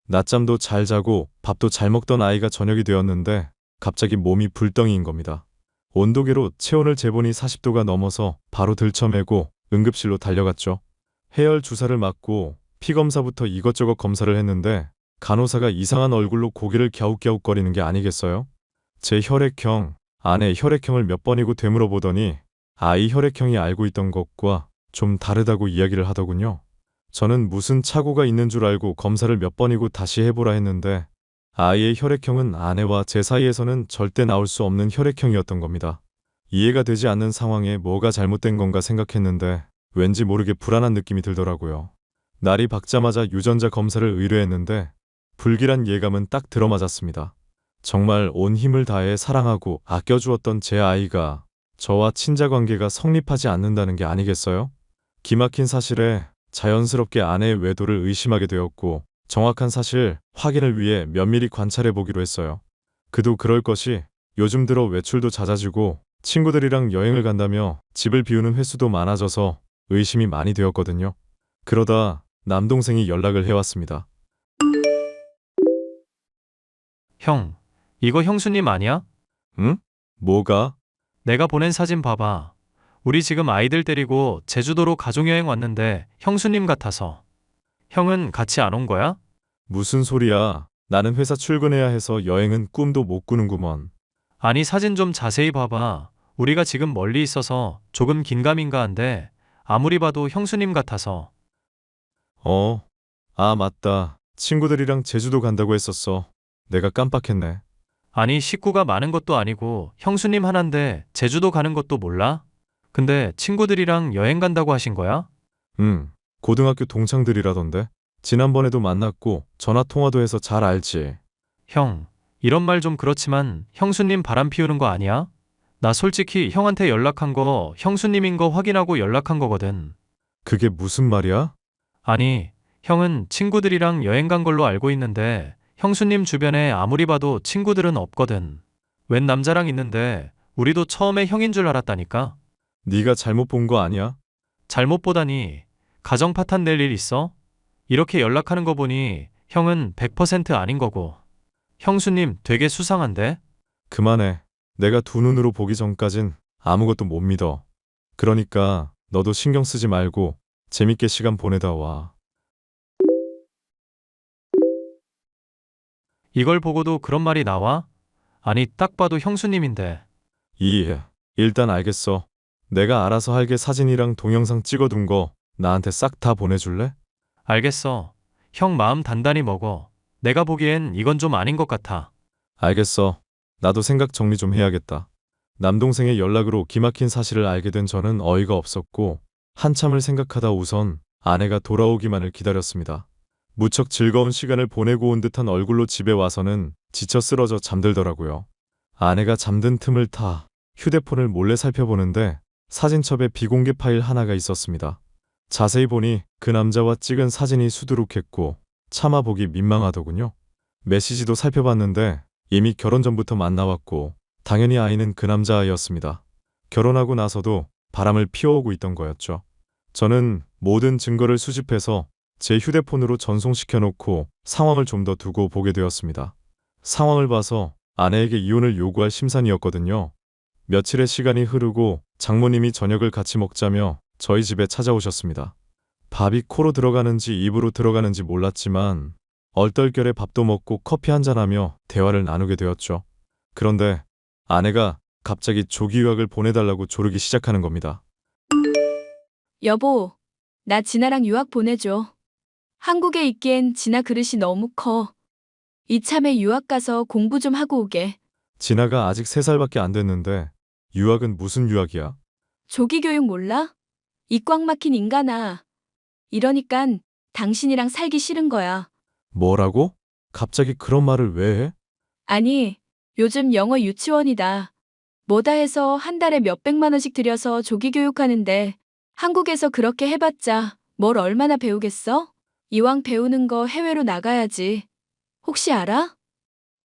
낮잠도 잘 자고 밥도 잘 먹던 아이가 저녁이 되었는데 갑자기 몸이 불덩이인 겁니다. 온도계로 체온을 재보니 40도가 넘어서 바로 들쳐매고 응급실로 달려갔죠. 해열 주사를 맞고 피검사부터 이것저것 검사를 했는데 간호사가 이상한 얼굴로 고개를 갸웃갸웃거리는 게 아니겠어요? 제 혈액형, 아내 혈액형을 몇 번이고 되물어 보더니 아이 혈액형이 알고 있던 것과 좀 다르다고 이야기를 하더군요. 저는 무슨 착오가 있는 줄 알고 검사를 몇 번이고 다시 해보라 했는데 아이의 혈액형은 아내와 제 사이에서는 절대 나올 수 없는 혈액형이었던 겁니다. 이해가 되지 않는 상황에 뭐가 잘못된 건가 생각했는데 왠지 모르게 불안한 느낌이 들더라고요. 날이 밝자마자 유전자 검사를 의뢰했는데 불길한 예감은 딱 들어맞았습니다. 정말 온 힘을 다해 사랑하고 아껴주었던 제 아이가 저와 친자관계가 성립하지 않는다는 게 아니겠어요? 기막힌 사실에 자연스럽게 아내의 외도를 의심하게 되었고 정확한 사실 확인을 위해 면밀히 관찰해 보기로 했어요. 그도 그럴 것이 요즘 들어 외출도 잦아지고 친구들이랑 여행을 간다며 집을 비우는 횟수도 많아져서 의심이 많이 되었거든요. 그러다 남동생이 연락을 해왔습니다. 형, 이거 형수님 아니야? 응? 뭐가? 내가 보낸 사진 봐봐. 우리 지금 아이들 데리고 제주도로 가족여행 왔는데 형수님 같아서. 형은 같이 안 온 거야? 무슨 소리야? 나는 회사 출근해야 해서 여행은 꿈도 못 꾸는구먼. 아니, 사진 좀 자세히 봐봐. 우리가 지금 멀리 있어서 조금 긴가민가한데 아무리 봐도 형수님 같아서. 아, 맞다. 친구들이랑 제주도 간다고 했었어. 내가 깜빡했네. 아니, 식구가 많은 것도 아니고 형수님 하나인데 제주도 가는 것도 몰라? 근데 친구들이랑 여행 간다고 하신 거야? 고등학교 동창들이라던데. 지난번에도 만났고 전화 통화도 해서 잘 알지. 형, 이런 말 좀 그렇지만 형수님 바람 피우는 거 아니야? 나 솔직히 형한테 연락한 거 형수님인 거 확인하고 연락한 거거든. 그게 무슨 말이야? 아니, 형은 친구들이랑 여행 간 걸로 알고 있는데 형수님 주변에 아무리 봐도 친구들은 없거든. 웬 남자랑 있는데 우리도 처음에 형인 줄 알았다니까. 네가 잘못 본 거 아니야? 잘못 보다니. 가정 파탄 낼 일 있어? 이렇게 연락하는 거 보니 형은 100% 아닌 거고. 형수님 되게 수상한데? 그만해. 내가 두 눈으로 보기 전까진 아무것도 못 믿어. 그러니까 너도 신경 쓰지 말고 재밌게 시간 보내다 와. 이걸 보고도 그런 말이 나와? 아니, 딱 봐도 형수님인데. 일단 알겠어. 내가 알아서 할게. 사진이랑 동영상 찍어둔 거 나한테 싹 다 보내줄래? 알겠어. 형 마음 단단히 먹어. 내가 보기엔 이건 좀 아닌 것 같아. 알겠어. 나도 생각 정리 좀 해야겠다. 남동생의 연락으로 기막힌 사실을 알게 된 저는 어이가 없었고 한참을 생각하다 우선 아내가 돌아오기만을 기다렸습니다. 무척 즐거운 시간을 보내고 온 듯한 얼굴로 집에 와서는 지쳐 쓰러져 잠들더라고요. 아내가 잠든 틈을 타 휴대폰을 몰래 살펴보는데 사진첩에 비공개 파일 하나가 있었습니다. 자세히 보니 그 남자와 찍은 사진이 수두룩했고 차마 보기 민망하더군요. 메시지도 살펴봤는데 이미 결혼 전부터 만나왔고 당연히 아이는 그 남자아이였습니다. 결혼하고 나서도 바람을 피워오고 있던 거였죠. 저는 모든 증거를 수집해서 제 휴대폰으로 전송시켜놓고 상황을 좀 더 두고 보게 되었습니다. 상황을 봐서 아내에게 이혼을 요구할 심산이었거든요. 며칠의 시간이 흐르고 장모님이 저녁을 같이 먹자며 저희 집에 찾아오셨습니다. 밥이 코로 들어가는지 입으로 들어가는지 몰랐지만 얼떨결에 밥도 먹고 커피 한잔하며 대화를 나누게 되었죠. 그런데 아내가 갑자기 조기 유학을 보내달라고 조르기 시작하는 겁니다. 여보, 나 진아랑 유학 보내줘. 한국에 있기엔 진아 그릇이 너무 커. 이참에 유학 가서 공부 좀 하고 오게. 진아가 아직 3살밖에 안 됐는데 유학은 무슨 유학이야? 조기 교육 몰라? 이 꽉 막힌 인간아. 이러니깐 당신이랑 살기 싫은 거야. 뭐라고? 갑자기 그런 말을 왜 해? 아니, 요즘 영어 유치원이다. 뭐다 해서 한 달에 몇백만 원씩 들여서 조기 교육하는데 한국에서 그렇게 해봤자 뭘 얼마나 배우겠어? 이왕 배우는 거 해외로 나가야지. 혹시 알아?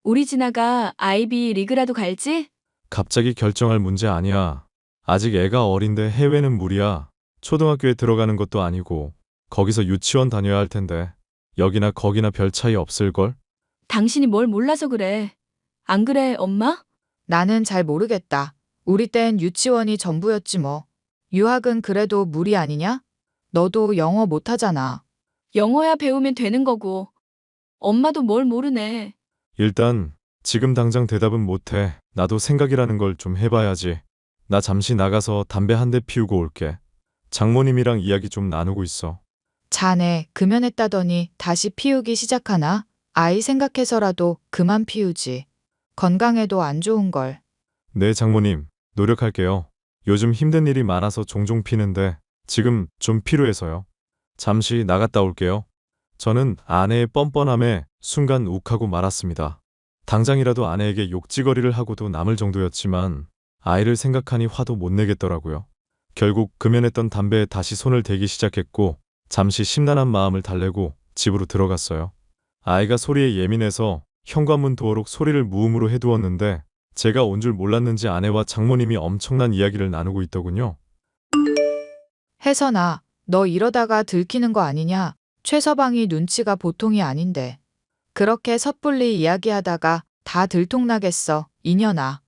우리 진아가 아이비 리그라도 갈지? 갑자기 결정할 문제 아니야. 아직 애가 어린데 해외는 무리야. 초등학교에 들어가는 것도 아니고 거기서 유치원 다녀야 할 텐데 여기나 거기나 별 차이 없을걸? 당신이 뭘 몰라서 그래. 안 그래, 엄마? 나는 잘 모르겠다. 우리 땐 유치원이 전부였지 뭐. 유학은 그래도 무리 아니냐? 너도 영어 못하잖아. 영어야 배우면 되는 거고. 엄마도 뭘 모르네. 일단 지금 당장 대답은 못해. 나도 생각이라는 걸 좀 해봐야지. 나 잠시 나가서 담배 한 대 피우고 올게. 장모님이랑 이야기 좀 나누고 있어. 자네 금연했다더니 다시 피우기 시작하나? 아이 생각해서라도 그만 피우지. 건강에도 안 좋은걸. 네, 장모님. 노력할게요. 요즘 힘든 일이 많아서 종종 피는데 지금 좀 필요해서요. 잠시 나갔다 올게요. 저는 아내의 뻔뻔함에 순간 욱하고 말았습니다. 당장이라도 아내에게 욕지거리를 하고도 남을 정도였지만 아이를 생각하니 화도 못 내겠더라고요. 결국 금연했던 담배에 다시 손을 대기 시작했고 잠시 심란한 마음을 달래고 집으로 들어갔어요. 아이가 소리에 예민해서 현관문 도어록 소리를 무음으로 해두었는데 제가 온 줄 몰랐는지 아내와 장모님이 엄청난 이야기를 나누고 있더군요. 혜선아, 너 이러다가 들키는 거 아니냐? 최서방이 눈치가 보통이 아닌데. 그렇게 섣불리 이야기하다가 다 들통나겠어, 이년아.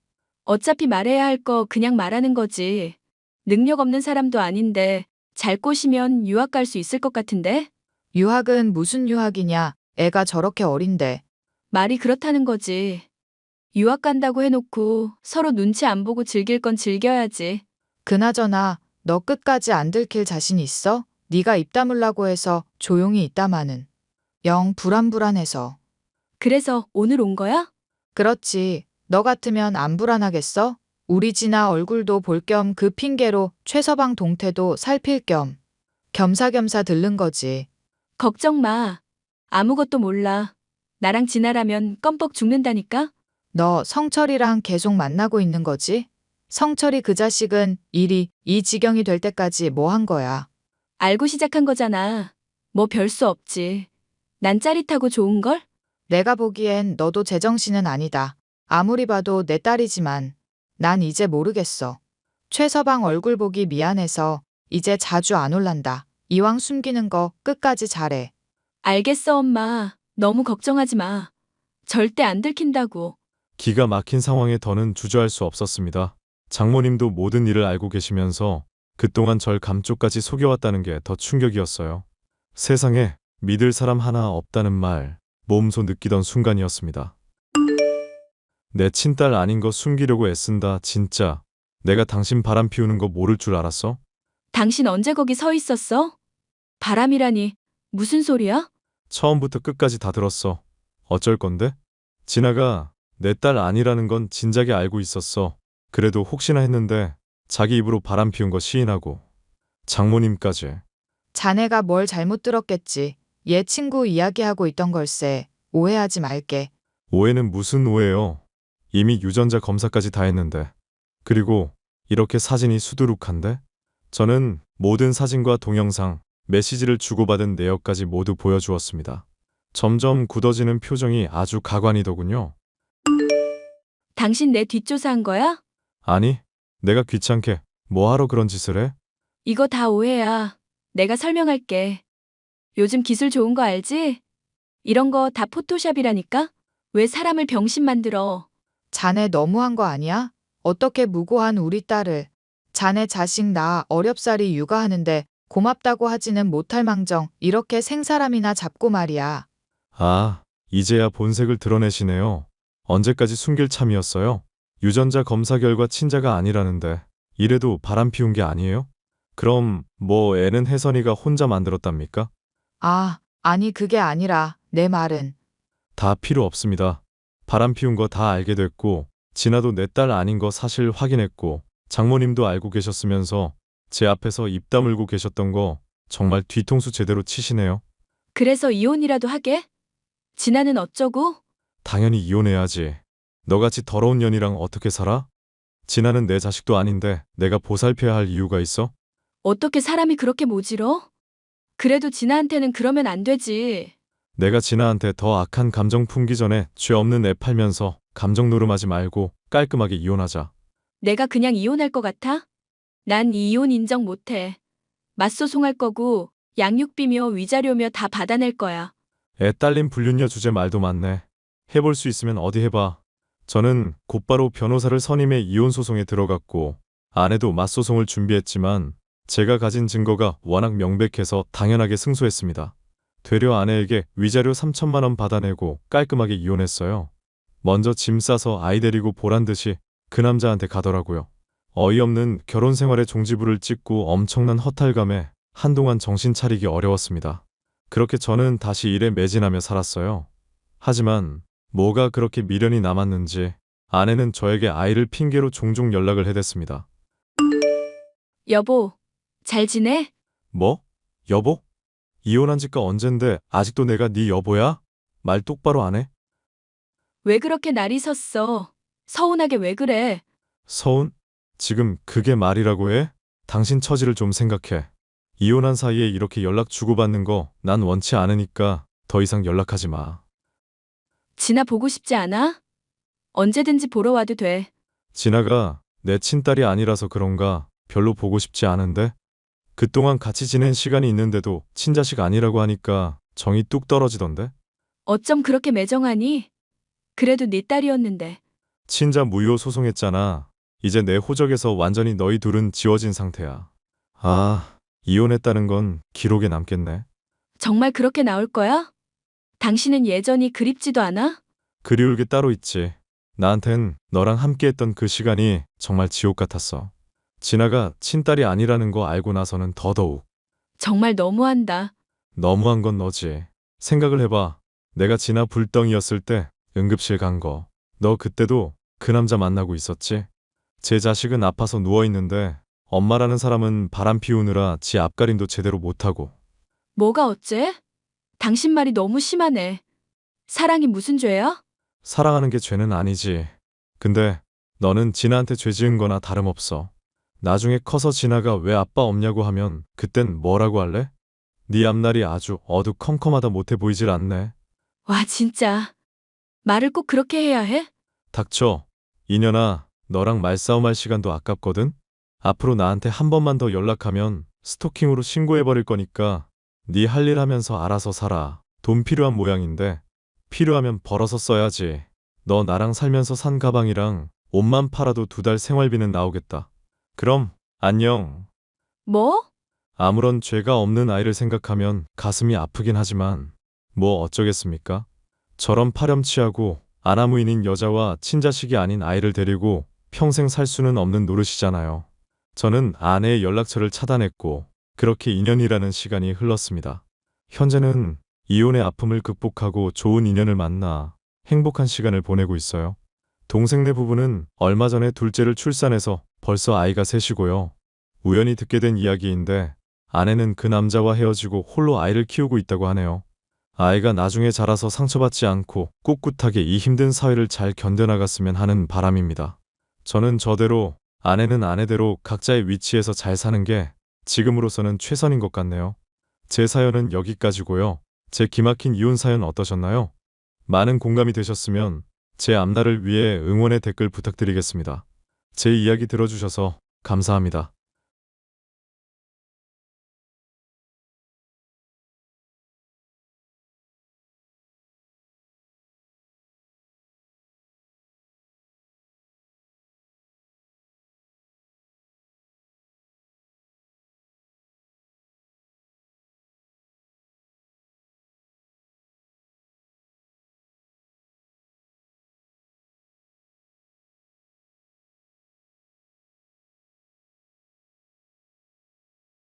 어차피 말해야 할 거 그냥 말하는 거지. 능력 없는 사람도 아닌데 잘 꼬시면 유학 갈 수 있을 것 같은데? 유학은 무슨 유학이냐? 애가 저렇게 어린데. 말이 그렇다는 거지. 유학 간다고 해놓고 서로 눈치 안 보고 즐길 건 즐겨야지. 그나저나 너 끝까지 안 들킬 자신 있어? 네가 입 다물라고 해서 조용히 있다마는. 영 불안해서. 그래서 오늘 온 거야? 그렇지. 너 같으면 안 불안하겠어? 우리 진아 얼굴도 볼 겸 그 핑계로 최서방 동태도 살필 겸 겸사겸사 들른 거지. 걱정 마. 아무것도 몰라. 나랑 진아라면 껌뻑 죽는다니까? 너 성철이랑 계속 만나고 있는 거지? 성철이 그 자식은 일이 이 지경이 될 때까지 뭐 한 거야? 알고 시작한 거잖아. 뭐 별 수 없지. 난 짜릿하고 좋은걸? 내가 보기엔 너도 제정신은 아니다. 아무리 봐도 내 딸이지만 난 이제 모르겠어. 최서방 얼굴 보기 미안해서 이제 자주 안 올란다. 이왕 숨기는 거 끝까지 잘해. 알겠어, 엄마. 너무 걱정하지 마. 절대 안 들킨다고. 기가 막힌 상황에 더는 주저할 수 없었습니다. 장모님도 모든 일을 알고 계시면서 그동안 절 감쪽까지 속여왔다는 게 더 충격이었어요. 세상에 믿을 사람 하나 없다는 말, 몸소 느끼던 순간이었습니다. 내 친딸 아닌 거 숨기려고 애쓴다, 진짜. 내가 당신 바람 피우는 거 모를 줄 알았어? 당신 언제 거기 서 있었어? 바람이라니. 무슨 소리야? 처음부터 끝까지 다 들었어. 어쩔 건데? 진아가 내 딸 아니라는 건 진작에 알고 있었어. 그래도 혹시나 했는데 자기 입으로 바람 피운 거 시인하고. 장모님까지. 자네가 뭘 잘못 들었겠지. 얘 친구 이야기하고 있던 걸세. 오해하지 말게. 오해는 무슨 오해요? 이미 유전자 검사까지 다 했는데. 그리고 이렇게 사진이 수두룩한데? 저는 모든 사진과 동영상, 메시지를 주고받은 내역까지 모두 보여주었습니다. 점점 굳어지는 표정이 아주 가관이더군요. 당신 내 뒷조사한 거야? 아니, 내가 귀찮게 뭐하러 그런 짓을 해? 이거 다 오해야. 내가 설명할게. 요즘 기술 좋은 거 알지? 이런 거 다 포토샵이라니까? 왜 사람을 병신 만들어? 자네 너무한 거 아니야? 어떻게 무고한 우리 딸을. 자네 자식 나 어렵사리 육아하는데 고맙다고 하지는 못할 망정 이렇게 생사람이나 잡고 말이야. 아, 이제야 본색을 드러내시네요. 언제까지 숨길 참이었어요? 유전자 검사 결과 친자가 아니라는데 이래도 바람 피운 게 아니에요? 그럼 뭐 애는 혜선이가 혼자 만들었답니까? 아, 아니 그게 아니라 내 말은. 다 필요 없습니다. 바람 피운 거 다 알게 됐고 진아도 내 딸 아닌 거 사실 확인했고 장모님도 알고 계셨으면서 제 앞에서 입 다물고 계셨던 거 정말 뒤통수 제대로 치시네요. 그래서 이혼이라도 하게? 진아는 어쩌고? 당연히 이혼해야지. 너같이 더러운 년이랑 어떻게 살아? 진아는 내 자식도 아닌데 내가 보살펴야 할 이유가 있어? 어떻게 사람이 그렇게 모질어? 그래도 진아한테는 그러면 안 되지. 내가 진아한테 더 악한 감정 품기 전에 죄 없는 애 팔면서 감정 노름하지 말고 깔끔하게 이혼하자. 내가 그냥 이혼할 것 같아? 난 이 이혼 인정 못해. 맞소송할 거고 양육비며 위자료며 다 받아낼 거야. 애 딸린 불륜녀 주제 말도 많네. 해볼 수 있으면 어디 해봐. 저는 곧바로 변호사를 선임해 이혼 소송에 들어갔고 아내도 맞소송을 준비했지만 제가 가진 증거가 워낙 명백해서 당연하게 승소했습니다. 되려 아내에게 위자료 3천만 원 받아내고 깔끔하게 이혼했어요. 먼저 짐 싸서 아이 데리고 보란 듯이 그 남자한테 가더라고요. 어이없는 결혼 생활의 종지부를 찍고 엄청난 허탈감에 한동안 정신 차리기 어려웠습니다. 그렇게 저는 다시 일에 매진하며 살았어요. 하지만 뭐가 그렇게 미련이 남았는지 아내는 저에게 아이를 핑계로 종종 연락을 해댔습니다. 여보, 잘 지내? 뭐? 여보? 이혼한 지가 언젠데 아직도 내가 네 여보야? 말 똑바로 안 해? 왜 그렇게 날이 섰어? 서운하게 왜 그래? 서운? 지금 그게 말이라고 해? 당신 처지를 좀 생각해. 이혼한 사이에 이렇게 연락 주고받는 거 난 원치 않으니까 더 이상 연락하지 마. 진아 보고 싶지 않아? 언제든지 보러 와도 돼. 진아가 내 친딸이 아니라서 그런가 별로 보고 싶지 않은데? 그동안 같이 지낸 시간이 있는데도 친자식 아니라고 하니까 정이 뚝 떨어지던데? 어쩜 그렇게 매정하니? 그래도 네 딸이었는데. 친자 무효 소송했잖아. 이제 내 호적에서 완전히 너희 둘은 지워진 상태야. 아, 이혼했다는 건 기록에 남겠네. 정말 그렇게 나올 거야? 당신은 예전이 그립지도 않아? 그리울 게 따로 있지. 나한텐 너랑 함께했던 그 시간이 정말 지옥 같았어. 진아가 친딸이 아니라는 거 알고 나서는 더더욱. 정말 너무한다. 너무한 건 너지. 생각을 해봐. 내가 진아 불덩이였을 때 응급실 간 거. 너 그때도 그 남자 만나고 있었지? 제 자식은 아파서 누워있는데 엄마라는 사람은 바람 피우느라 지 앞가림도 제대로 못하고. 뭐가 어째? 당신 말이 너무 심하네. 사랑이 무슨 죄야? 사랑하는 게 죄는 아니지. 근데 너는 진아한테 죄 지은 거나 다름없어. 나중에 커서 진아가 왜 아빠 없냐고 하면 그땐 뭐라고 할래? 네 앞날이 아주 어두컴컴하다 못해 보이질 않네. 와, 진짜. 말을 꼭 그렇게 해야 해? 닥쳐. 이년아, 너랑 말싸움할 시간도 아깝거든? 앞으로 나한테 한 번만 더 연락하면 스토킹으로 신고해버릴 거니까 네 할 일 하면서 알아서 살아. 돈 필요한 모양인데 필요하면 벌어서 써야지. 너 나랑 살면서 산 가방이랑 옷만 팔아도 2달 생활비는 나오겠다. 그럼 안녕. 뭐? 아무런 죄가 없는 아이를 생각하면 가슴이 아프긴 하지만 뭐 어쩌겠습니까? 저런 파렴치하고 아나무인인 여자와 친자식이 아닌 아이를 데리고 평생 살 수는 없는 노릇이잖아요. 저는 아내의 연락처를 차단했고 그렇게 2년이라는 시간이 흘렀습니다. 현재는 이혼의 아픔을 극복하고 좋은 인연을 만나 행복한 시간을 보내고 있어요. 동생네 부부는 얼마 전에 둘째를 출산해서 벌써 아이가 셋이고요. 우연히 듣게 된 이야기인데 아내는 그 남자와 헤어지고 홀로 아이를 키우고 있다고 하네요. 아이가 나중에 자라서 상처받지 않고 꿋꿋하게 이 힘든 사회를 잘 견뎌나갔으면 하는 바람입니다. 저는 저대로, 아내는 아내대로 각자의 위치에서 잘 사는 게 지금으로서는 최선인 것 같네요. 제 사연은 여기까지고요. 제 기막힌 이혼 사연 어떠셨나요? 많은 공감이 되셨으면 제 앞날을 위해 응원의 댓글 부탁드리겠습니다. 제 이야기 들어주셔서 감사합니다.